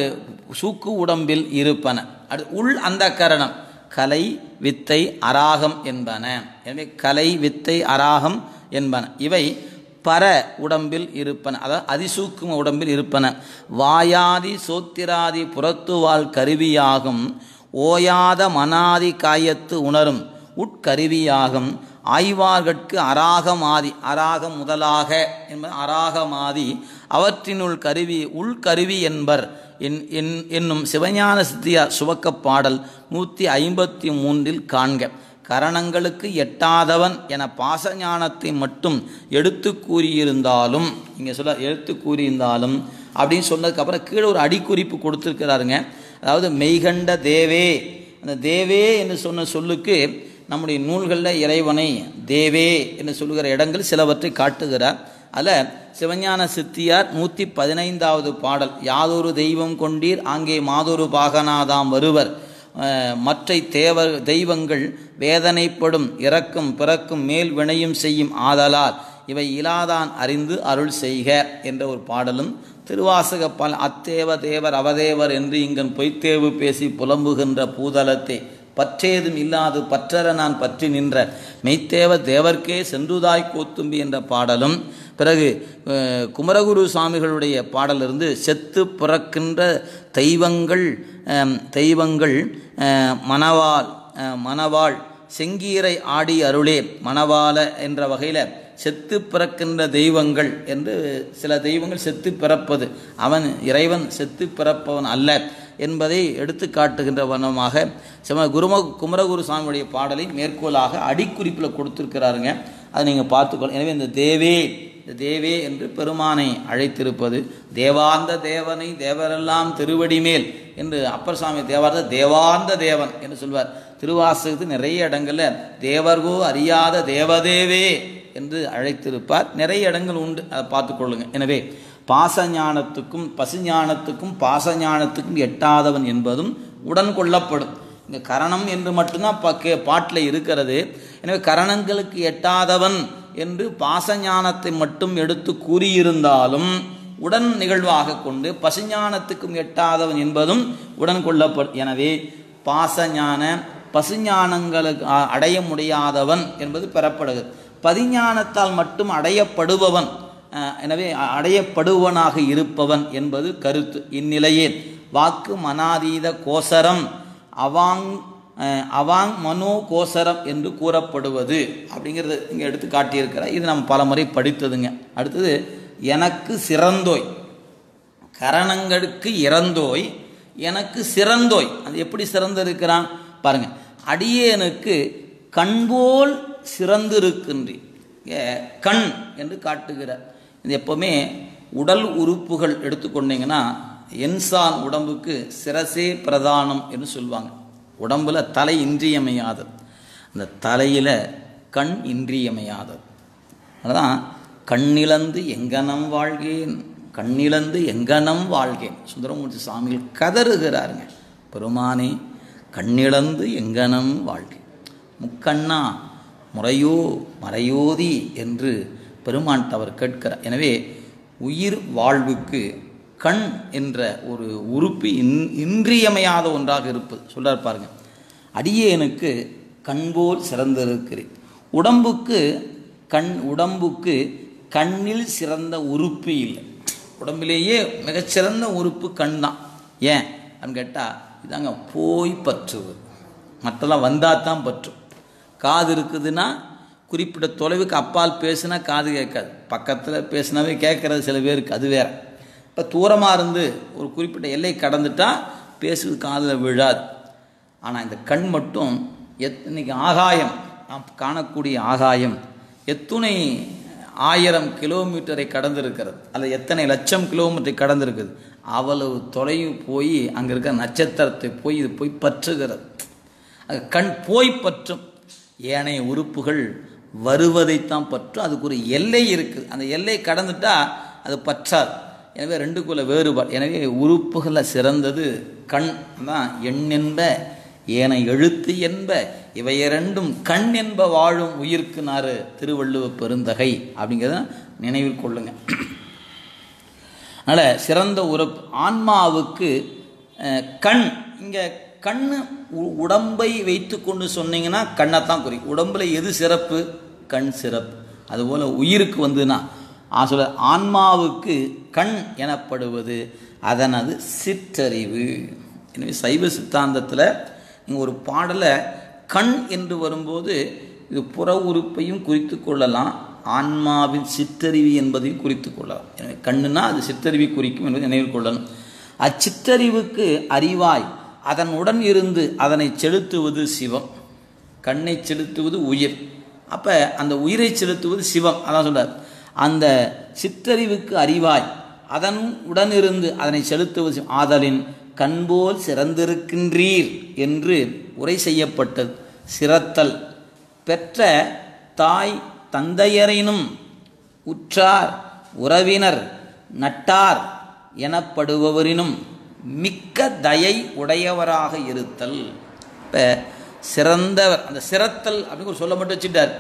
சூக்கு உடம்பில் இருப்பன. அது உள் அந்த கரணம் கலை, வித்தை, அராகம் என்பன. எனவே கலை, வித்தை, அராகம் என்பன. இவை பர உடம்பில் இருப்பன, அதாவது அதிசூக்கும உடம்பில் இருப்பன. வாயாதி சோத்திராதி புறத்துவால் கருவியாகும் ஓயாத மனாதி காயத்து உணரும் உட்கருவியாகும் ஆய்வார்கட்கு அராகமாதி, அராகம் முதலாக என்பது அராகமாதி அவற்றினுள் கருவி உள்கருவி என்பர் என்னும் சிவஞான சித்தியார் சுவக்கப் பாடல் 153 காண்க. கரணங்களுக்கு எட்டாதவன் என பாசஞானத்தை மட்டும் எடுத்து கூறியிருந்தாலும், இங்கே சொல்ல எடுத்து கூறியிருந்தாலும் அப்படின்னு சொன்னதுக்கப்புறம் கீழே ஒரு அடிக்குறிப்பு கொடுத்துருக்கிறாருங்க. அதாவது மெய்கண்ட தேவே, அந்த தேவே என்று சொன்ன சொல்லுக்கு நம்முடைய நூல்களில் இறைவனை தேவே என்று சொல்லுகிற இடங்கள் சிலவற்றை காட்டுகிறார். அதில் சிவஞான சித்தியார் 115வது பாடல், யாதொரு தெய்வம் கொண்டீர் ஆங்கே மாதொரு பாகனாதாம் வருவர் மற்றை தெய்வங்கள் வேதனைப்படும் இறக்கும் பிறக்கும் மேல் வினையும் செய்யும் ஆதலால் இவை இலாதான் அறிந்து அருள் செய்க என்ற ஒரு பாடலும், திருவாசக அத்தேவ தேவர் அவதேவர் என்று இங்கன் பொய்த்தேவு பேசி புலம்புகின்ற பூதலத்தை பற்றேதும் இல்லாது பற்றற நான் பற்றி நின்ற மெய்த்தேவ தேவர்க்கே சென்றுதாய் கோத்தும்பி என்ற பாடலும், பிறகு குமரகுரு சுவாமிகளுடைய பாடலிருந்து செத்து பிறக்கின்ற தெய்வங்கள் மணவாள் செங்கீரை ஆடி அருளே மணவாள என்ற வகையில் செத்து பிறக்கின்ற தெய்வங்கள் என்று சில தெய்வங்கள் செத்து பிறப்பது, அவன் இறைவன் செத்து பிறப்பவன் அல்ல என்பதை எடுத்து காட்டுகின்ற வண்ணமாக குமரகுரு சுவாமியுடைய பாடலை மேற்கோளாக அடிக்குறிப்பில் கொடுத்துருக்கிறாருங்க. அதை நீங்கள் பார்த்துக்கொள்ள. எனவே இந்த தேவே என்று பெருமானை அழைத்திருப்பது, தேவாந்த தேவனை தேவரெல்லாம் திருவடி மேல் என்று அப்பர் சுவாமி தேவார்த்த தேவாந்த தேவன் என்று சொல்வார். திருவாசகத்து நிறைய இடங்களில் தேவர்கோ அறியாத தேவதேவே என்று அழைத்திருப்பார். நிறைய இடங்கள் உண்டு, அதை பார்த்துக்கொள்ளுங்க. எனவே பாசஞானத்துக்கும் பசுஞானத்துக்கும் பாசஞானத்துக்கும் எட்டாதவன் என்பதும் உடன் கொள்ளப்படும். இங்கே கரணம் என்று மட்டும்தான் பாட்டில் இருக்கிறது. எனவே கரணங்களுக்கு எட்டாதவன் என்று பாசஞானத்தை மட்டும் எடுத்து கூறியிருந்தாலும் உடன் நிகழ்வாக கொண்டு பசுஞானத்துக்கும் எட்டாதவன் என்பதும் உடன் கொள்ளப்படும். எனவே பாசஞான பசுஞானங்களுக்கு அடைய முடியாதவன் என்பது பெறப்படுகிறது. பதிஞானத்தால் மட்டும் அடையப்படுபவன், எனவே அடையப்படுவனாக இருப்பவன் என்பது கருத்து. இந்நிலையே வாக்கு மனாதீத கோசரம் அவாங் மனோ கோசரம் என்று கூறப்படுவது அப்படிங்கிறது இங்கே எடுத்து காட்டியிருக்கிறார். இது நம்ம பல முறை படித்ததுங்க. அடுத்தது எனக்கு சிறந்தோய், கரணங்களுக்கு இறந்தோய் எனக்கு சிறந்தோய். அது எப்படி சிறந்திருக்கிறான் பாருங்க. அடியேனுக்கு கண்போல் சிறந்திருக்கின்றி, கண் என்று காட்டுகிறார். இது எப்பவுமே உடல் உறுப்புகள் எடுத்துக்கொண்டீங்கன்னா என்சான் உடம்புக்கு சிரசே பிரதானம் என்று சொல்லுவாங்க. உடம்புல தலை இன்றியமையாதது, அந்த தலையில் கண் இன்றியமையாதது. அதுதான் கண்ணிழந்து எங்கனம் வாழ்கேன், கண்ணிழந்து எங்கனம் வாழ்கேன். சுந்தரமூர்த்தி சுவாமிகள் கதறுகிறாருங்க, பெருமானே கண்ணிழந்து எங்கனம் வாழ்கேன், முக்கண்ணா முறையோ மறையோதி என்று பெருமான் அவர் கேட்கிறார். எனவே உயிர் வாழ்வுக்கு கண் என்ற ஒரு உறுப்பு இன்றியமையாத ஒன்றாக இருப்பது சொல்றார் பாருங்க. அடியேனுக்கு கண்போல் சிறந்திருக்கிறேன். உடம்புக்கு கண்ணில் சிறந்த உறுப்பு இல்லை. உடம்பிலேயே மிகச்சிறந்த உறுப்பு கண் தான். ஏன் அப்படின்னு கேட்டால் இதாங்க போய் பற்றுவது, மற்றெல்லாம் வந்தால் தான் பற்றும். காது இருக்குதுன்னா குறிப்பிட்ட தொலைவுக்கு அப்பால் பேசுனா காது கேட்காது, பக்கத்தில் பேசினாவே கேட்குறது சில பேருக்கு, அது வேற. இப்போ தூரமாக இருந்து ஒரு குறிப்பிட்ட எல்லை கடந்துட்டால் பேசுவது காதில் விழாது. ஆனால் இந்த கண் மட்டும் இன்னைக்கு ஆகாயம், நாம் காணக்கூடிய ஆகாயம் எத்தனை 1000 கிலோமீட்டரை கடந்திருக்கிறது, அல்லது எத்தனை லட்சம் கிலோமீட்டரை கடந்திருக்குது. அவ்வளவு தொலைவு போய் அங்கே இருக்கிற நட்சத்திரத்தை போய் இது போய் பற்றுகிறது. கண் போய் பற்றும். ஏனைய உறுப்புகள் வருவதைத்தான் பற்றும். அதுக்கு ஒரு எல்லை இருக்குது, அந்த எல்லை கடந்துட்டால் அது பற்றாது. எனவே ரெண்டுக்குள்ள வேறுபாடு. எனவே உறுப்புகளில் சிறந்தது கண் தான். எண் என்ப ஏன எழுத்து என்ப இவை இரண்டும் கண் என்ப வாழும் உயிர்க்கு நாறு திருவள்ளுவ பெருந்தகை அப்படிங்கிறத நினைவில் கொள்ளுங்க. அதனால் சிறந்த உறுப்பு ஆன்மாவுக்கு கண். இங்கே கண் உடம்பை வைத்து கொண்டு சொன்னீங்கன்னா கண்ணைத்தான் குறிக்கும். உடம்புல எது சிறப்பு? கண் சிறப்பு. அதுபோல் உயிருக்கு வந்துன்னா சொல்ல ஆன்மாவுக்கு கண் எனப்படுவது அதனது சிற்றறிவு. எனவே சைவ சித்தாந்தத்தில் நீங்கள் ஒரு பாடலை கண் என்று வரும்போது இது புற உறுப்பையும் குறித்து கொள்ளலாம், ஆன்மாவின் சிற்றறிவு என்பதையும் குறித்து கொள்ளலாம். எனவே கண்ணுனா அது சிற்றறிவை குறிக்கும் என்பதை நினைவில் கொள்ளணும். அச்சிற்றறிவுக்கு அறிவாய் அதனுடன் இருந்து அதனை செலுத்துவது சிவம். கண்ணை செலுத்துவது உயிர். அப்போ அந்த உயிரை செலுத்துவது சிவம். அதான் சொல்றார், அந்த சிற்றறிவுக்கு அறிவாய் அதன் உடனிருந்து அதனை செலுத்துவது ஆதலின் கண்போல் சிறந்திருக்கின்றீர் என்று உரை செய்யப்பட்டது. சிறத்தல் பெற்ற தாய் தந்தையரினும் உற்றார் உறவினர் நட்டார் எனப்படுபவரினும் மிக்க தயை உடையவராக இருத்தல். இப்போ சிறந்தவர், அந்த சிறத்தல் அப்படின்னு ஒரு சொல்ல மட்டும் வச்சுட்டார்.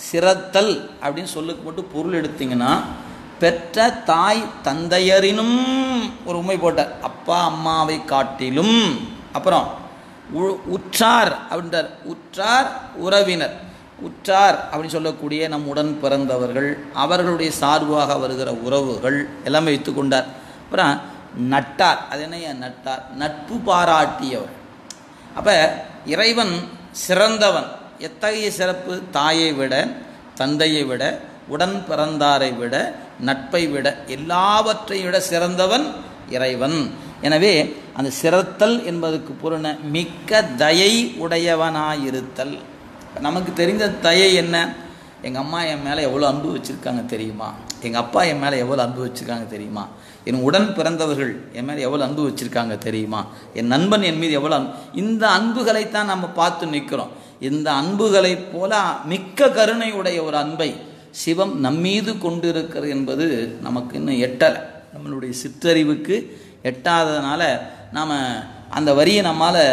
சிறத்தல் அப்படின்னு சொல்லுக்கு மட்டும் பொருள் எடுத்தீங்கன்னா பெற்ற தாய் தந்தையரினும் ஒரு உண்மை போட்டார், அப்பா அம்மாவை காட்டிலும். அப்புறம் உற்றார் அப்படின்றார், உற்றார் உறவினர். உற்றார் அப்படின்னு சொல்லக்கூடிய நம் உடன் பிறந்தவர்கள், அவர்களுடைய சார்பாக வருகிற உறவுகள் எல்லாமே வைத்து கொண்டார். அப்புறம் நட்டார், அது என்ன நட்டார்? நட்பு பாராட்டியவர். அப்போ இறைவன் சிறந்தவன். எத்தகைய சிறப்பு? தாயை விட, தந்தையை விட, உடன் பிறந்தாரை விட, நட்பை விட, எல்லாவற்றை விட சிறந்தவன் இறைவன். எனவே அந்த சிறத்தல் என்பதற்கு பொருள் மிக்க தயை உடையவனாயிருத்தல். நமக்கு தெரிந்த தயை என்ன? எங்கள் அம்மா என் மேலே எவ்வளோ அன்பு வச்சுருக்காங்க தெரியுமா? எங்கள் அப்பா என் மேலே எவ்வளோ அன்பு வச்சுருக்காங்க தெரியுமா? என் உடன் பிறந்தவர்கள் என் மேலே எவ்வளோ அன்பு வச்சுருக்காங்க தெரியுமா? என் நண்பன் என் மீது எவ்வளோ இந்த அன்புகளைத்தான் நம்ம பார்த்து நிற்கிறோம். இந்த அன்புகளைப் போல மிக்க கருணை உடைய ஒரு அன்பை சிவம் நம்மீது கொண்டிருக்கிறது என்பது நமக்கு இன்னும் எட்டலை. நம்மளுடைய சிற்றறிவுக்கு எட்டாததுனால நாம் அந்த வரியை நம்மால்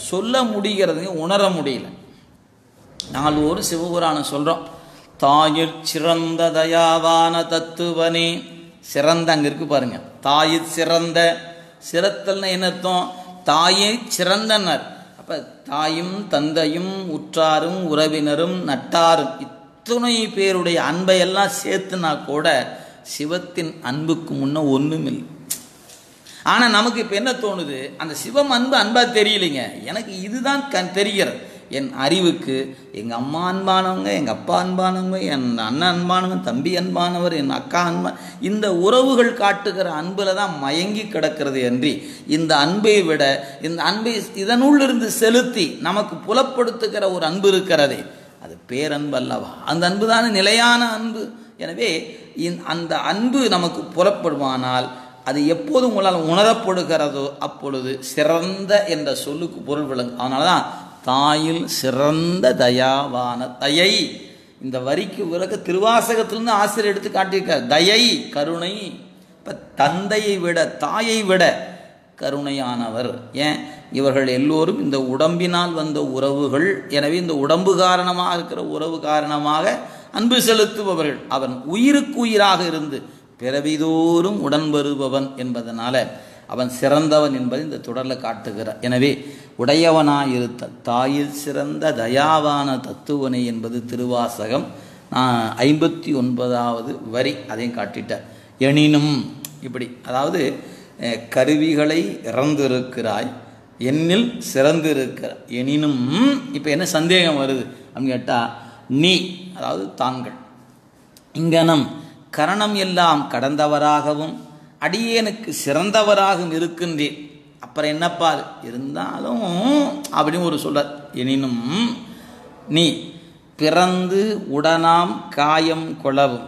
சொல்ல முடிகிறது, உணர முடியல. நாங்கள் ஒரு சிவபுராணம் சொல்கிறோம், தாயிற் சிறந்த தயாவான தத்துவனே. சிறந்த அங்கே இருக்கு பாருங்க, தாயிற் சிறந்த. சிறத்தல்னு என்ன அர்த்தம்? தாயை சிறந்தனர். அப்போ தாயும் தந்தையும் உற்றாரும் உறவினரும் நட்டாரும் அத்துணை பேருடைய அன்பை எல்லாம் சேர்த்துனா கூட சிவத்தின் அன்புக்கு முன்ன ஒன்றுமில்லை. ஆனால் நமக்கு இப்போ என்ன தோணுது, அந்த சிவம் அன்பு அன்பா தெரியலைங்க, எனக்கு இதுதான் தெரிகிறது. என் அறிவுக்கு எங்கள் அம்மா அன்பானவங்க, எங்கள் அப்பா அன்பானவங்க, என் அண்ணன் அன்பானவன், தம்பி அன்பானவர், என் அக்கா இந்த உறவுகள் காட்டுகிற அன்பில் தான் மயங்கி கிடக்கிறது அன்றி இந்த அன்பை விட, இந்த அன்பை இதனுள்ளிருந்து செலுத்தி நமக்கு புலப்படுத்துகிற ஒரு அன்பு இருக்கிறதே, அது பேரன்பு அல்லவா? அந்த அன்பு தானே நிலையான அன்பு. எனவே அந்த அன்பு நமக்கு புலப்படுமானால் அது எப்போது உங்களால் உணரப்படுகிறதோ அப்பொழுது சிறந்த என்ற சொல்லுக்கு பொருள் விளங்கும். அதனால தான் தாயில் சிறந்த தயாவான தயை. இந்த வரிக்கு பிறகு திருவாசகத்திலிருந்து ஆசிரியர் எடுத்து காட்டியிருக்கார். தயை, கருணை. இப்போ தந்தையை விட, தாயை விட கருணையானவர். ஏன், இவர்கள் எல்லோரும் இந்த உடம்பினால் வந்த உறவுகள். எனவே இந்த உடம்பு காரணமாக இருக்கிற உறவு காரணமாக அன்பு செலுத்துபவர்கள். அவன் உயிருக்கு உயிராக இருந்து பிறவிதோறும் உடன் வருபவன் என்பதனால அவன் சிறந்தவன் என்பதை இந்த தொடரில் காட்டுகிறார். எனவே உடையவனாயிருத்தல் தாயில் சிறந்த தயாவான தத்துவனை என்பது திருவாசகம் 59வது வரி. அதையும் காட்டிட்டார். எனினும் இப்படி, அதாவது கருவிகளை இறந்திருக்கிறாய், என்னில் சிறந்திருக்கிறாய். எனினும் இப்போ என்ன சந்தேகம் வருது அப்படின்னு கேட்டால், நீ அதாவது தாங்கள் இங்கனம் கரணம் எல்லாம் கடந்தவராகவும் அடியேனுக்கு சிறந்தவராகவும் இருக்கின்றேன். அப்புறம் என்னப்பா இருந்தாலும் அப்படின்னு ஒரு சொல்றார். எனினும் நீ பிறந்து உடனாம் காயம் கொளவும்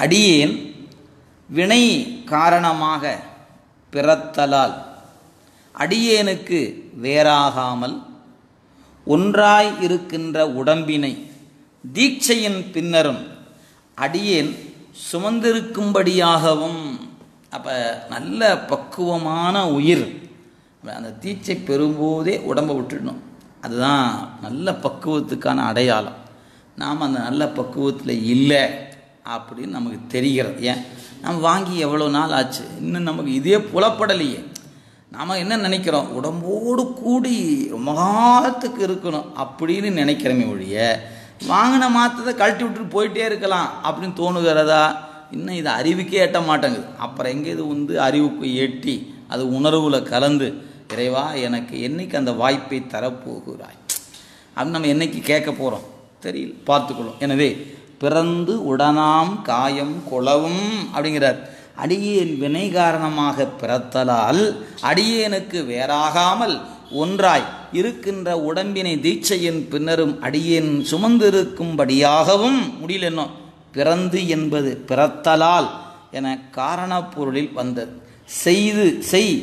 அடியேன் வினை காரணமாக பிறத்தலால் அடியேனுக்கு வேறாகாமல் ஒன்றாய் இருக்கின்ற உடம்பினை தீட்சையின் பின்னரும் அடியேன் சுமந்திருக்கும்படியாகவும். அப்போ நல்ல பக்குவமான உயிர் அந்த தீட்சை பெறும்போதே உடம்பை விட்டுடணும். அதுதான் நல்ல பக்குவத்துக்கான அடையாளம். நாம் அந்த நல்ல பக்குவத்தில் இல்லை அப்படின்னு நமக்கு தெரிகிறது. ஏன், நம்ம வாங்கி எவ்வளோ நாள் ஆச்சு, இன்னும் நமக்கு இதே புலப்படலையே. நாம் என்ன நினைக்கிறோம், உடம்போடு கூடி ரொம்ப காலத்துக்கு இருக்கணும் அப்படின்னு நினைக்கிறோமே ஒழிய, வாங்கின மாற்றத்தை கழட்டி விட்டுட்டு போயிட்டே இருக்கலாம் அப்படின்னு தோணுகிறதா? இன்னும் இது அறிவுக்கே எட்ட மாட்டேங்குது. அப்புறம் எங்கே இது அறிவுக்கு எட்டி அது உணர்வுல கலந்து, இறைவா எனக்கு என்னைக்கு அந்த வாய்ப்பை தரப்போகிறாய் அப்படின்னு நம்ம என்னைக்கு கேட்க போகிறோம் தெரியல, பார்த்துக்கொள்ளும். எனவே பிறந்து உடனாம் காயம் கொளவும் அப்படிங்கிறார். அடியேன் வினை காரணமாக பிறத்தலால் அடியேனுக்கு வேறாகாமல் ஒன்றாய் இருக்கின்ற உடம்பினை தீட்சையின் பின்னரும் அடியேன் சுமந்திருக்கும்படியாகவும். முடியல இன்னும், பிறந்து என்பது பிறத்தலால் என காரணப்பொருளில் வந்தது. செய்து செய்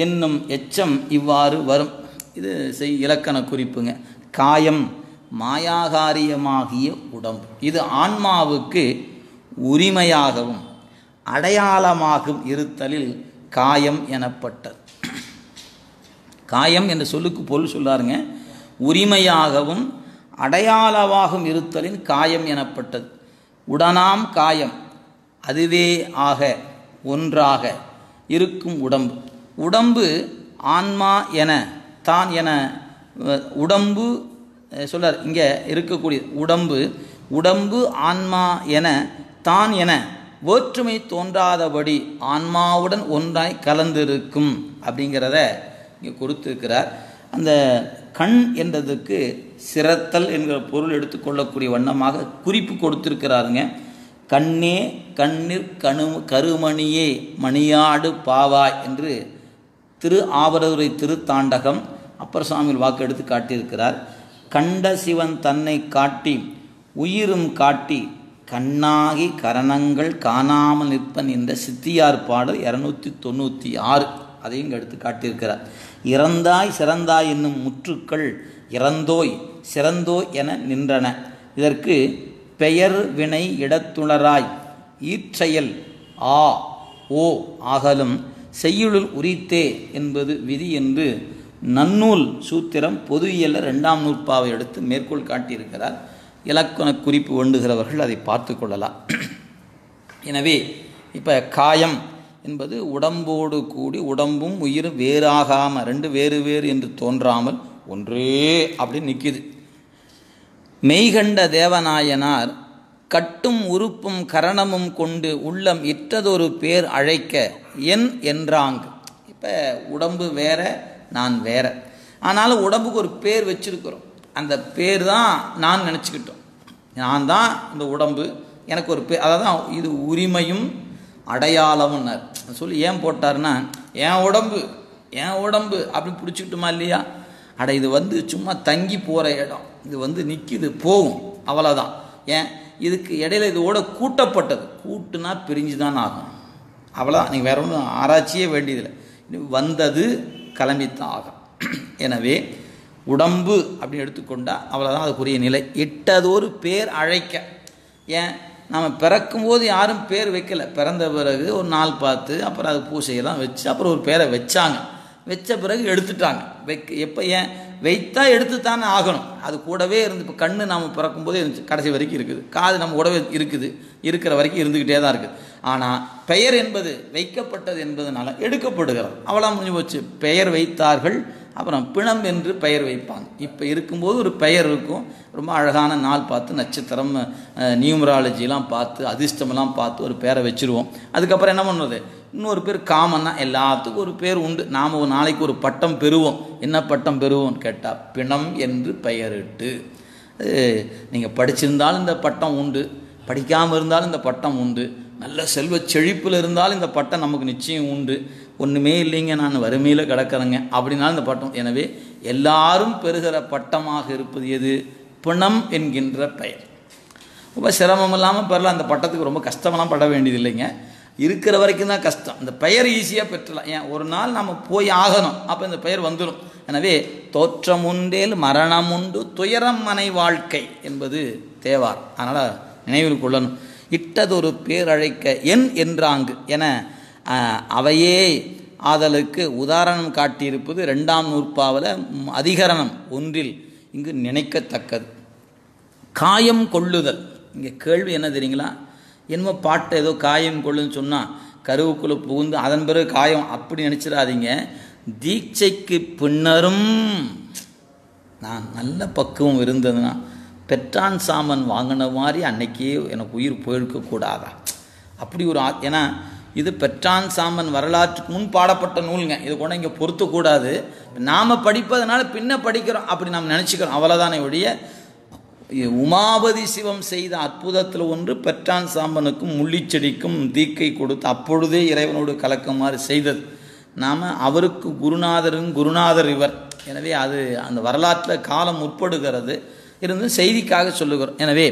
என்னும் எச்சம் இவ்வாறு வரும். இது செய் இலக்கண குறிப்புங்க. காயம் மாயாகாரியமாகிய உடம்பு, இது ஆன்மாவுக்கு உரிமையாகவும் அடையாளமாகவும் இருத்தலில் காயம் எனப்பட்டது. காயம் என்ற சொல்லுக்கு பொருள் சொல்லாருங்க. உரிமையாகவும் அடையாளமாகவும் இருத்தலின் காயம் எனப்பட்டது. உடனாம் காயம் அதுவே ஆக ஒன்றாக இருக்கும் உடம்பு. உடம்பு ஆன்மா என தான் என உடம்பு சொல்லார். இங்கே இருக்கக்கூடிய உடம்பு ஆன்மா என தான் என வேற்றுமை தோன்றாதபடி ஆன்மாவுடன் ஒன்றாய் கலந்திருக்கும் அப்படிங்கிறத இங்கே கொடுத்திருக்கிறார். அந்த கண் என்றதுக்கு சிறத்தல் என்கிற பொருள் எடுத்துக்கொள்ளக்கூடிய வண்ணமாக குறிப்பு கொடுத்திருக்கிறாருங்க. கண்ணே கண்ணீர் கருமணியே மணியாடு பாவாய் என்று திரு ஆவரதுரை திருத்தாண்டகம் அப்பர் சுவாமிகள் வாக்கு எடுத்து காட்டியிருக்கிறார். கண்ட சிவன் தன்னை காட்டி உயிரும் காட்டி கண்ணாகி கரணங்கள் காணாமல் நிற்பன் என்ற சித்தியார் பாடல் 296 அதையும் எடுத்து காட்டியிருக்கிறார். இறந்தாய் சிறந்தாய் என்னும் முற்றுக்கள் இறந்தோய் சிறந்தோய் என நின்றன. இதற்கு பெயர் வினை இடத்துணராய் ஈற்றையல் ஆ ஓ ஆகலும் செய்யுளுள் உரித்தே என்பது விதி என்று நன்னூல் சூத்திரம் பொது இயல்ல 2ஆம் நூற்பாவை எடுத்து மேற்கோள் காட்டியிருக்கிறார். இலக்கண குறிப்பு வேண்டுகிறவர்கள் அதை பார்த்து கொள்ளலாம். எனவே இப்போ காயம் என்பது உடம்போடு கூடி உடம்பும் உயிரும் வேறாகாமல், ரெண்டு வேறு வேறு என்று தோன்றாமல் ஒன்றே அப்படி நிற்கிது. மெய்கண்ட தேவநாயனார் கட்டும் உறுப்பும் கரணமும் கொண்டு உள்ளம் இற்றதொரு பேர் அழைக்க என் என்றாங்கு. இப்போ உடம்பு வேற, நான் வேற. ஆனாலும் உடம்புக்கு ஒரு பேர் வச்சிருக்கிறோம். அந்த பேர் தான் நான் நினச்சிக்கிட்டோம். நான் தான் இந்த உடம்பு, எனக்கு ஒரு பேர். அதான் இது உரிமையும் அடையாளம்னார். சொல்லி ஏன் போட்டார்னா, என் உடம்பு என் உடம்பு அப்படி பிடிச்சிக்கிட்டுமா இல்லையா? அட இது சும்மா தங்கி போகிற இடம், இது நிற்கிது போகும், அவ்வளோதான். ஏன் இதுக்கு இடையில இதோட கூட்டப்பட்டது, கூட்டுனா பிரிஞ்சு தான் ஆகும், அவ்வளோதான். நீங்கள் வேற ஒன்றும் ஆராய்ச்சியே வேண்டியதில்லை, வந்தது கிளம்பித்தான் ஆகும். எனவே உடம்பு அப்படின்னு எடுத்துக்கொண்டால் அவ்வளோதான் அதுக்குரிய நிலை. இட்டதொரு பேர் அழைக்க. ஏன் நம்ம பிறக்கும்போது யாரும் பேர் வைக்கலை, பிறந்த பிறகு ஒரு நாள் பார்த்து அப்புறம் அது பூசையெல்லாம் வச்சு அப்புறம் ஒரு பேரை வச்சாங்க. வச்ச பிறகு எடுத்துட்டாங்க. எப்போ ஏன் வைத்தா எடுத்துத்தானே ஆகணும். அது கூடவே இருந்து. இப்போ கண்ணு நாம் பிறக்கும்போதே இருந்துச்சு, கடைசி வரைக்கும் இருக்குது. காது நம்ம கூடவே இருக்குது, இருக்கிற வரைக்கும் இருந்துக்கிட்டே தான் இருக்குது. ஆனால் பெயர் என்பது வைக்கப்பட்டது என்பதனால எடுக்கப்படுகிறது, அவ்வளோ முடிஞ்சு போச்சு. பெயர் வைத்தார்கள், அப்புறம் பிணம் என்று பெயர் வைப்பாங்க. இப்போ இருக்கும்போது ஒரு பெயர் இருக்கும், ரொம்ப அழகான நாள் பார்த்து நட்சத்திரம் நியூமராலஜிலாம் பார்த்து அதிர்ஷ்டமெல்லாம் பார்த்து ஒரு பேரை வச்சுருவோம். அதுக்கப்புறம் என்ன பண்ணுறது, இன்னொரு பேர் காமன்னா எல்லாத்துக்கும் ஒரு பேர் உண்டு. நாம் ஒரு நாளைக்கு ஒரு பட்டம் பெறுவோம். என்ன பட்டம் பெறுவோம்னு கேட்டால் பிணம் என்று பெயரிட்டு. நீங்கள் படிச்சிருந்தாலும் இந்த பட்டம் உண்டு, படிக்காமல் இருந்தாலும் இந்த பட்டம் உண்டு, நல்ல செல்வ செழிப்பில் இருந்தாலும் இந்த பட்டம் நமக்கு நிச்சயம் உண்டு. ஒன்றுமே இல்லைங்க, நான் வறுமையில் கிடக்கிறேங்க அப்படின்னாலும் இந்த பட்டம். எனவே எல்லாரும் பெறுகிற பட்டமாக இருப்பது எது? பிணம் என்கின்ற பெயர். ரொம்ப சிரமம் இல்லாமல் பெறலாம். அந்த பட்டத்துக்கு ரொம்ப கஷ்டமெல்லாம் பட வேண்டியது இல்லைங்க, இருக்கிற வரைக்கும் தான் கஷ்டம். இந்த பெயர் ஈஸியாக பெற்றலாம். ஏன் ஒரு நாள் நம்ம போய் ஆகணும், அப்போ இந்த பெயர் வந்துடும். எனவே தோற்றம் உண்டேல் மரணம் உண்டு, துயரம் மனை வாழ்க்கை என்பது தேவார். அதனால் நினைவில் கொள்ளணும். இட்டதொரு பேரழைக்க என் என்றாங்கு என அவையே ஆதலுக்கு உதாரணம் காட்டியிருப்பது 2ஆம் நூற்பாவில் அதிகரணம் 1 இங்கு நினைக்கத்தக்கது. காயம் கொள்ளுதல். இங்கே கேள்வி என்ன தெரியுங்களா? என்னமோ பாட்டை ஏதோ காயம் கொள்ளுன்னு சொன்னால் கருவுக்குள்ளே புகுந்து அதன் பிறகு காயம் அப்படி நினச்சிடாதீங்க. தீட்சைக்கு பின்னரும் நான் நல்ல பக்குவம் இருந்ததுன்னா பெற்றான் சாமன் வாங்கின மாதிரி அன்னைக்கே எனக்கு உயிர் போயிருக்கக்கூடாதா? அப்படி ஒரு ஏன்னா இது பெற்றான் சாமன் வரலாற்றுக்கு முன் பாடப்பட்ட நூலுங்க. இது கூட இங்கே பொருத்தக்கூடாது. நாம் படிப்பதனால பின்ன படிக்கிறோம் அப்படி நாம் நினச்சிக்கிறோம், அவ்வளோதானே ஒழிய உமாபதி சிவம் செய்த அற்புதத்தில் ஒன்று பெற்றான் சாம்பனுக்கும் முள்ளிச்செடிக்கும் தீக்கை கொடுத்து அப்பொழுதே இறைவனோடு கலக்குமாறு செய்தது. நாம் அவருக்கு குருநாதர் இவர். எனவே அது அந்த வரலாற்றில் காலம் முற்படுகிறது இருந்து செய்திக்காக சொல்லுகிறோம். எனவே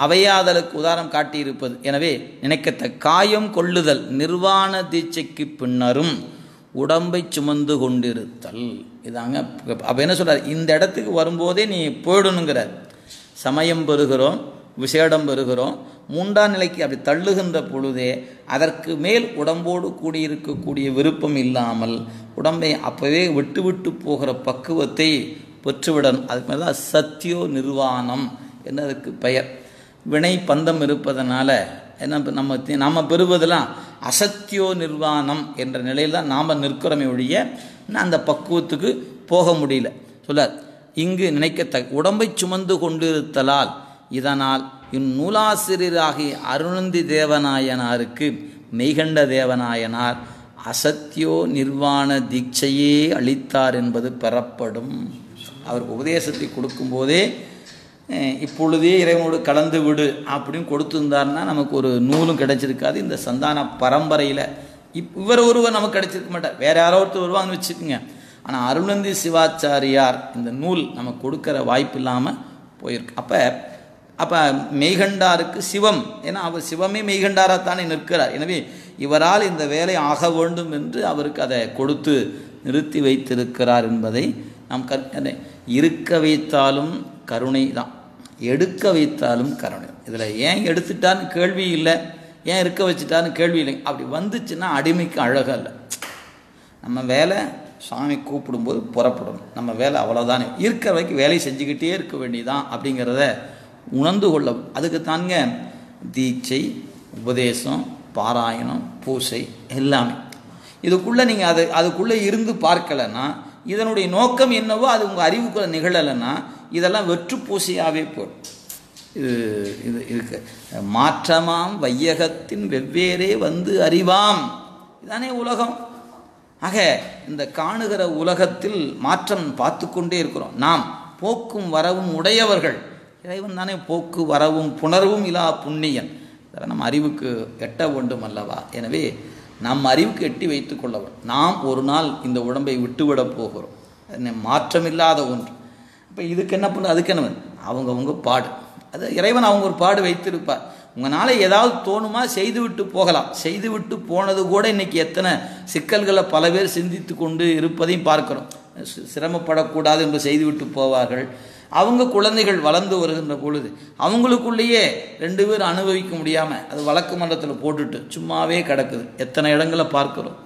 அவையாதலுக்கு உதாரணம் காட்டியிருப்பது. எனவே நினைக்கத்த காயம் கொள்ளுதல் நிர்வாண தீட்சைக்கு பின்னரும் உடம்பை சுமந்து கொண்டிருத்தல். இதாங்க. அப்போ என்ன சொல்கிறார், இந்த இடத்துக்கு வரும்போதே நீ போயிடணுங்கிறார். சமயம் பெறுகிறோம், விசேடம் பெறுகிறோம், 3ஆம் நிலைக்கு அப்படி தள்ளுகின்ற பொழுதே அதற்கு மேல் உடம்போடு கூடியிருக்கக்கூடிய விருப்பம் இல்லாமல் உடம்பை அப்போவே விட்டு விட்டு போகிற பக்குவத்தை பெற்றுவிடணும். அதுக்கு மேலே தான் சத்தியோ நிர்வாணம் என்று அதுக்கு பெயர். வினை பந்தம் இருப்பதனால என்ன நம்ம பெறுவதெல்லாம் அசத்தியோ நிர்வாணம் என்ற நிலையில் தான் நாம் நிற்கிறோமே ஒழிய அந்த பக்குவத்துக்கு போக முடியல. சொல்லார் இங்கு நினைக்கத்தக்க உடம்பை சுமந்து கொண்டிருத்தலால் இதனால் இந்நூலாசிரியராகி அருணந்தி தேவநாயனாருக்கு மெய்கண்ட தேவநாயனார் அசத்தியோ நிர்வாண தீட்சையே அளித்தார் என்பது பெறப்படும். அவருக்கு உபதேசத்தை கொடுக்கும்போதே இப்பொழுதே இறைவனோடு கலந்து விடு அப்படின்னு கொடுத்துருந்தாருன்னா நமக்கு ஒரு நூலும் கிடைச்சிருக்காது. இந்த சந்தான பரம்பரையில் இவர் ஒருவர் நமக்கு கிடைச்சிருக்க மாட்டார், வேற யாரோ ஒருத்தர் வருவாங்கன்னு வச்சுக்கோங்க. ஆனால் அருணந்தி சிவாச்சாரியார் இந்த நூல் நமக்கு கொடுக்குற வாய்ப்பு இல்லாமல் போயிருக்கு. அப்போ மெய்கண்டாருக்கு சிவம், ஏன்னா அவர் சிவமே மெய்கண்டாராகத்தானே நிற்கிறார். எனவே இவரால் இந்த வேலை ஆக வேண்டும் என்று அவருக்கு அதை கொடுத்து நிறுத்தி வைத்திருக்கிறார் என்பதை நாம் இருக்க வைத்தாலும் கருணை தான், எடுக்க வைத்தாலும் கருணை. இதில் ஏன் எடுத்துட்டான்னு கேள்வி இல்லை, ஏன் இருக்க வச்சுட்டான்னு கேள்வி இல்லை. அப்படி வந்துச்சுன்னா அடிமைக்கு அழகல்ல. நம்ம வேலை சாமி கூப்பிடும்போது புறப்படணும், நம்ம வேலை அவ்வளோதானே. இருக்கிற வரைக்கும் வேலை செஞ்சுக்கிட்டே இருக்க வேண்டியதான் அப்படிங்கிறத உணர்ந்து கொள்ள. அதுக்கு தாங்க தீட்சை, உபதேசம், பாராயணம், பூசை எல்லாமே. இதுக்குள்ளே நீங்கள் அதுக்குள்ளே இருந்து பார்க்கலைன்னா இதனுடைய நோக்கம் என்னவோ அது உங்கள் அறிவுக்குள்ள நிகழலைன்னா இதெல்லாம் வெற்று பூசையாகவே போடும். இது இது இருக்கு. மாற்றமாம் வையகத்தின் வெவ்வேறே வந்து அறிவாம், இதானே உலகம். ஆக இந்த காணுகிற உலகத்தில் மாற்றம் பார்த்து கொண்டே இருக்கிறோம். நாம் போக்கும் வரவும் உடையவர்கள். இறைவன் தானே போக்கு வரவும் புணர்வும் இலா புண்ணியன். இதெல்லாம் நம்ம அறிவுக்கு எட்ட வேண்டும் அல்லவா? எனவே நம் அறிவுக்கு எட்டி வைத்து கொள்ளவும். நாம் ஒரு நாள் இந்த உடம்பை விட்டுவிடப் போகிறோம். மாற்றமில்லாத ஒன்று. இப்போ இதுக்கு என்ன பண்ண, அதுக்கு என்ன அவங்கவுங்க பாடு. அது இறைவன் அவங்க ஒரு பாடு வைத்திருப்பார். உங்களால் ஏதாவது தோணுமா செய்துவிட்டு போகலாம். செய்துவிட்டு போனது கூட இன்றைக்கி எத்தனை சிக்கல்களை பல பேர் சிந்தித்து கொண்டு இருப்பதையும் பார்க்குறோம். சிரமப்படக்கூடாது என்று செய்துவிட்டு போவார்கள். அவங்க குழந்தைகள் வளர்ந்து வருகின்ற பொழுது அவங்களுக்குள்ளேயே 2 பேர் அனுபவிக்க முடியாமல் அது வழக்கு மன்றத்தில் போட்டுட்டு சும்மாவே கிடக்குது. எத்தனை இடங்களை பார்க்குறோம்.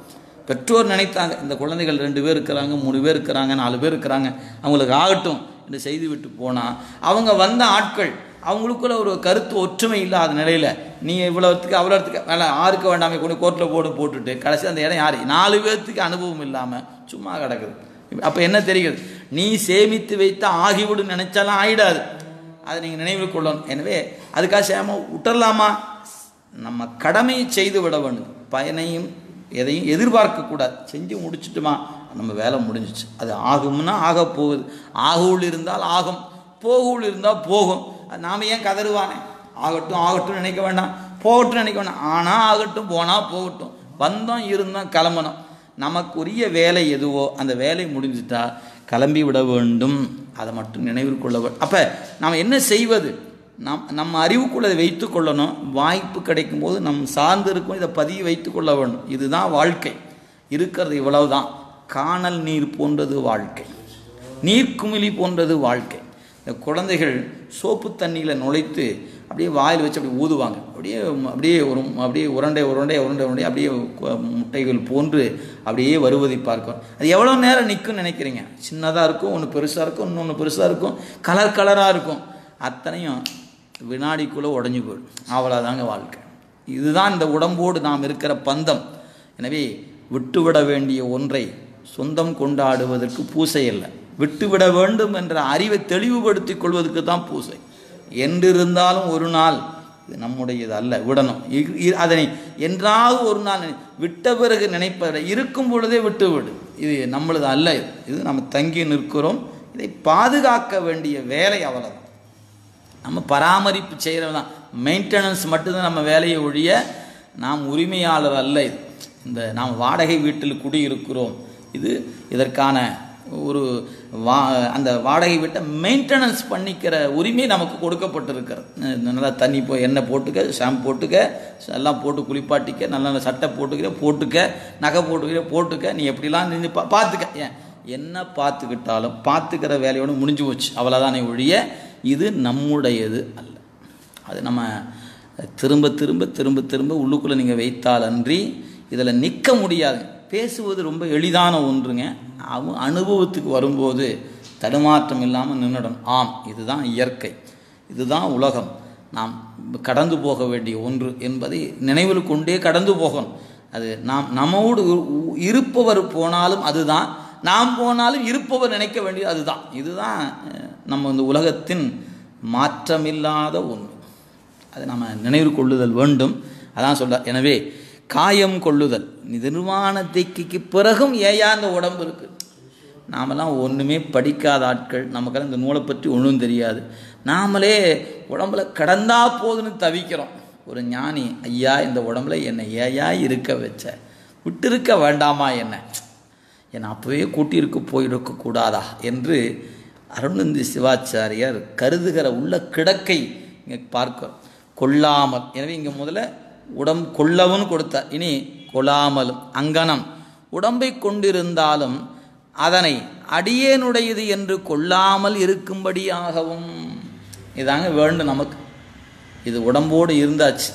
பெற்றோர் நினைத்தாங்க இந்த குழந்தைகள் 2 பேர் இருக்கிறாங்க, 3 பேர் இருக்கிறாங்க, 4 பேர் இருக்கிறாங்க, அவங்களுக்கு ஆகட்டும் என்று செய்து விட்டு போனால் அவங்க வந்த ஆட்கள் அவங்களுக்குள்ள ஒரு கருத்து ஒற்றுமை இல்லாத நிலையில் நீ இவ்வளோத்துக்கு அவ்வளோத்துக்கு வேலை ஆறுக்க வேண்டாமே கொண்டு கோர்ட்டில் போட்டுட்டு கடைசி அந்த இடம் யார் 4 பேர்த்துக்கு அனுபவம் இல்லாமல் சும்மா கிடக்குது. அப்போ என்ன தெரிகிறது? நீ சேமித்து வைத்த ஆகிவிடும் நினைச்சாலும் ஆகிடாது. அதை நீங்கள் நினைவில் கொள்ளணும். எனவே அதுக்காக சேம விட்டுடலாமா? நம்ம கடமையை செய்து விட வேண்டும். பயனையும் எதையும் எதிர்பார்க்கக்கூடாது. செஞ்சு முடிச்சுட்டுமா நம்ம வேலை முடிஞ்சிச்சு. அது ஆகும்னா ஆக போகுது. ஆகுள் இருந்தால் ஆகும், போகுள் இருந்தால் போகும். நாம் ஏன் கதறுவானே? ஆகட்டும் ஆகட்டும் நினைக்க வேண்டாம், போகட்டும் நினைக்க வேண்டாம். ஆனால் ஆகட்டும், போனால் போகட்டும். வந்தோம் இருந்தோம் கிளம்பணும். நமக்குரிய வேலை எதுவோ அந்த வேலை முடிஞ்சிட்டா கிளம்பி விட வேண்டும். அதை மட்டும் நினைவில் கொள்ள வேண்டும். அப்போ நாம் என்ன செய்வது? நம்ம அறிவுக்குள்ளதை வைத்து கொள்ளணும். வாய்ப்பு கிடைக்கும் போது நம் சார்ந்து இருக்கும் இதை பதிய வைத்து கொள்ள வேண்டும். இதுதான் வாழ்க்கை. இருக்கிறது இவ்வளவுதான். காணல் நீர் போன்றது வாழ்க்கை, நீர்க்குமிழி போன்றது வாழ்க்கை. இந்த குழந்தைகள் சோப்பு தண்ணியில் நுழைத்து அப்படியே வாயில் வச்சு அப்படி ஊதுவாங்க. அப்படியே உருண்டை அப்படியே முட்டைகள் போன்று அப்படியே வருவதை பார்க்கும். அது எவ்வளோ நேரம் நிற்கும்னு நினைக்கிறீங்க? சின்னதாக இருக்கும், ஒன்று பெருசாக இருக்கும், இன்னொன்று பெருசாக இருக்கும், கலராக இருக்கும். அத்தனையும் வினாடிக்குள்ளே உடஞ்சி போயிடும். அவ்வளோதாங்க வாழ்க்கை. இதுதான் இந்த உடம்போடு நாம் இருக்கிற பந்தம். எனவே விட்டுவிட வேண்டிய ஒன்றை சொந்தம் கொண்டாடுவதற்கு பூசை இல்லை. விட்டுவிட வேண்டும் என்ற அறிவை தெளிவுபடுத்தி கொள்வதற்கு தான் பூசை. என்றிருந்தாலும் ஒரு நாள் இது நம்முடையது அல்ல, விடணும். அதனை என்றாவது ஒரு நாள் விட்ட பிறகு நினைப்பதை இருக்கும் பொழுதே விட்டுவிடு. இது நம்மளது அல்ல. இது நம்ம தங்கி நிற்கிறோம். இதை பாதுகாக்க வேண்டிய வேலை அவ்வளோதான். நம்ம பராமரிப்பு செய்கிறது தான், மெயின்டெனன்ஸ் மட்டும்தான் நம்ம வேலையை ஒழிய நாம் உரிமையாளர் அல்ல. இது இந்த நாம் வாடகை வீட்டில் குடியிருக்கிறோம். இதற்கான ஒரு அந்த வாடகை வீட்டை மெயின்டெனன்ஸ் பண்ணிக்கிற உரிமை நமக்கு கொடுக்கப்பட்டிருக்கிறது. நல்லா தண்ணி எண்ணெய் போட்டுக்க, ஷாம்பு போட்டுக்க, எல்லாம் போட்டு குளிப்பாட்டிக்க, நல்ல நல்ல சட்டை போட்டுக்க, நகை போட்டுக்க, நீ எப்படிலாம் நின்று பார்த்துக்க. என்ன பார்த்துக்கிட்டாலும் பார்த்துக்கிற வேலையோடு முடிஞ்சு போச்சு, அவ்வளோதானே ஒழிய இது நம்முடையது அல்ல. அது நம்ம திரும்ப திரும்ப திரும்ப திரும்ப உள்ளுக்குள்ளே நீங்கள் வைத்தால் அன்றி இதில் நிற்க முடியாது. பேசுவது ரொம்ப எளிதான ஒன்றுங்க. அனுபவத்துக்கு வரும்போது தடுமாற்றம் இல்லாமல் நின்றுடும். ஆம், இதுதான் இயற்கை, இதுதான் உலகம், நாம் கடந்து போக வேண்டிய ஒன்று என்பதை நினைவில் கொண்டே கடந்து போகணும். அது நம்மோடு இருப்பவர் போனாலும் அதுதான், நாம் போனாலும் இருப்பவர் நினைக்க வேண்டியது அதுதான். இதுதான் நம்ம இந்த உலகத்தின் மாற்றமில்லாத ஒன்று. அதை நம்ம நினைவில் கொள்ளுதல் வேண்டும். அதான் சொல்ல. எனவே காயம் கொள்ளுதல் நிர்வாணத்தைக்கு பிறகும் ஏயா இந்த உடம்பு இருக்குது. நாமெல்லாம் ஒன்றுமே படிக்காத ஆட்கள், நமக்கெல்லாம் இந்த நூலை பற்றி ஒன்றும் தெரியாது. நாமளே உடம்புல கடந்தா போதுன்னு தவிக்கிறோம். ஒரு ஞானி, ஐயா இந்த உடம்புல என்னை ஏயா இருக்க வச்ச, விட்டிருக்க வேண்டாமா, என்னை அப்போவே கூட்டியிருக்க போயிருக்கக்கூடாதா என்று அருணந்தி சிவாச்சாரியார் கருதுகிற உள்ள கிடக்கை இங்கே பார்க்கிறோம். கொல்லாமல். எனவே இங்கே முதல்ல உடம்பு கொள்ளவும் கொடுத்தார். இனி கொள்ளாமலும். அங்கனம் உடம்பை கொண்டிருந்தாலும் அதனை அடியேனுடையது என்று கொள்ளாமல் இருக்கும்படியாகவும். இதாங்க வேண்டும் நமக்கு. இது உடம்போடு இருந்தாச்சு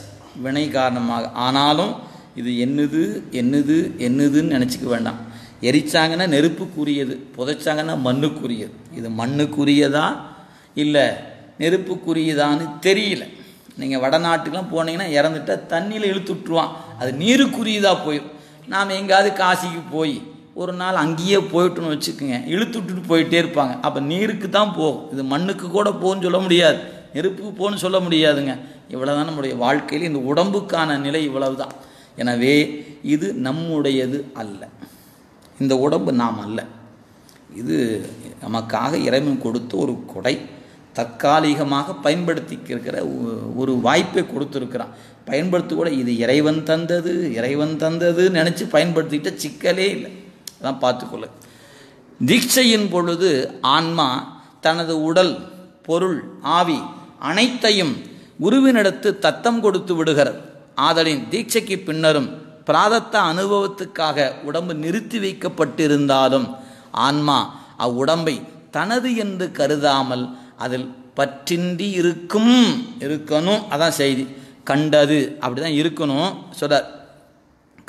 வினை காரணமாக. ஆனாலும் இது என்னதுன்னு நினச்சிக்க வேண்டாம். எரிச்சாங்கன்னா நெருப்புக்குரியது, புதைச்சாங்கன்னா மண்ணுக்குரியது. இது மண்ணுக்குரியதா இல்லை நெருப்புக்குரியதான்னு தெரியல. நீங்கள் வடநாட்டுக்கெலாம் போனீங்கன்னா இறந்துட்டால் தண்ணியில் இழுத்து விட்டுருவான். அது நீருக்குரியதாக போயிடும். நாம் எங்கேயாவது காசிக்கு போய் ஒரு நாள் அங்கேயே போயிட்டுன்னு வச்சுக்கோங்க, இழுத்து விட்டுட்டு போயிட்டே இருப்பாங்க. அப்போ நீருக்கு தான் போகும், இது மண்ணுக்கு கூட போகுன்னு சொல்ல முடியாது, நெருப்புக்கு போகணும்னு சொல்ல முடியாதுங்க. இவ்வளோதான் நம்முடைய வாழ்க்கையில் இந்த உடம்புக்கான நிலை, இவ்வளவு தான். எனவே இது நம்முடையது அல்ல, இந்த உடம்பு நாம் அல்ல, இது நமக்காக இறைவன் கொடுத்த ஒரு கொடை, தற்காலிகமாக பயன்படுத்திக்கிற ஒரு வாய்ப்பை கொடுத்துருக்கிறான். பயன்படுத்தி கூட இது இறைவன் தந்தது நினச்சி பயன்படுத்திக்கிட்ட சிக்கலே இல்லை. அதான் பார்த்துக்கொள்ள. தீட்சையின் பொழுது ஆன்மா தனது உடல், பொருள், ஆவி அனைத்தையும் குருவினிடத்து தத்தம் கொடுத்து விடுகிறது. ஆதலின் தீட்சைக்கு பின்னரும் பிராரத்த அனுபவத்துக்காக உடம்பு நிறுத்தி வைக்கப்பட்டிருந்தாலும் ஆன்மா அவ்வுடம்பை தனது என்று கருதாமல் அதில் பற்றின்றி இருக்கணும். அதான் செய்தி. கண்டது அப்படிதான் இருக்கணும் சொல்றார்.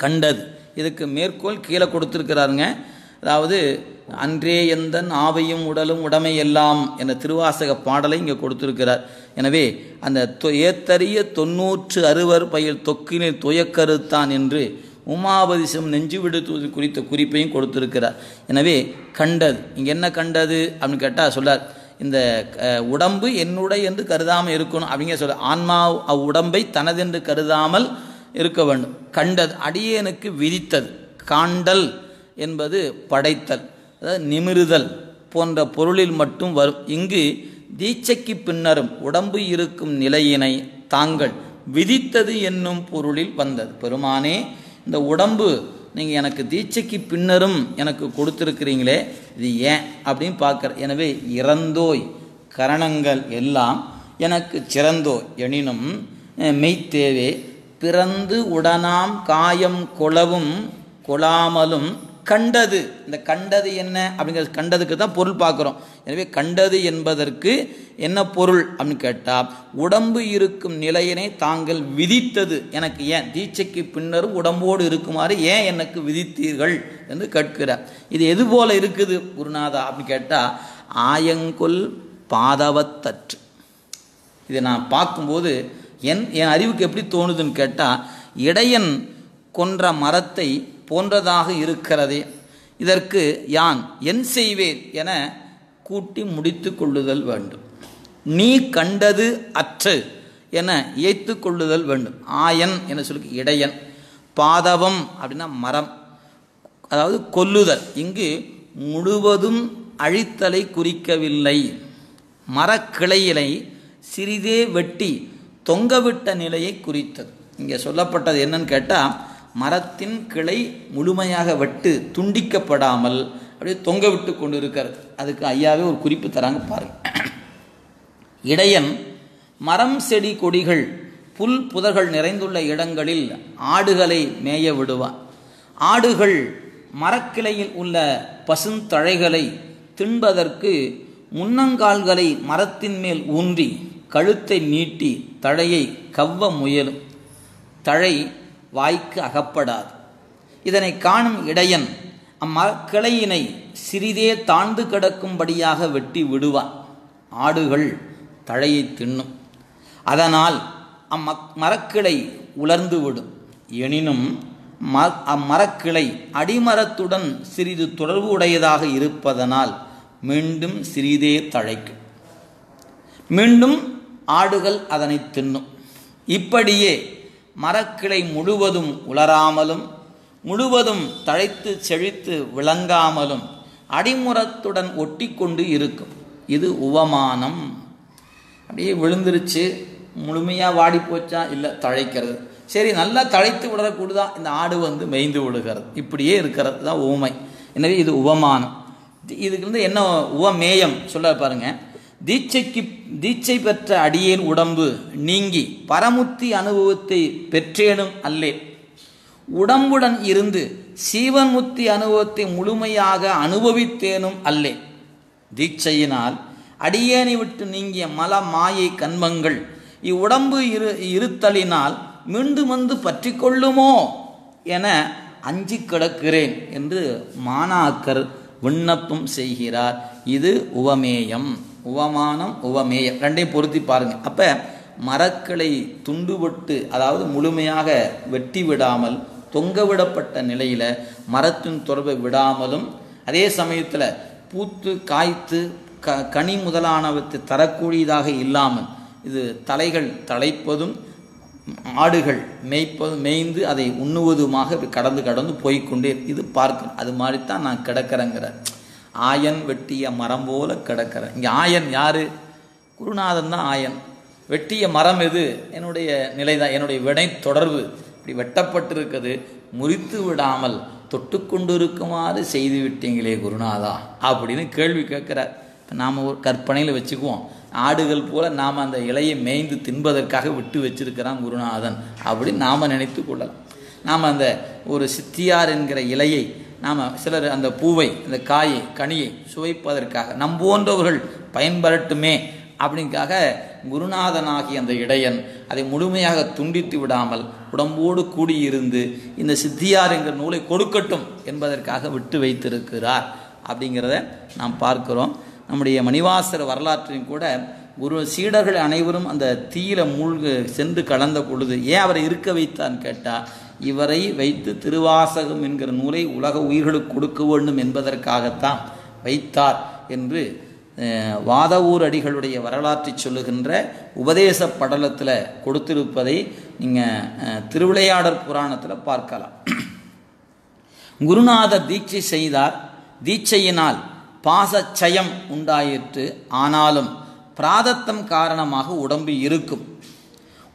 கண்டது இதுக்கு மேற்கோள் கீழே கொடுத்துருக்கிறாருங்க. அதாவது அன்றே எந்தன் ஆவையும் உடலும் உடைமை எல்லாம் என்ற திருவாசக பாடலை இங்கே கொடுத்திருக்கிறார். எனவே அந்த ஏத்தறிய 90 பயில் தொக்கினில் துயக்கருத்தான் என்று உமாபதிசம் நெஞ்சு விடுத்துவது குறித்த குறிப்பையும் கொடுத்திருக்கிறார். எனவே கண்டது இங்கே என்ன கண்டது அப்படின்னு கேட்டால் சொல்லார், இந்த உடம்பு என்னுடைய என்று கருதாமல் இருக்கணும் அப்படிங்கிற சொல்ல. ஆன்மா அவ்வுடம்பை தனதென்று கருதாமல் இருக்க வேண்டும். கண்டது அடியேனுக்கு விதித்தது. காண்டல் என்பது படைத்தல், அதாவது நிமிருதல் போன்ற பொருளில் மட்டும் வரும். இங்கு தீட்சைக்கு பின்னரும் உடம்பு இருக்கும் நிலையினை தாங்கள் விதித்தது என்னும் பொருளில் வந்தது. பெருமானே, இந்த உடம்பு நீங்கள் எனக்கு தீட்சைக்கு பின்னரும் எனக்கு கொடுத்துருக்கிறீங்களே, இது ஏன் அப்படின்னு பார்க்குற. எனவே இறந்தோய் கரணங்கள் எல்லாம் எனக்கு சிறந்தோய் எனினும் மெய்த்தேவே பிறந்து உடனாம் காயம் கொளவும் கொளாமலும் கண்டது. இந்த கண்டது என்ன அப்படிங்கிற கண்டதுக்கு தான் பொருள் பார்க்குறோம். எனவே கண்டது என்பதற்கு என்ன பொருள் அப்படின்னு கேட்டால், உடம்பு இருக்கும் நிலையினை தாங்கள் விதித்தது எனக்கு ஏன், தீட்சைக்கு பின்னரும் உடம்போடு இருக்குமாறு ஏன் எனக்கு விதித்தீர்கள் என்று கேட்கிறார். இது எது போல இருக்குது குருநாதா அப்படின்னு கேட்டால், ஆயங்கொல் பாதவத்தற்று. இதை நான் பார்க்கும்போது என் அறிவுக்கு எப்படி தோணுதுன்னு கேட்டால், இடையன் கொன்ற மரத்தை போன்றதாக இருக்கிறதே, இதற்கு யான் என் செய்வேன் என கூட்டி முடித்து கொள்ளுதல் வேண்டும். நீ கண்டது அற்று என ஏய்த்து கொள்ளுதல் வேண்டும். ஆயன் என சொல்லி இடையன், பாதவம் அப்படின்னா மரம், அதாவது கொல்லுதல். இங்கு முழுவதும் அழித்தலை குறிக்கவில்லை. மரக்கிளையிலை சிறிதே வெட்டி தொங்கவிட்ட நிலையை குறித்தது. இங்கே சொல்லப்பட்டது என்னன்னு கேட்டால், மரத்தின் கிளை முழுமையாக வெட்டு துண்டிக்கப்படாமல் அப்படியே தொங்க விட்டு கொண்டு இருக்கிறது. அதுக்கு ஐயாவே ஒரு குறிப்பு தராங்க பாருங்க. இடையன் மரம் செடி கொடிகள் புல் புதர்கள் நிறைந்துள்ள இடங்களில் ஆடுகளை மேய விடுவான். ஆடுகள் மரக்கிளையில் உள்ள பசுந்தழைகளை தின்பதற்கு முன்னங்கால்களை மரத்தின் மேல் ஊன்றி கழுத்தை நீட்டி தழையை கவ்வ முயலும். தழை வாய்க்கு அகப்படாது. இதனை காணும் இடையன் அம்மரக்கிளையினை சிறிதே தாழ்ந்து கிடக்கும்படியாக வெட்டி விடுவான். ஆடுகள் தழையை தின்னும். அதனால் அம்மரக்கிளை உலர்ந்து விடும். எனினும் அம்மரக்கிளை அடிமரத்துடன் சிறிது தொடர்பு உடையதாக இருப்பதனால் மீண்டும் சிறிதே தழைக்கும். மீண்டும் ஆடுகள் அதனை தின்னும். இப்படியே மரக்கிளை முழுவதும் உலராமலும் முழுவதும் தழைத்து செழித்து விளங்காமலும் அடிமுரத்துடன் ஒட்டி கொண்டு இருக்கும். இது உவமானம். அப்படியே விழுந்துருச்சு, முழுமையாக வாடி போச்சா, இல்லை தழைக்கிறது. சரி, நல்லா தழைத்து விடக்கூடாதா, இந்த ஆடு மேய்ந்து விடுகிறது. இப்படியே இருக்கிறது தான் உவமை. எனவே இது உவமானம். இதுக்கு என்ன உவமேயம் சொல்ல பாருங்க. தீட்சை பெற்ற அடியேன் உடம்பு நீங்கி பரமுத்தி அனுபவத்தை பெற்றேனும் அல்லே. உடம்புடன் இருந்து சீவன்முத்தி அனுபவத்தை முழுமையாக அனுபவித்தேனும் அல்லே. தீட்சையினால் அடியேனை விட்டு நீங்கிய மல மாயை கண்மங்கள் இவ்வுடம்பு இருத்தலினால் மீண்டும் வந்து பற்றி கொள்ளுமோ என அஞ்சி கிடக்கிறேன் என்று மாணாக்கர் விண்ணப்பம் செய்கிறார். இது உவமேயம். உவமானம் உவமேயம் ரெண்டையும் பொருத்தி பாருங்க. அப்போ மரக்களை துண்டுபட்டு, அதாவது முழுமையாக வெட்டி விடாமல் தொங்கவிடப்பட்ட நிலையில் மரத்தின் தொடர்பை விடாமலும், அதே சமயத்தில் பூத்து காய்த்து கனி முதலானவற்றை தரக்கூடியதாக இல்லாமல் இது தலைகள் தழைப்பதும் ஆடுகள் மேய்ந்து அதை உண்ணுவதுமாக கடந்து போய்கொண்டே இது பார்க்கணும். அது மாதிரி தான் நான் கிடக்கிறேங்கிற ஆயன் வெட்டிய மரம் போல கிடக்கிறேன். இங்கே ஆயன் யாரு? குருநாதன் தான் ஆயன். வெட்டிய மரம் எது? என்னுடைய நிலை தான், என்னுடைய வினை தொடர்பு. இப்படி வெட்டப்பட்டிருக்கிறது, முறித்து விடாமல் தொட்டு கொண்டு இருக்குமாறு செய்து விட்டீங்களே குருநாதா அப்படின்னு கேள்வி கேட்குறார். இப்போ நாம் ஒரு கற்பனையில் வச்சுக்குவோம், ஆடுகள் போல நாம் அந்த இலையை மேய்ந்து தின்பதற்காக விட்டு வச்சிருக்கிறான் குருநாதன் அப்படின்னு நாம் நினைத்து கொள்ளலாம். நாம் அந்த ஒரு சித்தியார் என்கிற இலையை நாம் சிலர் அந்த பூவை, அந்த காயை, கனியை சுவைப்பதற்காக போன்றவர்கள் பயன்பெறட்டுமே அப்படிங்காக குருநாதனாகி அந்த இடையன் அதை முழுமையாக துண்டித்து விடாமல் உடம்போடு கூடியிருந்து இந்த சித்தியார் என்கிற நூலை கொடுக்கட்டும் என்பதற்காக விட்டு வைத்திருக்கிறார் அப்படிங்கிறத நாம் பார்க்கிறோம். நம்முடைய மணிவாசர் வரலாற்றின் கூட குரு சீடர்கள் அனைவரும் அந்த தீயில சென்று கலந்த பொழுது ஏன் அவரை இருக்க வைத்தான்னு கேட்டால், இவரை வைத்து திருவாசகம் என்கிற நூலை உலக உயிர்களுக்கு கொடுக்க வேண்டும் என்பதற்காகத்தான் வைத்தார் என்று வாதவூர் அடிகளுடைய வரலாற்றை சொல்லுகின்ற உபதேச படலத்தில் கொடுத்திருப்பதை நீங்கள் திருவிளையாடற் புராணத்தில் பார்க்கலாம். குருநாதர் தீட்சை செய்தார். தீட்சையினால் பாசச்சயம் உண்டாயிற்று. ஆனாலும் பிராதத்தம் காரணமாக உடம்பு இருக்கும்.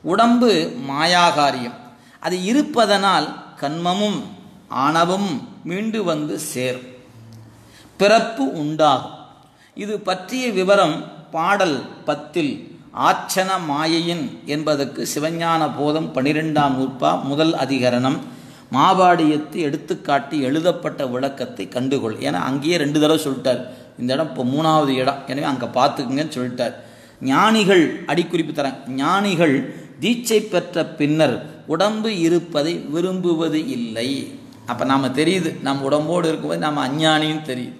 உடம்பு மாயாகாரியம். அது இருப்பதனால் கண்மமும் ஆணவமும் மீண்டு வந்து சேரும், பிறப்பு உண்டாகும். இது பற்றிய விவரம் பாடல் 10 ஆச்சன மாயையின் என்பதற்கு சிவஞான போதம் 12ஆம் நூற்பா 1 அதிகரணம் மாபாடியத்தை எடுத்துக்காட்டி எழுதப்பட்ட விளக்கத்தை கண்டுகொள். ஏன்னா அங்கேயே 2 தடவை சொல்லிட்டார். இந்த இடம் இப்போ 3வது இடம், எனவே அங்கே பார்த்துக்குங்கன்னு சொல்லிட்டார். ஞானிகள் அடிக்குறிப்பு தரேன். ஞானிகள் தீட்சை பெற்ற பின்னர் உடம்பு இருப்பதை விரும்புவது இல்லை. அப்போ நாம் தெரியுது, நம்ம உடம்போடு இருக்கும்போது நம்ம அஞ்ஞானின்னு தெரியுது.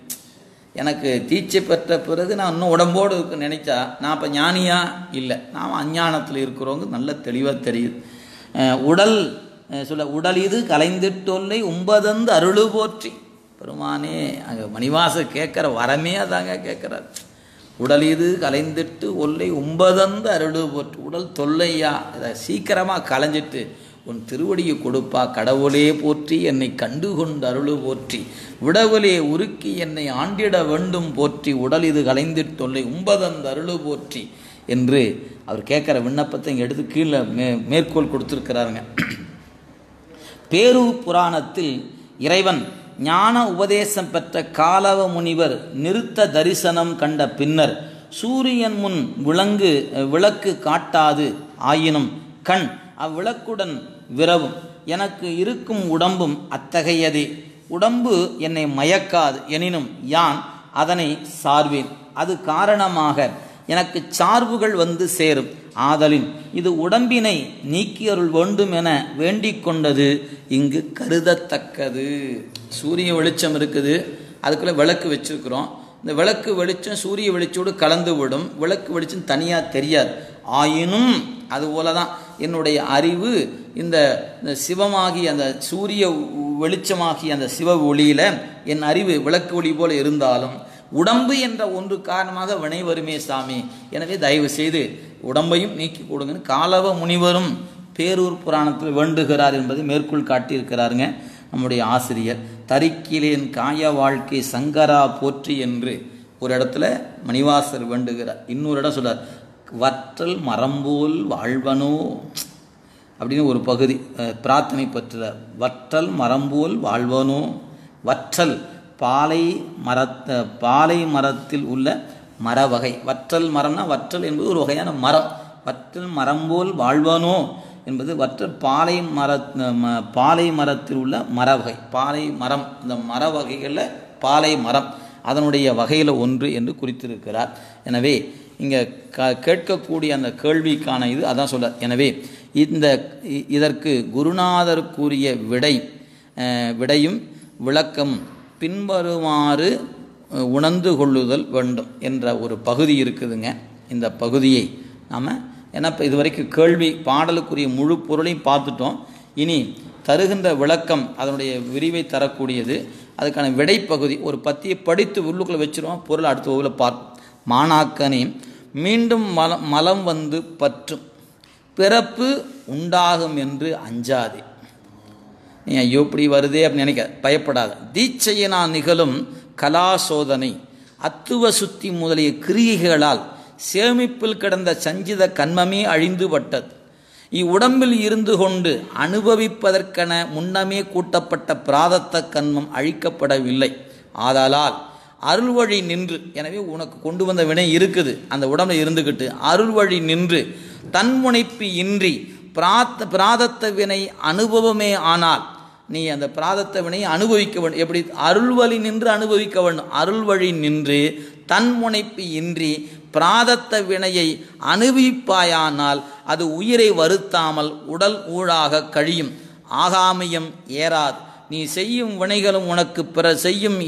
எனக்கு தீட்சை பெற்ற பிறகு நான் இன்னும் உடம்போடு இருக்குன்னு நினைச்சா நான் இப்போ ஞானியா இல்லை, நாம் அஞ்ஞானத்தில் இருக்கிறவங்க நல்ல தெளிவாக தெரியுது. உடல் இது கலைந்திட்டொல்லை உம்பதந்து அருளு போற்றி. பெருமானே அங்கே மணிவாசர் கேட்குற வரமே அதாங்க கேட்குறார். உடல் இது கலைந்திட்டு ஒல்லை உம்பதந்து அருளு போற்றி. உடல் தொல்லையா, இதை சீக்கிரமாக கலைஞ்சிட்டு உன் திருவடியை கொடுப்பா. கடவுளே போற்றி என்னை கண்டு கொண்டு அருளு போற்றி. விடவுலே உருக்கி என்னை ஆண்டிட வேண்டும் போற்றி. உடல் இது கலைந்திட்டொல்லை உம்பதந்து அருளு போற்றி என்று அவர் கேட்குற விண்ணப்பத்தை இங்கே எடுத்து கீழே மேற்கோள் கொடுத்துருக்கிறாருங்க. பேரூர் புராணத்தில் இறைவன் ஞான உபதேசம் பெற்ற காலவ முனிவர் நிறுத்த தரிசனம் கண்ட பின்னர் சூரியன் முன் விளக்கு காட்டாது ஆயினும் கண் அவ்விளக்குடன் விரவும். எனக்கு இருக்கும் உடம்பும் அத்தகையதே. உடம்பு என்னை மயக்காது, எனினும் யான் அதனை சார்வேன். அது காரணமாக எனக்கு சார்புகள் வந்து சேரும். ஆதலின் இது உடம்பினை நீக்கி அருள் வேண்டும் என வேண்டிக் கொண்டது இங்கு கருதத்தக்கது. சூரிய வெளிச்சம் இருக்குது, அதுக்குள்ளே விளக்கு வச்சிருக்கிறோம். இந்த விளக்கு வெளிச்சம் சூரிய வெளிச்சோடு கலந்து விடும். விளக்கு வெளிச்சம் தனியாக தெரியாது. ஆயினும் அதுபோல தான் என்னுடைய அறிவு இந்த சிவமாகி அந்த சூரிய வெளிச்சமாகி அந்த சிவ ஒளியில் என் அறிவு விளக்கு ஒளி போல இருந்தாலும் உடம்பு என்ற ஒன்று காரணமாக வினை வருமே சாமி. எனவே தயவு செய்து உடம்பையும் நீக்கி கொடுங்கன்னு காலவ முனிவரும் பேரூர் புராணத்தில் வேண்டுகிறார் என்பதை மேற்கோள் காட்டியிருக்கிறாருங்க நம்முடைய ஆசிரியர். தரிக்கிலேன் காய வாழ்க்கை சங்கரா போற்றி என்று ஒரு இடத்துல மணிவாசர் வேண்டுகிறார். இன்னொரு இடம் சொல்றார், வற்றல் மரம்போல் வாழ்வனோ அப்படின்னு ஒரு பகுதி பிரார்த்தனை பெற்றார். வற்றல் மரம்போல் வாழ்வனோ. வற்றல் பாலை மரத்தில் உள்ள மர வகை. வற்றல் மரம்னா வற்றல் என்பது ஒரு வகையான மரம். வற்றல் மரம்போல் வாழ்வனோ என்பது வற்றல் பாலை மரத்தில் உள்ள மர வகை. பாலை மரம், இந்த மர வகைகளில் பாலை மரம் அதனுடைய வகையில் ஒன்று என்று குறித்திருக்கிறார். எனவே இங்கே கேட்கக்கூடிய அந்த கேள்விக்கான இது அதான் சொல்ல. எனவே இதற்கு குருநாதர் கூறிய விடையும் விளக்கம் பின்வருமாறு உணர்ந்து கொள்ளுதல் வேண்டும் என்ற ஒரு பகுதி இருக்குதுங்க. இந்த பகுதியை நாம் ஏன்னா இப்போ இதுவரைக்கும் கேள்வி பாடலுக்குரிய முழு பொருளையும் பார்த்துட்டோம். இனி தருகின்ற விளக்கம் அதனுடைய விரிவை தரக்கூடியது. அதுக்கான விடைப்பகுதி ஒரு பத்தியை படித்து உள்ளுக்குள்ளே வச்சுருவோம், பொருள் அடுத்த வகுப்பில் பார்ப்போம். மாணாக்கனே, மீண்டும் மலம் வந்து பற்றும், பிறப்பு உண்டாகும் என்று அஞ்சாதே. நீ ஐயோ இப்படி வருதே அப்படின்னு நினைக்க பயப்படாத. தீட்சையினால் நிகழும் கலாசோதனை, அத்துவ சுத்தி முதலிய கிரியைகளால் சேமிப்பில் கிடந்த சஞ்சித கன்மமே அழிந்து பட்டது. இவ்வுடம்பில் இருந்து கொண்டு அனுபவிப்பதற்கென முன்னமே கூட்டப்பட்ட பிராதத்த கன்மம் அழிக்கப்படவில்லை. ஆதலால் அருள் வழி நின்று, எனவே உனக்கு கொண்டு வந்த வினை இருக்குது, அந்த உடம்புல இருந்துக்கிட்டு அருள் வழி நின்று தன்முனைப்பு இன்றி பிராதத்த வினை அனுபவமே ஆனால் நீ அந்த பிராதத்த வினை அனுபவிக்க வேண்டும். எப்படி? அருள் வழி நின்று அனுபவிக்க வேண்டும். அருள் வழி நின்று தன்முனைப்பு இன்றி பிராதத்த வினையை அனுபவிப்பாயானால் அது உயிரை வருத்தாமல் உடல் ஊழாக கழியும், ஆகாமியம் ஏறாது. நீ செய்யும் வினைகளும் உனக்கு பிற செய்யும்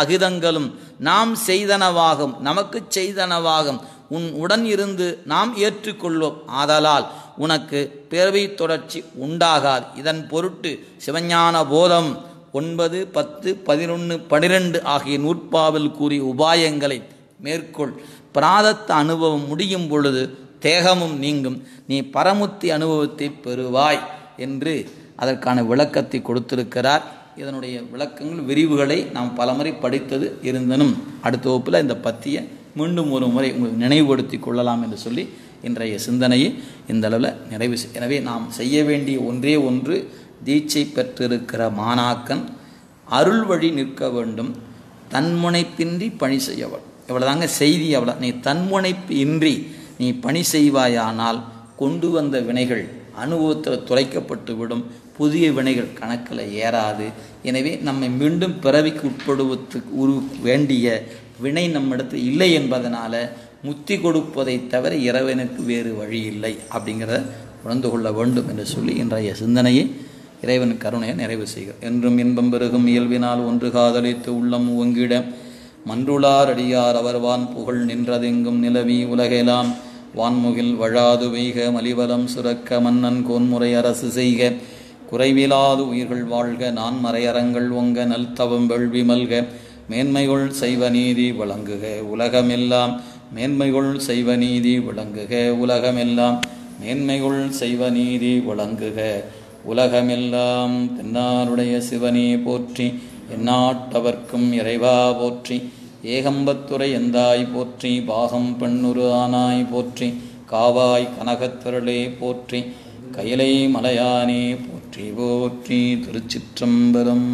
அகிதங்களும் நாம் செய்தனவாகும், நமக்கு செய்தனவாகும், உன் உடன் இருந்து நாம் ஏற்றுக்கொள்வோம். ஆதலால் உனக்கு பிறவி தொடர்ச்சி உண்டாகாது. இதன் பொருட்டு சிவஞான போதம் 9, 10, 11, 12 ஆகிய நூற்பாவில் கூறிய உபாயங்களை மேற்கொள். பிராதத்த அனுபவம் முடியும் பொழுது தேகமும் நீங்கும், நீ பரமுத்தி அனுபவத்தை பெறுவாய் என்று அதற்கான விளக்கத்தை கொடுத்திருக்கிறார். இதனுடைய விளக்கங்கள் விரிவுகளை நாம் பலமுறை படித்தது இருந்தனும் அடுத்த வகுப்பில் இந்த பத்தியை மீண்டும் ஒரு முறை உங்களுக்கு நினைவுபடுத்தி கொள்ளலாம் என்று சொல்லி இன்றைய சிந்தனையை இந்த அளவில் நிறைவு எனவே நாம் செய்ய வேண்டிய ஒன்றே ஒன்று, தீட்சை பெற்றிருக்கிற மாணாக்கன் அருள் வழி நிற்க வேண்டும், தன்முனைப்பின்றி பணி செய்ய வேண்டும். இவ்வளோதாங்க செய்தி. அவ்வளோ நீ தன்முனைப்பு இன்றி நீ பணி செய்வாயானால் கொண்டு வந்த வினைகள் அனுபவத்தில் துளைக்கப்பட்டு விடும், புதிய வினைகள் கணக்கில் ஏறாது. எனவே நம்மை மீண்டும் பிறவிக்கு உட்படுவதற்கு வேண்டிய வினை நம்மிடத்தில் இல்லை என்பதனால முத்தி கொடுப்பதை தவிர இறைவனுக்கு வேறு வழி இல்லை அப்படிங்கிறத உணர்ந்து கொள்ள வேண்டும் என்று சொல்லி இன்றைய சிந்தனையை இறைவன் கருணையை நிறைவு செய்கிறார். என்றும் இன்பம் பெருகும் இயல்பினால் ஒன்று காதலித்து உள்ளம் ஓங்கிட மன்றுளார் அடியார் அவர்வான் புகழ் நின்றதெங்கும் நிலவி உலகெலாம் வான்முகில் வழாது வெய்க மலிவலம் சுரக்க மன்னன் கோன்முறை அரசு செய்க குறைவிலாது உயிர்கள் வாழ்க நான் மறையறங்கள் ஒங்க நல் தவம் வெள்வி மல்க மேன்மைகள் செய்வ நீதி விளங்குக உலகமெல்லாம் மேன்மைகள் செய்வ நீதி விளங்குக உலகமெல்லாம் மேன்மைகள் செய்வ நீதி விளங்குக உலகமெல்லாம். தென்னாருடைய சிவனே போற்றி, எந்நாட்டவர்க்கும் இறைவா போற்றி, ஏகம்பத்துரை எந்தாய் போற்றி, பாகம் பெண்ணுரு ஆனாய் போற்றி, காவாய் கனகத்திரளே போற்றி, கையிலை மலையானே போற்றி போற்றி. திருச்சிற்றம்பலம்.